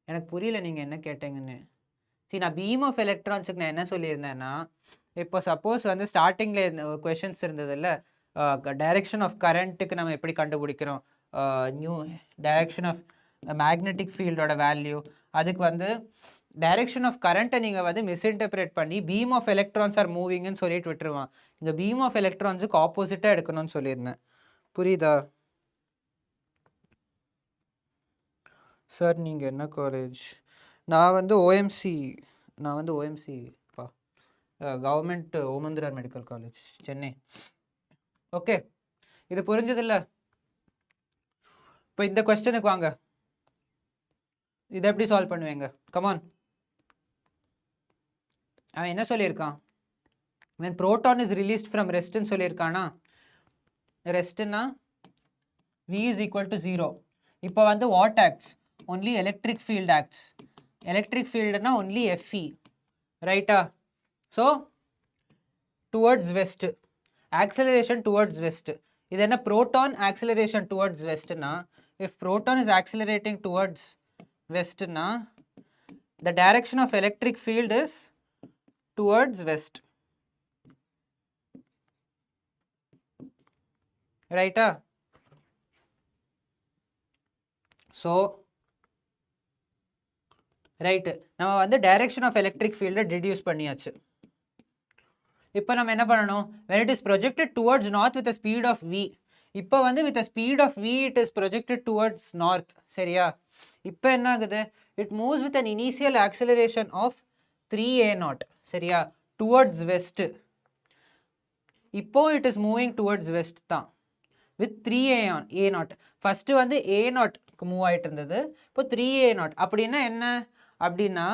எனக்கு புரியல நீங்கள் என்ன கேட்டீங்கன்னு. சரி, நான் பீம் ஆஃப் எலக்ட்ரான்ஸுக்கு நான் என்ன சொல்லியிருந்தேன்னா, இப்போ சப்போஸ் வந்து ஸ்டார்டிங்கில் கொஷின்ஸ் இருந்ததில்ல, டைரெக்ஷன் ஆஃப் கரண்ட்டுக்கு நம்ம எப்படி கண்டுபிடிக்கிறோம், நியூ டைரெக்ஷன் ஆஃப் மேக்னெட்டிக் ஃபீல்டோட வேல்யூ, அதுக்கு வந்து டைரெக்ஷன் ஆஃப் கரண்ட்டை நீங்கள் வந்து மிஸ்இன்டர்பிரேட் பண்ணி பீம் ஆஃப் எலக்ட்ரான்ஸ் ஆர் மூவிங்னு சொல்லிட்டு விட்டுருவான். இங்கே பீம் ஆஃப் எலக்ட்ரான்ஸுக்கு ஆப்போசிட்டாக எடுக்கணும்னு சொல்லியிருந்தேன். புரியுதா சார்? நீங்கள் என்ன காலேஜ்? நான் வந்து ஓஎம்சி பா, government Omandurar medical college, Chennai. Okay, இது புரிஞ்சதில்ல? இப்போ இந்த கொஸ்டனுக்கு வாங்க, இதை எப்படி சால்வ் பண்ணுவீங்க? கமான். அவன் என்ன சொல்லியிருக்கான், when proton is released from rest ன்னு சொல்லியிருக்கானா? ரெஸ்ட்னா V is equal to 0. இப்போ வந்து what acts? Only electric field acts. Electric field na only Fe. Right? So, towards west. Acceleration towards west. இது என்ன proton acceleration towards west na? If proton is accelerating towards west na, the direction of electric field is towards west. Right? So, right, நம்ம வந்து direction of electric field deduce பண்ணியாச்சு. இப்போ நம்ம என்ன பண்ணணும்? When it is projected towards north with a speed of v, இப்போ வந்து with a speed of v it is projected towards north. சரியா? இப்போ என்ன ஆகுது? It moves with an initial acceleration of 3a0. சரியா? Towards west. இப்போ it is moving towards west தான். With 3a0. First வந்து a0 மூவ் ஆயிட்டு இருந்தது. இப்போ 3a0. அப்படின்னா என்ன? அப்படின்னா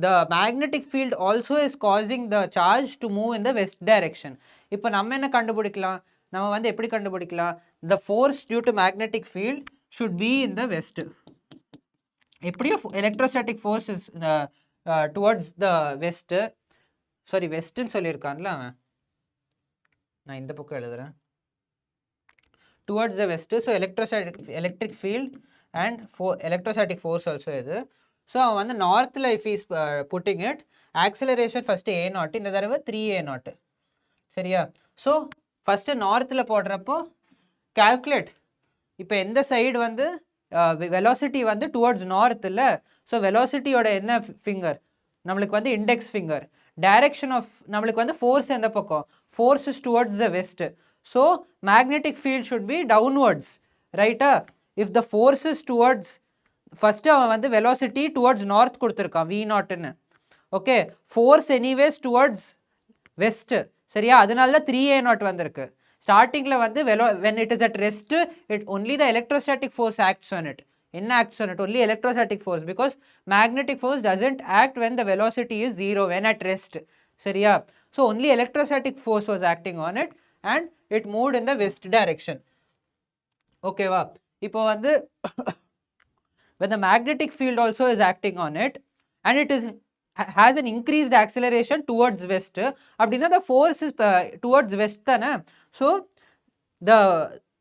the magnetic field also is causing the charge to move in the west direction. இப்போ நம்ம என்ன கண்டுபிடிக்கலாம்? நம்ம வந்து எப்படி கண்டுபிடிக்கலாம்? The force due to magnetic field should be in the west. எப்படியோ electrostatic force is towards the west. Sorry வெஸ்ட்னு சொல்லியிருக்கான்ல அவன், நான் இந்த பக்கம் எழுதுறேன். Towards the west, so electric field and electrostatic force also இது. So அவன் வந்து நார்த்தில் if he is putting it, acceleration first a0, இந்த தடவை 3a0. சரியா? ஸோ ஃபஸ்ட்டு நார்த்தில் போடுறப்போ calculate. இப்போ எந்த சைடு வந்து வெலாசிட்டி வந்து டுவர்ட்ஸ் நார்த் இல்லை, ஸோ வெலாசிட்டியோட என்ன ஃபிங்கர்? நம்மளுக்கு வந்து இண்டெக்ஸ் ஃபிங்கர். டைரக்ஷன் ஆஃப் நம்மளுக்கு வந்து ஃபோர்ஸ் எந்த பக்கம்? Force is towards the west. So magnetic field should be downwards. ரைட்டா? If the force is towards, first அவன் வந்து வெலாசிட்டி டுவர்ட்ஸ் நார்த் கொடுத்துருக்கான் V0ன்னு. Okay, force anyways towards west. சரியா? அதனால தான் 3a0 வந்திருக்கு. ஸ்டார்டிங்கில் வந்து when it is at rest, it only the electrostatic force acts on it. என்ன acts on it? Only electrostatic force, because magnetic force doesn't act when the velocity is 0, when at rest. சரியா? So only electrostatic force was acting on it and it moved in the west direction. ஓகேவா? இப்போ வந்து when the magnetic field also is acting on it and it is has an increased acceleration towards west, அப்படின்னா the force is towards west தானே. So the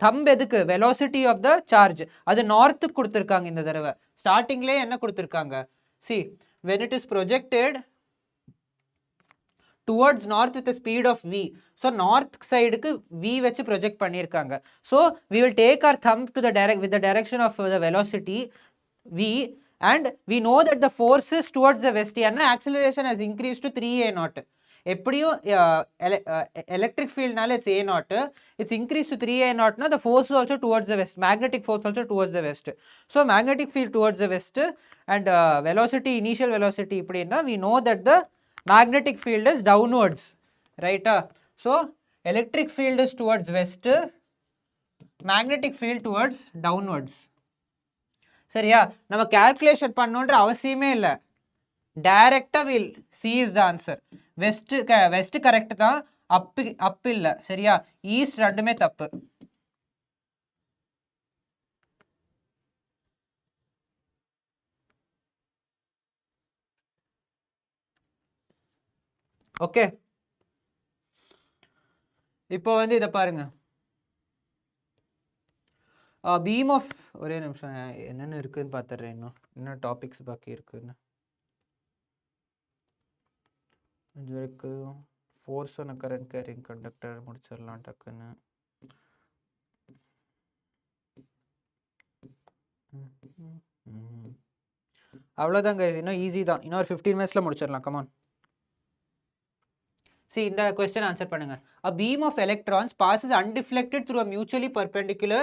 thumb எதுக்கு? velocity of the charge அது நார்த்துக்கு கொடுத்துருக்காங்க இந்த தடவை. ஸ்டார்டிங்லேயே என்ன கொடுத்துருக்காங்க? see, when it is projected towards north with the speed of v, so north சைடுக்கு v வச்சு ப்ரொஜெக்ட் பண்ணியிருக்காங்க. so we will take our thumb to the with the direction of the velocity v, and we know that the force is towards the west and acceleration has increased to 3a0. எப்படியும் electric ஃபீல்ட்னால it's a0, it's increased to 3a0 na, the force is also towards the west, magnetic force also towards the west. So magnetic field towards the west and velocity, initial velocity இப்படின்னா we know that the magnetic field is downwards. Right? So electric field is towards west, magnetic field towards downwards. சரியா? நம்ம calculation பண்ணணுன்ற அவசியமே இல்லை. டைரக்டாக will see is the answer. West correct தான், அப் இல்லை. சரியா? ஈஸ்ட் ரெண்டுமே தப்பு. ஓகே, இப்போ வந்து இதை பாருங்க. பீம் ஆஃப், ஒரே நிமிஷம் என்னென்ன இருக்குதுன்னு பார்த்துட்றேன். இன்னும் என்ன டாபிக்ஸ் பாக்கி இருக்குன்னு. இது வரைக்கும் ஃபோர்ஸ் ஆன கரண்ட் கேரிங் கண்டக்டர் முடிச்சிடலாம் டக்குன்னு. அவ்வளோதாங்க, இன்னும் ஈஸி தான். இன்னொரு 15 மினிட்ஸில் முடிச்சிடலாம். கமான். See, இந்த question answer பண்ணுங்க. A beam of electrons passes undeflected through a mutually perpendicular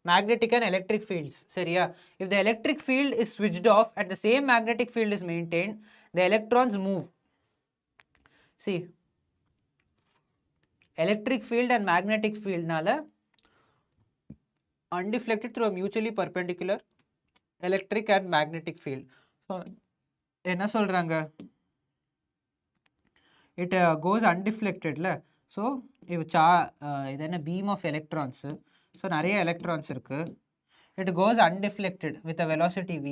magnetic and electric fields. சரியா? If the electric field is switched off and the same magnetic field is maintained, the electrons move. See, electric field and magnetic field நால undeflected through a mutually perpendicular electric and magnetic field. So என்ன சொல்றாங்க? It goes undeflected. So, if இது என்ன beam of electrons, so நிறைய electrons இருக்குது. It goes undeflected with a velocity v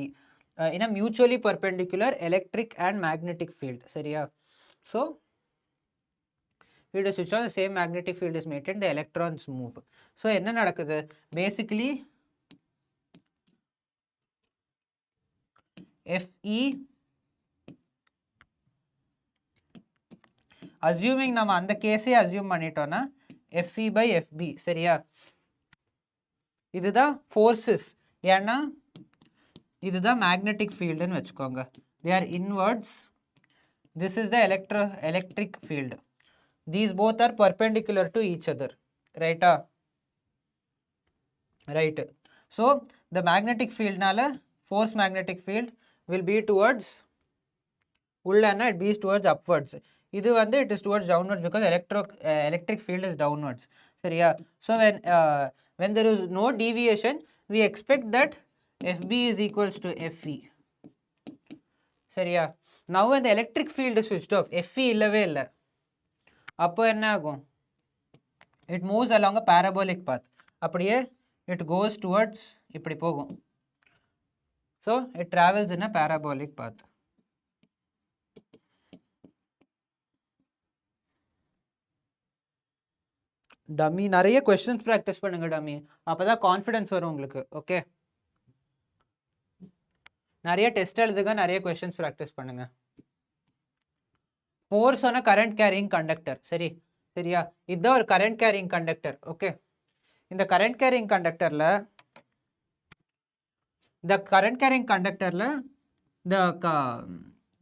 in a mutually perpendicular electric and magnetic field. சரியா? So we switch on, the same magnetic field is maintained, the electrons move. So என்ன நடக்குது? Basically Fe, assuming நம்ம அந்த கேஸே assume பண்ணிட்டோம்னா Fe by Fb. சரியா? இதுதான் forces. ஏன்னா இதுதான் மேக்னெட்டிக் ஃபீல்டுன்னு வச்சுக்கோங்க. they are inwards, this is the electric field, these both are perpendicular to each other, right? Right. So the magnetic field nala force magnetic field will be towards உள்ளனா it be towards upwards. இது வந்து it is towards downwards because electric field is downwards. சரியா? So when there is no deviation, we expect that Fb is equals to Fe. சரியா? Now when the electric field is switched off, Fe இல்லவே இல்லை, அப்போ என்ன ஆகும்? It moves along a parabolic path. அப்படியே it goes towards இப்படி போகும். So it travels in a parabolic path. டம்மி நிறைய கொஸ்டின்ஸ் ப்ராக்டிஸ் பண்ணுங்க டம்மி, அப்போதான் கான்ஃபிடன்ஸ் வரும் உங்களுக்கு. ஓகே, நிறைய டெஸ்ட் எழுதுங்க, நிறைய கொஸ்டின்ஸ் ப்ராக்டிஸ் பண்ணுங்க. ஃபோர்ஸ் ஆன கரண்ட் கேரிங் கண்டக்டர். சரியா? இதுதான் ஒரு கரண்ட் கேரிங் கண்டக்டர். ஓகே, இந்த கரண்ட் கேரிங் கண்டக்டரில்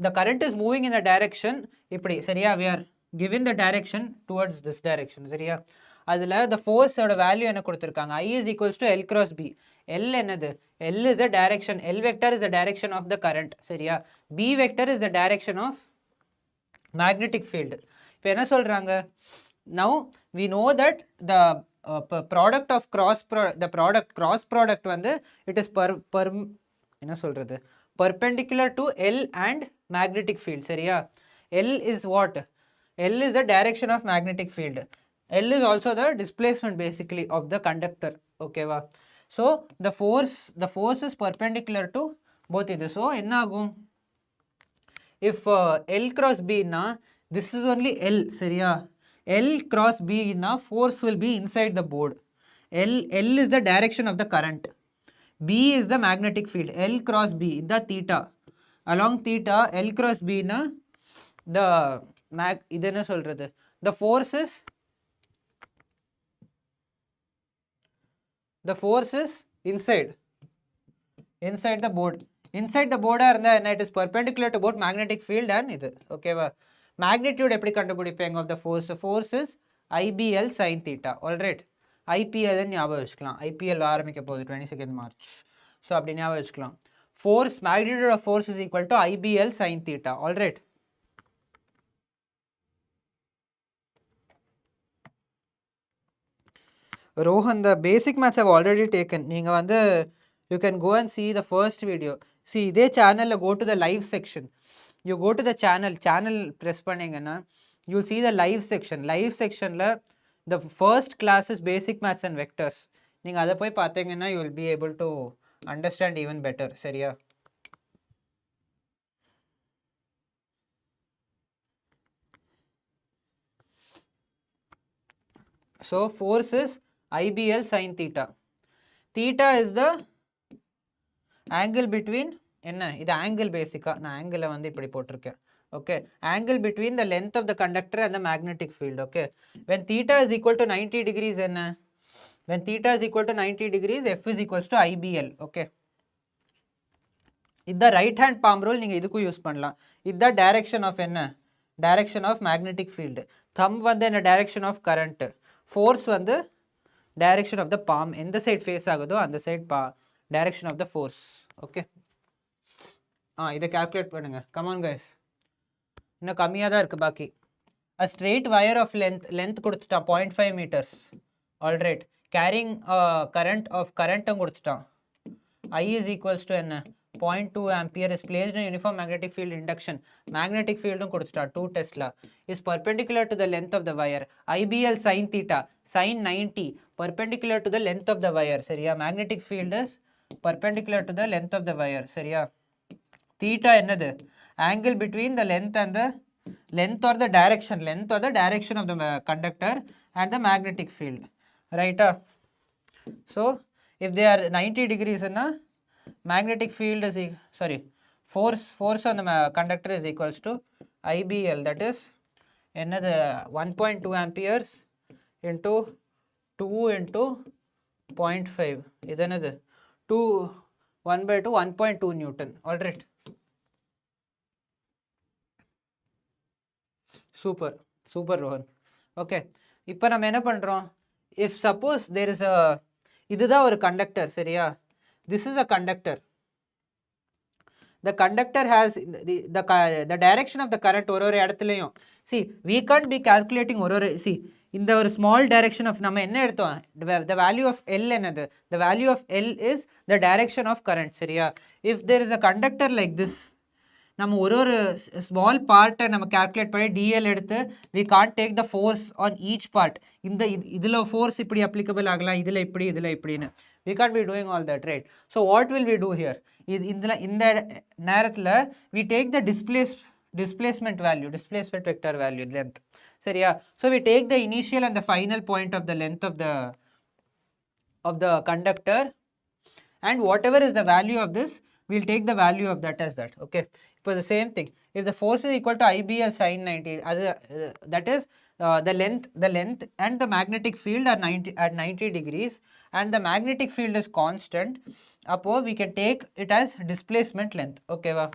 the current is moving in the direction இப்படி. சரியா? we are given the direction towards this direction. சரியா? அதில் the force ஓட வேல்யூ என்ன கொடுத்துருக்காங்க? I is equals to L cross B. L என்னது? L is the direction, L vector is the direction of the current. சரியா? B vector is the direction of magnetic field. இப்போ என்ன சொல்கிறாங்க? Now we know that the product of cross product வந்து it is என்ன சொல்கிறது, perpendicular to L and magnetic field. சரியா? L is what? L is the direction of magnetic field. L is also the displacement basically of the conductor. Okay va? So the force is perpendicular to both இது. So என்ன ஆகும்? If L cross B na, this is only L. சரியா? L cross B na, force will be inside the board. L is the direction of the current, B is the magnetic field. L cross B the theta, along theta L cross B na the இது என்ன சொல்றது, the force is inside the board. Inside the board இருந்தா என்ன? it is perpendicular to both magnetic field and இது. ஓகேவா? magnitude எப்படி கண்டுபிடிப்பீங்க of the force? The force is IBL sin theta. alright, IPL ஞாபகம் வச்சுக்கலாம். IPL ஆரம்பிக்க போகுது 22nd March. ஸோ அப்படி ஞாபகம் வச்சுக்கலாம். force, magnitude of force is equal to IBL sin theta. alright. Rohan, the basic maths have already taken. நீங்கள் வந்து you can go and see the first video. See இதே channel go to the live section. You go to the channel press பண்ணீங்கன்னா you'll see the live sectionல the first class is basic maths and vectors. நீங்கள் அதை போய் பார்த்தீங்கன்னா you will be able to understand even better. சரியா? So force is IBL sin theta. Theta is the angle between என்ன? இது angle பேசிக்கா, நான் angle வந்து இப்படி போட்டிருக்கேன். Okay, angle between the length of the conductor and the magnetic field. Okay, when theta is equal to 90 degrees என்ன? When theta is equal to 90 degrees, F is equals to IBL. Okay, இந்த right hand palm rule நீங்கள் இதுக்கும் use பண்ணலாம். இதுதான் direction of என்ன? Direction of magnetic field. Thumb வந்து என்ன? Direction of current. Force வந்து direction of the palm. எந்த side face ஆகுதோ அந்த side direction of the force. Okay, இதை calculate பண்ணுங்க. Come on guys, இன்னும் கம்மியாக தான் இருக்குது பாக்கி. A straight wire of length கொடுத்துட்டான் 0.5 meters. alright, carrying current கொடுத்துட்டான். I is equals to என்ன? 0.2 ampere is placed in uniform magnetic field induction. Magnetic field 2 Tesla is perpendicular to the length of the wire. IBL sin theta sin 90 perpendicular to the length of the wire. சரியா? Magnetic field is perpendicular to the length of the wire. சரியா? Theta என்னது? Angle between the length and the length or the direction of the conductor and the magnetic field. Right? So if they are 90 degrees in a magnetic field is force on the conductor is equals to IBL, that is another 1.2 amperes into 2 into 0.5 is another 1 by 2 1.2 Newton. All right, super Rohan. Okay, இப்போ நம்ம என்ன பண்றோம், if suppose there is a இதுதான் ஒரு conductor, சரியா? This is a conductor. The conductor has the direction of the current ஒரு இடத்துலயும். See, we can't be calculating see இந்த ஒரு small direction of நம்ம என்ன எடுத்தோம், the value of L என்னது, the value of L is the direction of current, சரியா? If there is a conductor like this, நம்ம ஒரு small part நம்ம calculate பண்ணி DL எடுத்து we can't take the force on each part. இதுல force இப்படி applicable ஆகலாம், இதுல இப்படின்னு we can't be doing all that, right? So what will we do here? இந்த நேரத்துல we take the displacement vector value, length, சரியா? So we take the initial and the final point of the length of the conductor, and whatever is the value of this, we'll take the value of that as that. Okay, for the same thing, if the force is equal to IBL sin 90, that is the length and the magnetic field are 90 degrees, and the magnetic field is constant, appo we can take it as displacement length. Okay va?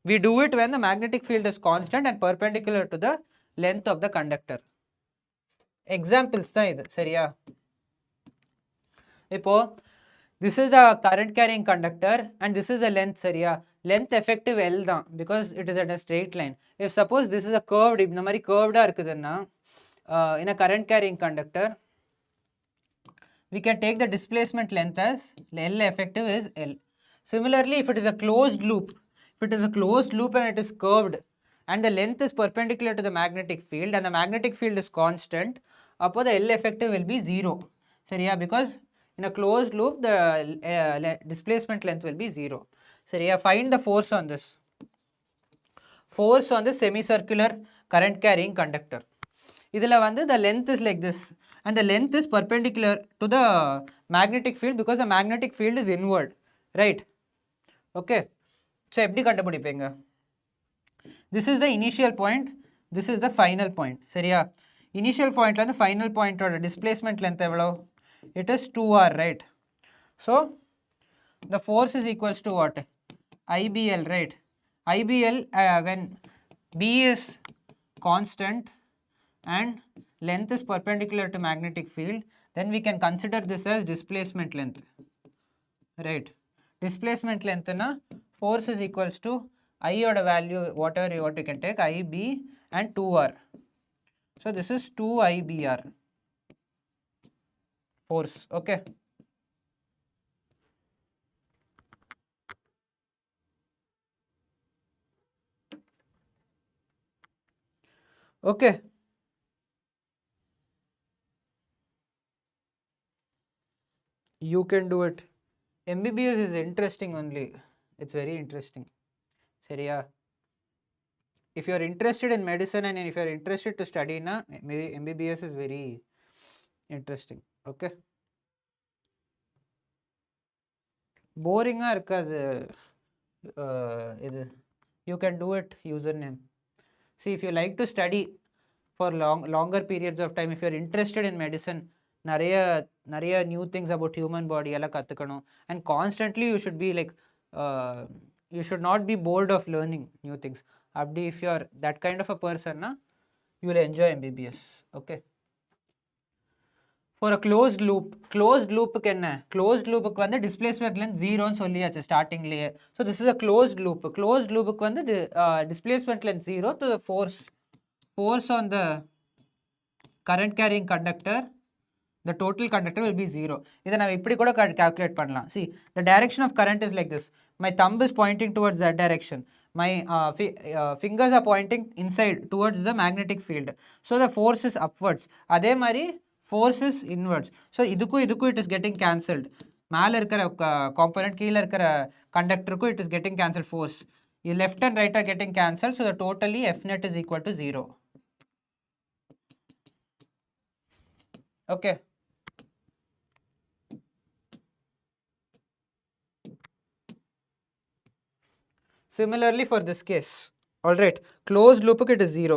We do it when the magnetic field is constant and perpendicular to the length of the conductor. Examples தான் இது, சரியா? இப்போ this is the current carrying conductor and this is the length, சரியா? Length effective L தான், because it is at a straight line. If suppose this is a curved, இந்த மாதிரி curved இருக்குதுன்னா in a current carrying conductor, we can take the displacement length as L effective is L. Similarly, if it is a closed loop and it is curved and the length is perpendicular to the magnetic field and the magnetic field is constant, appo the L effective will be 0, சரியா? Because in a closed loop the displacement length will be 0, சரியா? Find the force on this semicircular current carrying conductor. இதுல the length is like this and the length is perpendicular to the magnetic field because the magnetic field is inward, right? Okay, so எப்படி கண்டுபிடிப்பீங்க? This is the initial point, this is the final point, சரியா? Initial point and the final point ஓட displacement length எவ்வளோ? It is 2r, right? So the force is equals to what? IBL, right? IBL when B is constant and length is perpendicular to magnetic field, then we can consider this as displacement length, right? Displacement length na force is equals to I oda value whatever you can take, IB and 2r. So this is 2IBR force. Okay, okay. You can do it. MBBS is interesting only. It's very interesting, சரியா? If you are interested in medicine and if you are interested to study na, maybe MBBS is very interesting. Okay, boring ah irukadhu idu. You can do it username. See, if you like to study for longer periods of time, if you are interested in medicine, நிறைய new things about human body எல்லாம் கற்றுக்கணும், and constantly you should be like you should not be bored of learning new things. அப்படி if you are that kind of a person na, you will enjoy MBBS. Okay, for a closed loop க்கு என்ன, closed loop க்கு வந்து displacement length 0 ன்னு சொல்லியாச்சு ஸ்டார்டிங்லயே. So this is a closed loop க்கு வந்து displacement length 0, to the force on the current carrying conductor the total conductor will be 0. இதை நம்ம இப்படி கூட calculate பண்ணலாம். See, the direction of current is like this. My thumb is pointing towards that direction. My fingers are pointing inside towards the magnetic field. So the force is upwards. அதே மாதிரி force is inwards. So இதுக்கும் it is getting cancelled. மேலே இருக்கிற component கீழே இருக்கிற conductorக்கும் it is getting cancelled force. Left and right are getting cancelled. So the totally F net is equal to 0. Okay. Similarly for this case, all right, closed loop it is 0.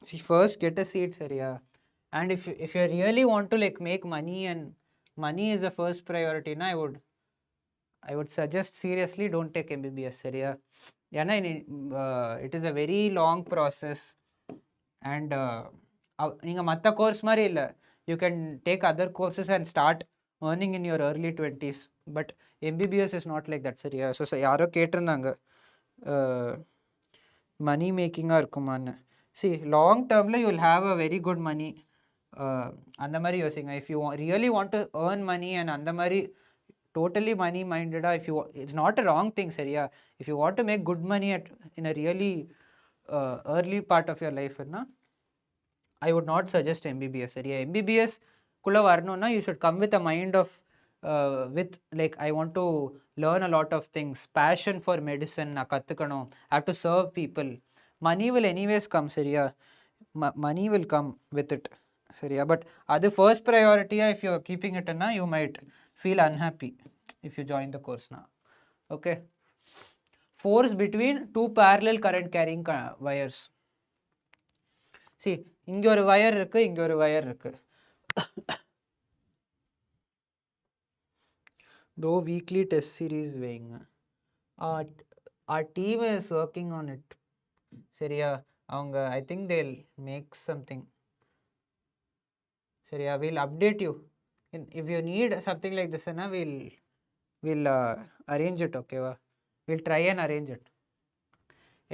See, first get a seat, Saria. And if you really want to like make money, and money is the first priority, na, I would suggest seriously don't take MBBS, Saria. Yeah, it is a very long process, and நீங்க மற்ற course மாதிரி இல்லை. You can take other courses and start earning in your early 20s. But MBBS is not like that, சரியா? So யாரோ கேட்டிருந்தாங்க மணி மேக்கிங்காக இருக்குமான்னு. See, long termல you will have a very good money. அந்த மாதிரி யோசிங்க. If you really want to earn money and அந்த மாதிரி totally money minded, it's not a wrong thing, சரியா? If you want to make good money in a really early part of your life, I would not suggest MBBS. சரியா? MBBS குள்ள வரணும்னா you should come with a mind of with like I want to learn a lot of things, passion for medicine, நான் கற்றுக்கணும், I have to serve people. Money will anyways come, சரியா? Money will come with it, சரியா? But அது first priority. If you are keeping it, you might feel unhappy if you join the course now. Okay. Force between two parallel current carrying wires. See, இங்கே ஒரு wire இருக்கு, இங்கே ஒரு wire இருக்கு. Though weekly test series weighing, our team is working on it. சரியா? அவங்க I think they'll make something. சரியா? We'll update you. If you need something like this, we'll arrange it. Okay வா? We'll try and arrange it.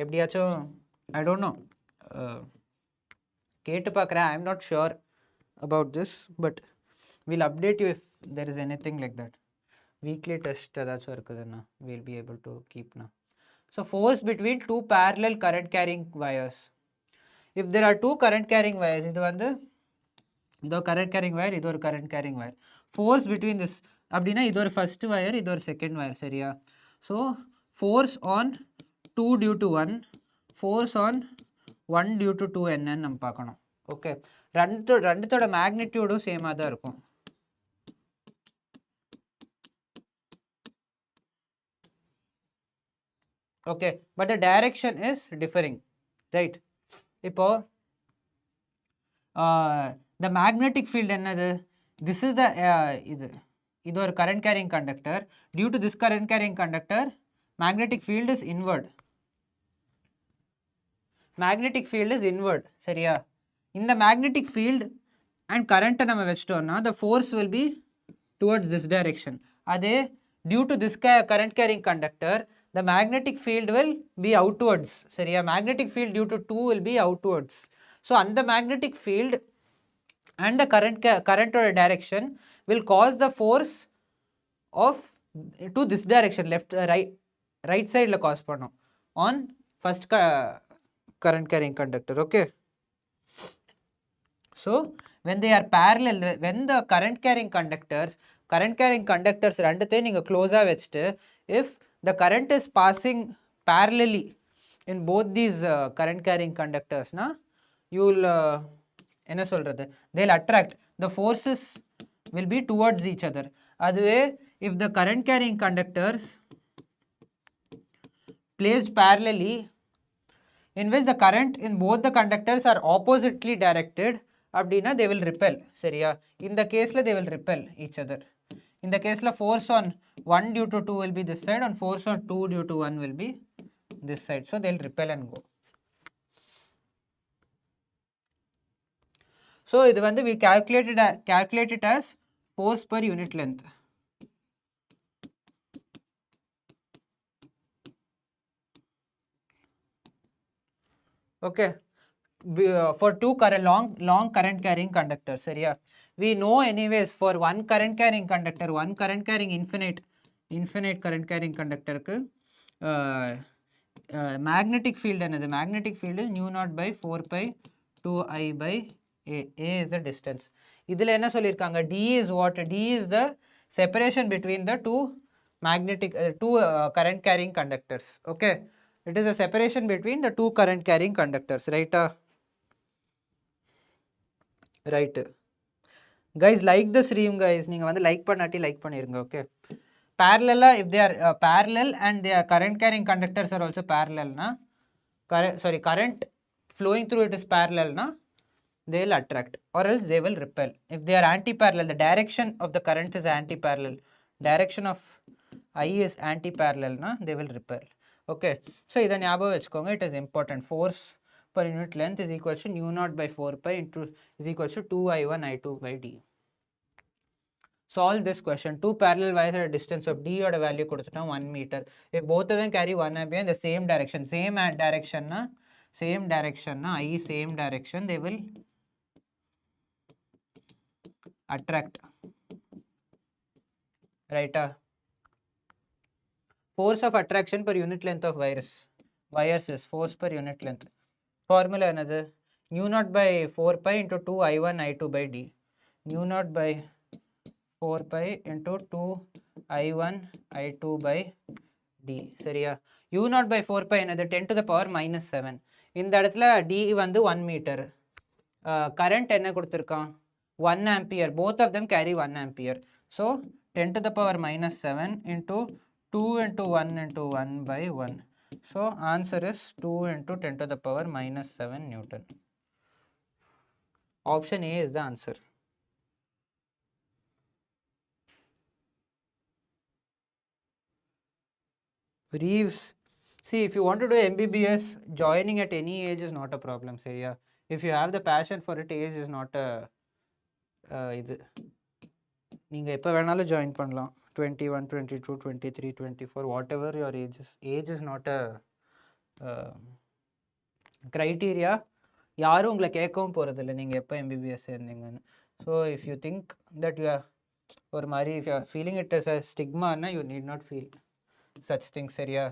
எப்படியாச்சும் I don't know. கேட்டு பார்க்குறேன். I am not sure about this, but we'll update you if there is anything like that. Weekly test ஏதாச்சும் இருக்குதுன்னா we'll be able to keep now. So force between two parallel current carrying wires. If there are two current carrying wires, இது வந்து இதோ current carrying wire, இது ஒரு current carrying wire. Force between this அப்படின்னா இது ஒரு first wire, இது ஒரு second wire, சரியா? So force on 2 due to 1, force on 1 due to 2 என்னன்னு நம்ம பார்க்கணும். ஓகே, ரெண்டுத்தோட மேக்னிடியூடும் சேமாக தான் இருக்கும். Okay, but the direction is differing, right? இப்போ the magnetic field என்னது? This is the இது ஒரு current carrying conductor. Due to this current carrying conductor, magnetic field is inward. Magnetic field is inward, சரியா? இந்த magnetic field and current நம்ம வச்சிட்டோம்னா the force will be towards this direction. அதே due to this current carrying conductor, the magnetic field will be outwards, சரியா? Magnetic field due to 2 will be outwards. So அந்த magnetic field and the current or direction will cause the force of to this direction, left right side la cause பண்ணும் on first current carrying conductor. Okay, so when they are parallel, when the current carrying conductors ரெண்டுத்தையும் நீங்க க்ளோஸா வச்சுட்டு if the current is passing parallelly in both these current carrying conductors, na you will என்ன சொல்றது, they'll attract, the forces will be towards each other. அதுவே if the current carrying conductors placed parallelly in which the current in both the conductors are oppositely directed, அப்படின்னா they will repel, சரியா? இந்த கேஸ்ல they will repel each other. இந்த கேஸ்ல force on 1 due to 2 will be this side and force on 2 due to 1 will be this side. So they'll repel and go. So இது வந்து we calculate it as force per unit length. Okay, for two current long current carrying conductors, சரியா? We know anyways for one current carrying conductor, one current carrying infinite current carrying conductor க்கு magnetic field என்னது? Magnetic field is nu naught by 4 pi 2I by A is the distance. இதில் என்ன சொல்லியிருக்காங்க? D is what? D is the separation between the two magnetic current carrying conductors. Okay, it is a separation between the two current carrying conductors, right? Right guys, like the stream guys, நீங்க வந்து like பண்ணாட்டி like பண்ணிருங்க. Okay, parallel if they are parallel and their current carrying conductors are also parallel na, current flowing through it is parallel na, they will attract or else they will repel. If they are anti-parallel, the direction of the current is anti-parallel, direction of I is anti-parallel na, they will repel. Okay, so இதை ஞாபகம் வச்சுக்கோங்க. It is important. Force per unit length is equal to nu naught by 4 pi into is equal to 2I1 I2 by D. Solve this question. Two parallel wires at a distance of D or a value கொடுத்துட்டா 1 meter. If both of them carry 1 ampere in the same direction, same direction na, I same direction, they will attract, right? Force of attraction per unit length of wires is force per unit length. Formula another nu naught by 4 pi into 2 I1 I2 by D. Nu naught by 4 pi into 2 I1 I2 by D. சரியா? u naught by 4 pi another 10 to the power minus 7. இந்த இடத்துல D வந்து 1 meter. Current என்ன கொடுத்திருக்கான்? 1 ampere. Both of them carry 1 ampere. So 10 to the power minus 7 into 2 into 1 into 1 by 1. So answer is 2 into 10 to the power minus 7 Newton. Option A is the answer. Reeves, see, if you want to do MBBS, joining at any age is not a problem. சரியா? If you have the passion for it, age is not a இது நீங்கள் எப்போ வேணாலும் join பண்ணலாம். 21, 22, 23, 24, whatever your age is not a criteria. யாரும் உங்களை கேட்கவும் போகிறதில்ல நீங்கள் எப்போ MBBS சேர்ந்தீங்கன்னு. So if you think that you ஒரு மாதிரி if you are feeling it as a ஸ்டிக்மானா you need not feel such things. சரியா?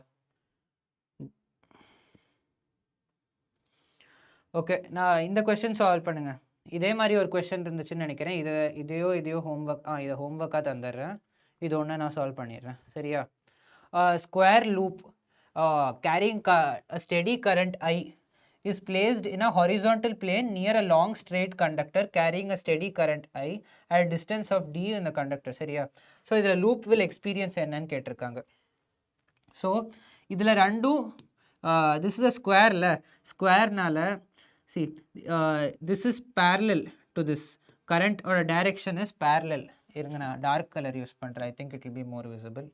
ஓகே, நான் இந்த கொஸ்டின் சால்வ் பண்ணுங்க. இதே மாதிரி ஒரு கொஸ்டின் இருந்துச்சுன்னு நினைக்கிறேன். இதையோ ஹோம்ஒர்க் இதை ஹோம்ஒர்க்காக தந்துடுறேன். இது ஒன்று நான் சால்வ் பண்ணிடுறேன். சரியா? Square loop carrying a steady current I is placed in a horizontal plane near a long straight conductor carrying a steady current I at a distance of D in the conductor. சரியா? So இதில் loop will experience என்னன்னு கேட்டிருக்காங்க. So இதில் ரெண்டும் this is a square ஸ்கொயர்னால see this is parallel to this current or direction is parallel. இருங்க நான் dark colour use பண்ணுறேன். I think it will be more visible.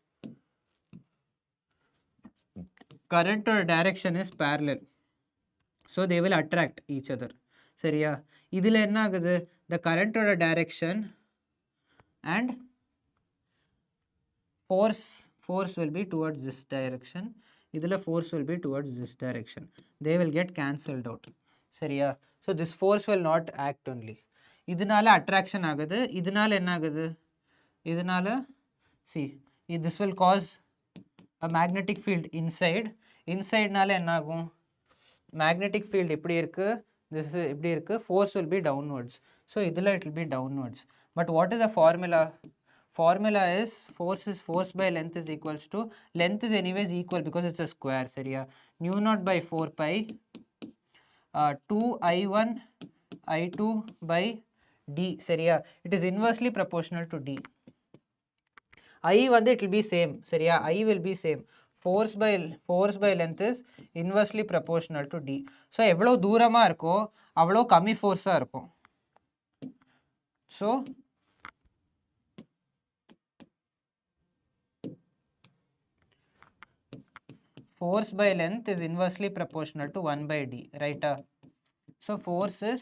Current or direction is parallel, so they will attract each other. சரியா? இதில் என்ன ஆகுது? the current or direction and force will be towards this direction. இதில் force will be towards this direction. They will get cancelled out. சரியா? so this force will not act only. இதனால attraction ஆகுது. இதனால என்ன ஆகுது? இதனால see this will cause a magnetic field insideனால என்ன ஆகும்? magnetic field இப்படி இருக்கு, this is இப்படி இருக்கு, force will be downwards. so இதில் it will be downwards. but what is the formula is force by length is equals to, length is anyways equal because it's a square. சரியா? nu naught by 4 pi 2 I1 I2 by D. சரியா? it is inversely proportional to D. I வந்து it will be same. சரியா? I will be same. force by length is inversely proportional to D. so எவ்வளோ தூரமாக இருக்கோ அவ்வளோ கம்மி ஃபோர்ஸாக இருக்கும். so force by length is inversely proportional to 1 by D, right? so force is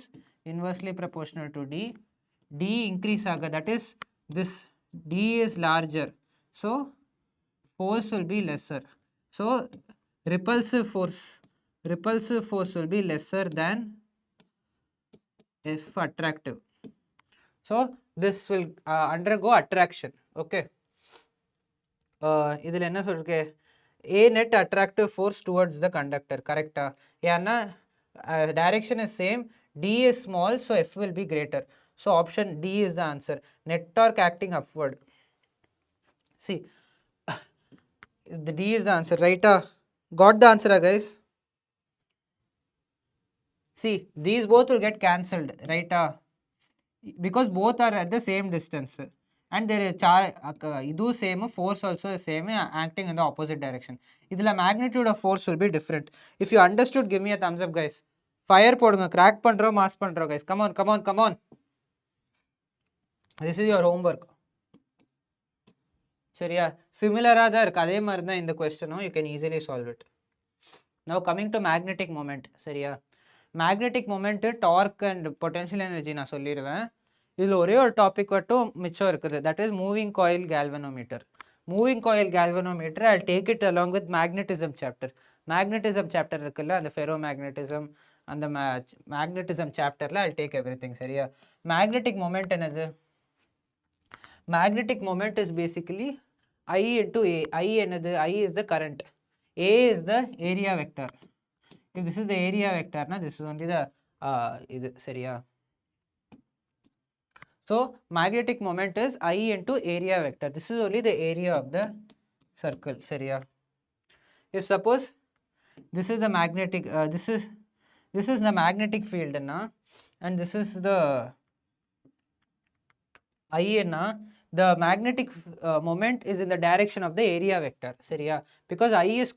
inversely proportional to D. D increase ஆக, that is this D is larger, so force will be lesser. so repulsive force repulsive force will be lesser than F attractive. So this will undergo attraction. Okay. இதில் என்ன சொல்லிருக்கு, A net attractive force towards the conductor, correcta? ஏன்னா direction is same, D is small, so F will be greater. So option D is the answer. Net torque acting upward. See, the D is the answer, right? Got the answer, guys? See, these both will get cancelled, right? Because both are at the same distance. And there is idu same, force also is same, acting in the opposite direction. Idhula magnitude of force will be different. If you understood, give me a thumbs up, guys. Fire podunga, crack pandro, mass pandro, guys. Come on, come on, come on. This is your homework. Seriya, similar other adhe marna in the question, no? You can easily solve it. Now coming to magnetic moment. Seriya, magnetic moment, torque and potential energy na solliruven. இதில் ஒரே ஒரு topic மட்டும் மிச்சம் இருக்குது, that is moving coil galvanometer. Moving coil galvanometer I take it along with magnetism chapter. Magnetism chapter இருக்குல்ல, அந்த ferro magnetism, அந்த magnetism சாப்டரில் ஐ டேக் எவ்ரி திங். சரியா? மேக்னெட்டிக் மொமெண்ட் என்னது? Magnetic moment is basically I into A. I என்னது? I is the current, A is the area vector. If this is the area vector, na, this is only the இது. சரியா? So magnetic moment is I into area vector. This is only the area of the circle. Seriya? If suppose this is the magnetic, this is the magnetic field na, and this is the I na, the magnetic moment is in the direction of the area vector. Seriya? Because I is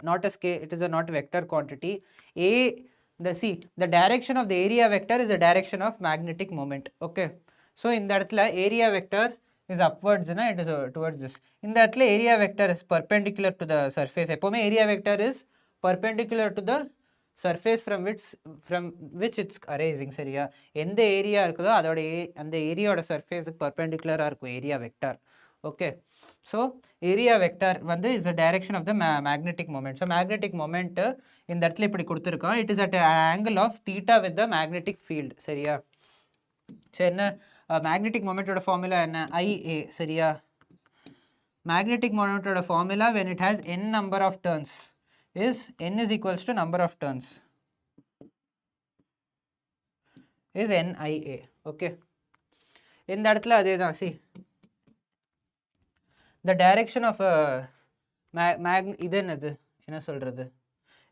not a scale, it is a not vector quantity. The direction of the area vector is the direction of magnetic moment. Okay. So in that area vector is upwards, na, it is towards this. In that area vector is perpendicular to the surface. Epome area vector is perpendicular to the surface from which it's arising. Seriya? Endha area irukudho adoda and the area oda surface perpendicular irukku area vector. Okay. So area vector vandu is the direction of the magnetic moment. So magnetic moment in that ipdi kuduthirukkom, it is at an angle of theta with the magnetic field. Seriya? So enna magnetic moment oda formula enna? IA. Seriya? Magnetic moment oda formula when it has n number of turns is n is equals to number of turns is NIA. Okay. In that adhe, see, the direction of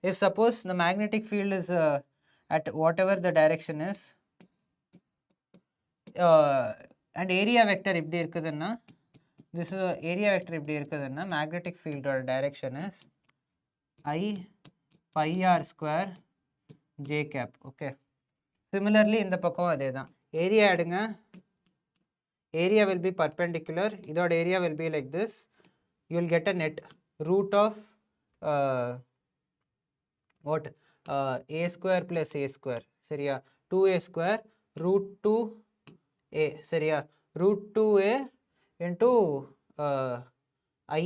if suppose the magnetic field is at whatever the direction is, and area vector இப்படி இருக்குதுன்னா, this is area vector இப்படி இருக்குதுன்னா, magnetic field or direction is I pi r square j cap. Okay. Similarly இந்த பக்கம் அதே தான், area எடுங்க, area will be perpendicular, இதோட area will be like this, you will get a net root of what? A square plus A square. சரியா? 2A square root 2A. சரியா? root 2A into I.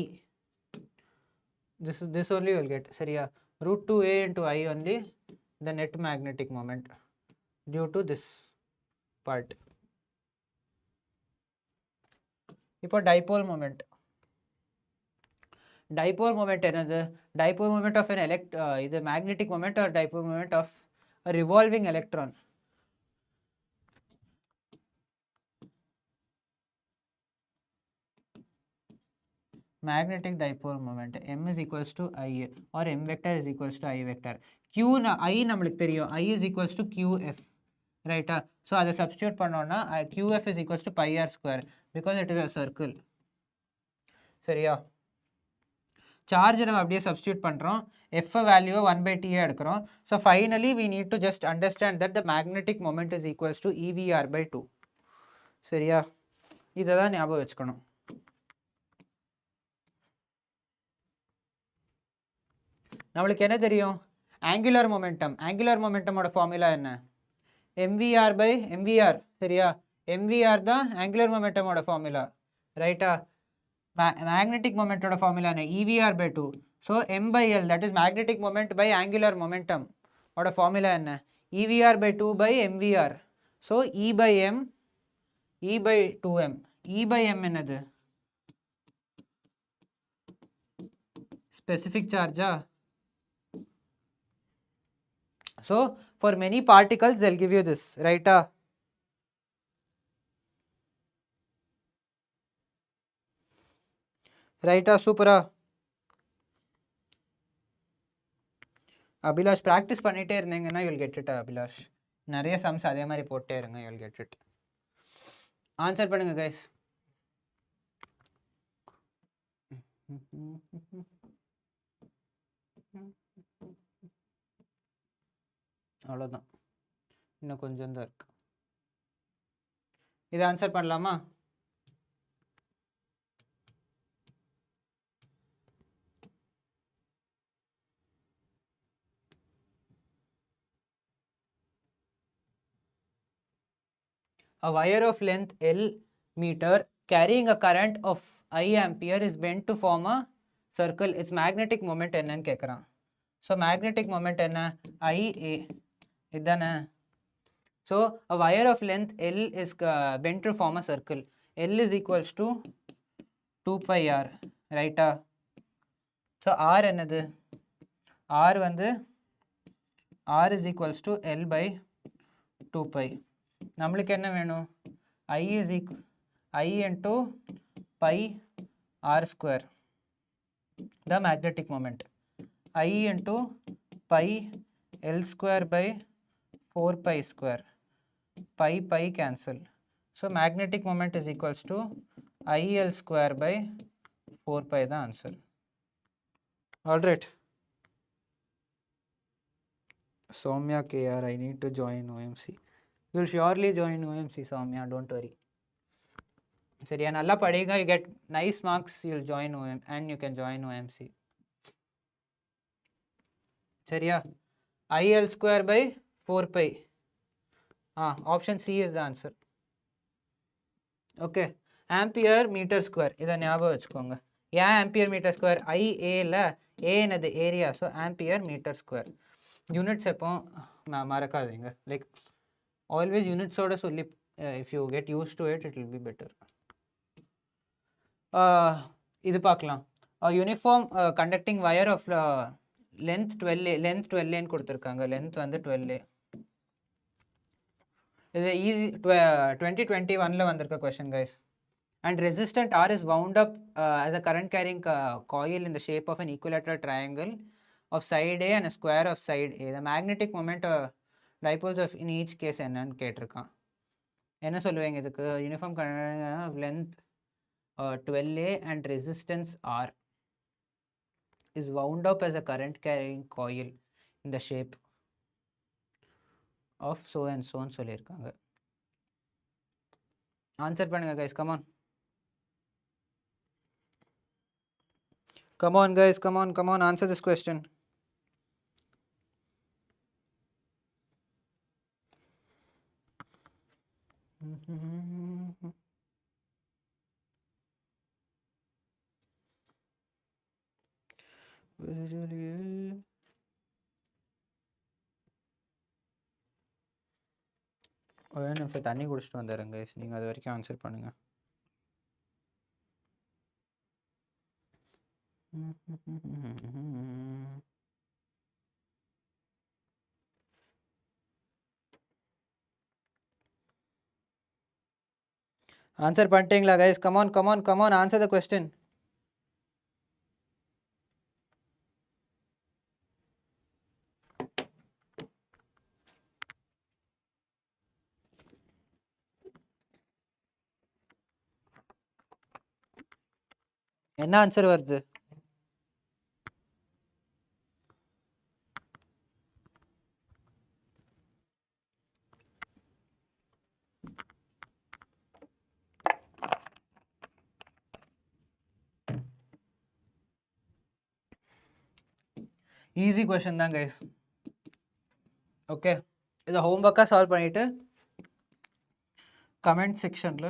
This only you will get. சரியா? root 2A into I only the net magnetic moment due to this part. இப்போ dipole moment. Dipole moment என்னது? Dipole moment of an இது magnetic moment or dipole moment of a revolving electron. Magnetic dipole moment M is equals to I or M vector is equals to I vector. Q I நம்மளுக்கு தெரியும், I is equals to QF. Right? So அதை substitute பண்ணோம்னா QF is equals to pi r square because it is a circle. சரியா? Charge நம்ம அப்படியே substitute பண்றோம், F value 1/T எடுக்கிறோம். So finally we need to just understand that the magnetic moment is equals to EVR/2. சரியா? இதை தான் ஞாபகம் வச்சுக்கணும். நம்மளுக்கு என்ன தெரியும்? angular momentum ஓட ஃபார்முலா என்ன? mvr/mvr. சரியா? mvr தான் angular momentum ஓட ஃபார்முலா. ரைட்டா? magnetic moment ஓட ஃபார்முலா என்ன? EVR/2. So m by L, that is magnetic moment by angular momentum. What a formula enna? EVR by 2 by MVR. So E by M, E by 2M. E by M என்னது? Specific charge. So for many particles they'll give you this, right? Right, super. Abhilash, practice பண்ணிட்டே இருந்தீங்கன்னா you'll get it. Abhilash, நிறைய sums அதே மாதிரி போட்டே இருங்க, you'll get it. Answer பண்ணுங்க guys. அவ்வளோதான், இன்னும் கொஞ்சம் தான் இருக்கு. இதை ஆன்சர் பண்ணலாமா? A wire of length L meter carrying a current of I ampere is bent to form a circle. Its magnetic moment என்னன்னு கேட்குறான். So magnetic moment என்ன? IA இதுதானே. So a wire of length L is bent to form a circle. L is equals to 2 pi r, right? So r என்னது? R வந்து R is equals to L by 2 pi. நம்மளுக்கு என்ன வேணும்? I is equal I into pi r square, the magnetic moment. I into pi L square by 4 pi square. Pi cancel. So magnetic moment is equals to IL square by 4 pi, the answer. Alright. Soumya KR, I need to join OMC. You'll surely join OMC, Soumya, don't worry. சரியா, நல்லா படிங்க, you get nice marks, you'll join OM and you can join OMC. சரியா, IL square by 4 pi. Option C is the answer. Okay, ampere meter square, இதை ஞாபகம் வச்சுக்கோங்க. ஏன் ampere meter square? IA A என்னது area, so ampere meter square. Units எப்போ மறக்காதீங்க, like always யூனிட்ஸோட சொல்லி, if you get used to it, it will be better. இது பார்க்கலாம். Uniform conducting wire of length 12A, length 12Aன்னு கொடுத்துருக்காங்க, லென்த் வந்து 12A. இது ஈஸி 2021 வந்திருக்க question guys. And resistant R is wound up as a current carrying coil in the shape of an equilateral triangle of side A and a square of side A. The magnetic moment dipoles of in each case என்னன்னு கேட்டிருக்கான். என்ன சொல்லுவீங்க இதுக்கு? Uniform length 12A and resistance R is wound up as a current carrying coil in the shape of so and so ன்னு சொல்லியிருக்காங்க. Answer பண்ணுங்க guys, come on. Come on guys, come on, answer this question. ஒரு நிமிஷம் தண்ணி குடிச்சிட்டு வந்துடுறேன் guys, நீங்கள் அது வரைக்கும் ஆன்சர் பண்ணுங்க. ஆன்சர் பண்ணிட்டீங்களா guys? come on, answer the question. என்ன ஆன்சர் வருது? ஈஸி கொஷின் தான் கைஸ். ஓகே, இதை ஹோம்ஒர்க்காக சால்வ் பண்ணிவிட்டு கமெண்ட் செக்ஷனில்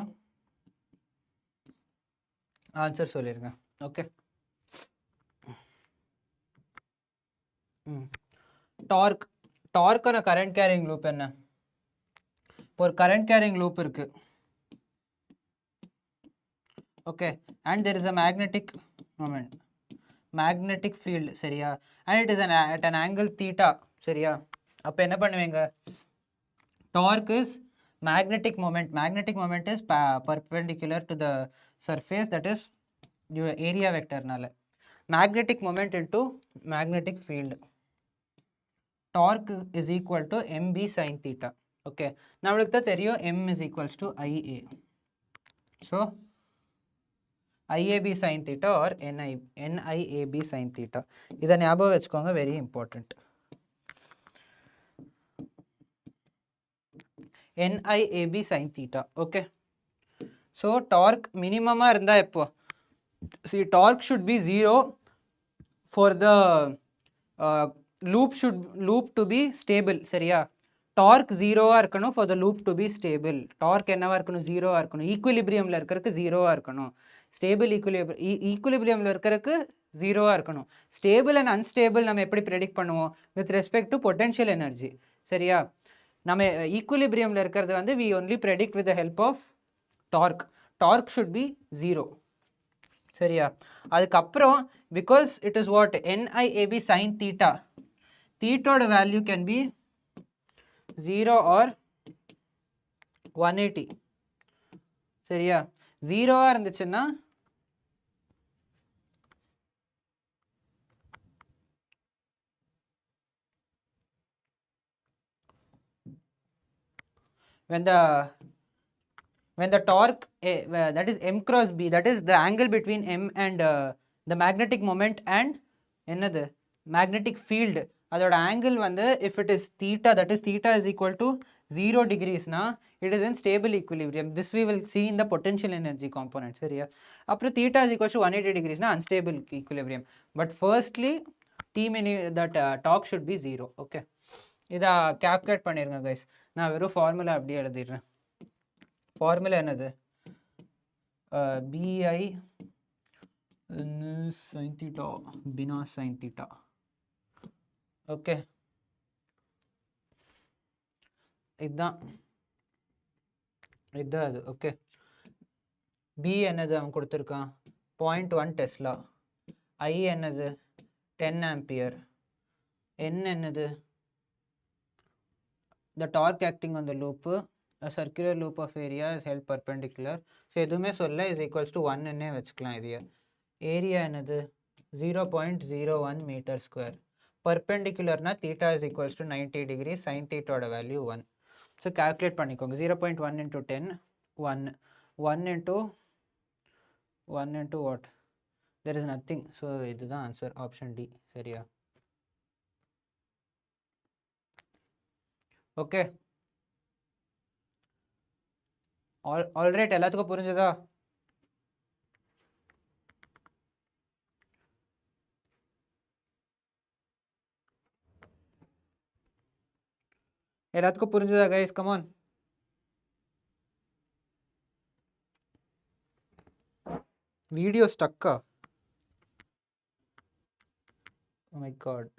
ஆன்சர் சொல்லிடுங்க. ஓகே, டார்க் டார்க்கான கரண்ட் கேரிங் லூப் என்ன? ஒரு கரண்ட் கேரிங் லூப் இருக்கு. Okay, and there is a magnetic moment, magnetic field, சரியா? and it is at an angle theta, சரியா? அப்போ என்ன பண்ணுவீங்க? torque is magnetic moment is perpendicular to the surface, that is your area vector நால magnetic moment into magnetic field. torque is equal to mb sin theta. Okay, நம்மளுக்கு தான் தெரியும் m is equals to ia. so IAB sin theta or NIAB sin theta. இதை ஞாபகம் வச்சுக்கோங்க, very important. NIAB sin theta. Okay, so torque மினிமமாக இருந்தால் எப்போ? see, torque should be 0 for the loop to be stable, சரியா? Torque 0-ஆக இருக்கணும் for the loop to be stable. Torque என்னவா இருக்கணும்? 0-ஆக இருக்கணும். ஈக்குலிபிரியமில் இருக்கிறதுக்கு 0-ஆக இருக்கணும். ஸ்டேபிள் ஈக்குலிபிரியமில் இருக்கிறதுக்கு 0-ஆக இருக்கணும். ஸ்டேபிள் அண்ட் அன்ஸ்டேபிள் நம்ம எப்படி ப்ரெடிக்ட் பண்ணுவோம்? With respect to potential energy, சரியா? நம்ம ஈக்குலிபிரியமில் இருக்கிறது வந்து we only predict with the help of torque. torque should be 0, சரியா? அதுக்கப்புறம் because it is what? NIAB sin theta. thetaோட வேல்யூ கேன் பி 0 or 180, சரியா? 0-ஆ இருந்துச்சுன்னா when the torque that is m cross b, that is the angle between m and the magnetic moment and என்னது magnetic field, அதோட angle வந்து if it is theta, that is theta is equal to 0 degrees na, it is in stable equilibrium. This we will see in the potential energy component, சரியா? அப்புறம் theta is equal to 180 degrees na, unstable equilibrium. But firstly that torque should be 0. okay, இதை calculate பண்ணிருங்க guys. நான் வெறும் formula அப்படியே எழுதிடுறேன். Formula என்னது? BI sin theta பினா sin theta. Okay, இதுதான் அது. ஓகே, B என்னது அவன் கொடுத்துருக்கான்? 0.1 டெஸ்லா. I என்னது? 10 ஆம்பியர். N என்னது? The torque acting on the loop, a circular loop of area is held perpendicular. So எதுவுமே சொல்ல is equals to 1 என்னே வச்சுக்கலாம். இது ஏரியா என்னது? 0.01 மீட்டர் ஸ்கொயர். பர்பெண்டிகுலர்னா theta is equals to 90 degree, sin theta value 1. So calculate பண்ணிக்கோங்க. 0.1 into 10, 1 into what? There is nothing. So இதுதான் answer, option D, சரியா? ஓகே, ஆல்ரைட், எல்லாத்துக்கும் புரிஞ்சதா? எல்லாத்துக்கும் புரிஞ்சதா கைஸ்? கமான். வீடியோ ஸ்டக்கா? oh my god.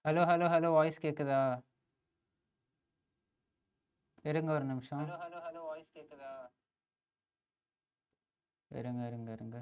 Hello, voice கேட்குதா? இருங்க ஒரு நிமிஷம். ஹலோ ஹலோ ஹலோ, வாய்ஸ் கேக்குதா? இருங்க இருங்க இருங்க.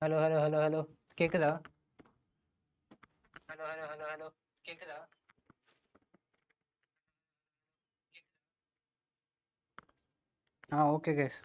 ஹலோ கேக்குதா? ஹலோ கேக்குதா? Okay guys.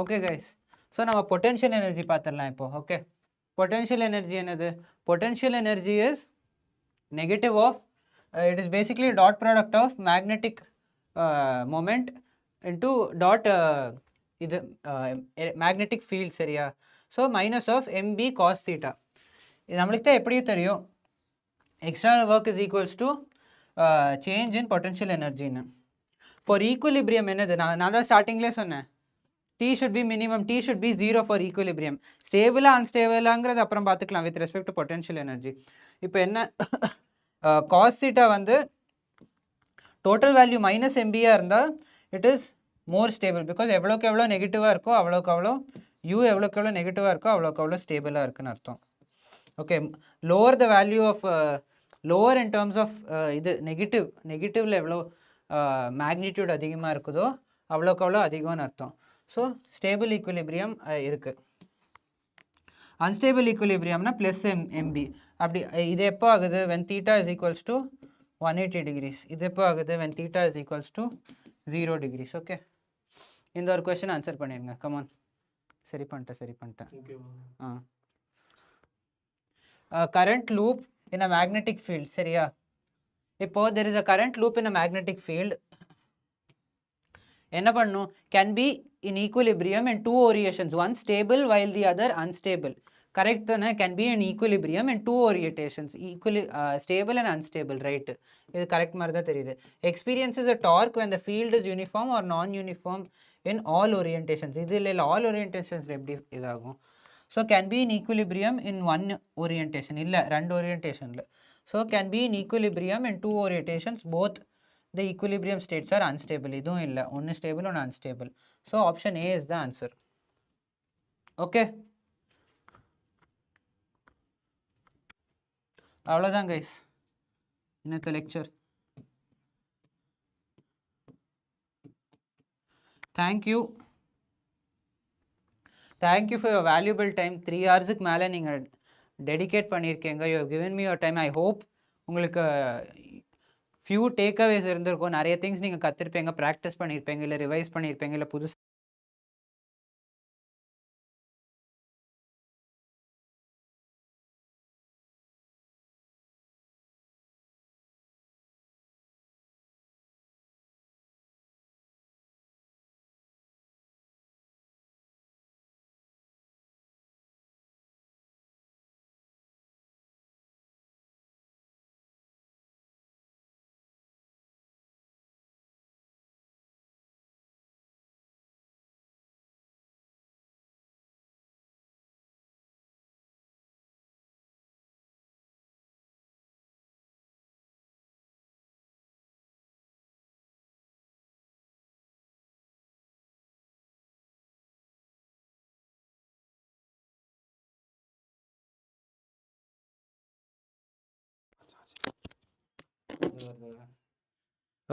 Okay guys, so நம்ம பொட்டென்ஷியல் எனர்ஜி பார்த்துடலாம் இப்போ. ஓகே, பொட்டென்ஷியல் எனர்ஜி என்னது? Potential energy is negative of it is basically a dot product of magnetic moment into dot இது magnetic field சரியா? So minus of mb cos theta. இது நம்மளுக்கு தான் எப்படியும் தெரியும், external work is equals to change in potential energy ன்னு. For equilibrium என்னது? நான் தான் ஸ்டார்டிங்லேயே சொன்னேன், T should be minimum, T should be 0 for equilibrium. ஸ்டேபிளா அன்ஸ்டேபிளாங்கிறது அப்புறம் பார்த்துக்கலாம் with respect to potential energy. இப்போ என்ன, காஸ் தீட்டா வந்து டோட்டல் வேல்யூ மைனஸ் எம்பியாக இருந்தால் it is more stable, because எவ்வளோக்கு எவ்வளோ நெகட்டிவாக இருக்கோ அவ்வளோக்கு அவ்வளோ யூ எவ்வளோக்கு எவ்வளோ நெகட்டிவாக இருக்கோ அவ்வளோக்கு அவ்வளோ ஸ்டேபிளாக இருக்குன்னு அர்த்தம். Okay, lower the value of lower in terms of இது நெகட்டிவில் எவ்வளோ மேக்னிடியூட் அதிகமாக இருக்குதோ அவ்வளோக்கு அவ்வளோ அதிகம்னு அர்த்தம். ஸோ ஸ்டேபிள் ஈக்குலிபிரியம் இருக்குது. அன்ஸ்டேபிள் ஈக்குலிபிரியம்னா ப்ளஸ் எம்பி. அப்படி இது எப்போ ஆகுது? When theta is equals to 180 degrees. இது எப்போ ஆகுது? When theta is equals to 0 degrees. Okay, இந்த ஒரு கொஸ்டின் ஆன்சர் பண்ணிடுங்க. கமான். சரி பண்ணிட்டேன். Current loop in a magnetic field சரியா? இப்போ there is a current loop in a magnetic field. என்ன பண்ணும்? Can be in equilibrium in two orientations, one stable while the other unstable. Correct தானே? can be in equilibrium in two orientations, stable and unstable, right? இது correct மாதிரி தான் தெரியுது. experiences a torque when the field is uniform or non-uniform in all orientations. இது இல்லை all orientations எப்படி இதாகும்? so can be in equilibrium in one orientation, இல்லை ரெண்டு orientationல. so can be in equilibrium in two orientations, both the equilibrium states are unstable. இதுவும் இல்லை, ஒன்று stable ஒன்று unstable. So option A is the answer. Okay, அவ்வளோதான் guys இன்னத்த lecture. Thank you for your valuable time. 3 ஹவர்ஸுக்கு மேலே நீங்கள் டெடிகேட் பண்ணியிருக்கீங்க. You have given me your time. I hope உங்களுக்கு ஃபியூ டேக்அவேஸ் இருந்திருக்கும், நிறைய திங்ஸ் நீங்கள் கற்றுருப்பீங்க, ப்ராக்டிஸ் பண்ணியிருப்பீங்க, இல்லை ரிவைஸ் பண்ணியிருப்பீங்க, இல்லை புதுசு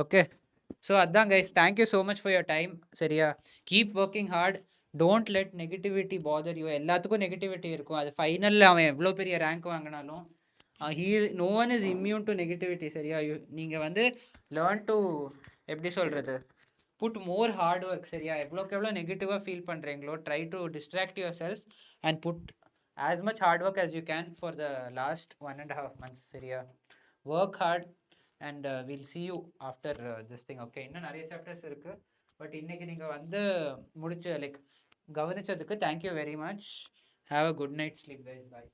ஓகே. ஸோ அதான் guys, thank you so much for your time சரியா? Keep working hard, don't let negativity bother you. எல்லாத்துக்கும் நெகட்டிவிட்டி இருக்கும், அது ஃபைனலில் அவன் எவ்வளோ பெரிய ரேங்க் வாங்கினாலும் no one is immune to negativity சரியா? நீங்கள் வந்து லேர்ன் டு எப்படி சொல்கிறது, புட் மோர் ஹார்ட் ஒர்க் சரியா? எவ்வளோக்கு எவ்வளோ நெகட்டிவாக ஃபீல் பண்ணுறீங்களோ try to distract yourself and put as much hard work as you can for the last 1.5 months சரியா? work hard and we'll see you after this thing. okay, இன்னும் நிறைய chapters இருக்கு, but இன்னைக்கு நீங்கள் வந்து முடிச்ச கவனிச்சதுக்கு thank you very much. Have a good night sleep guys. By.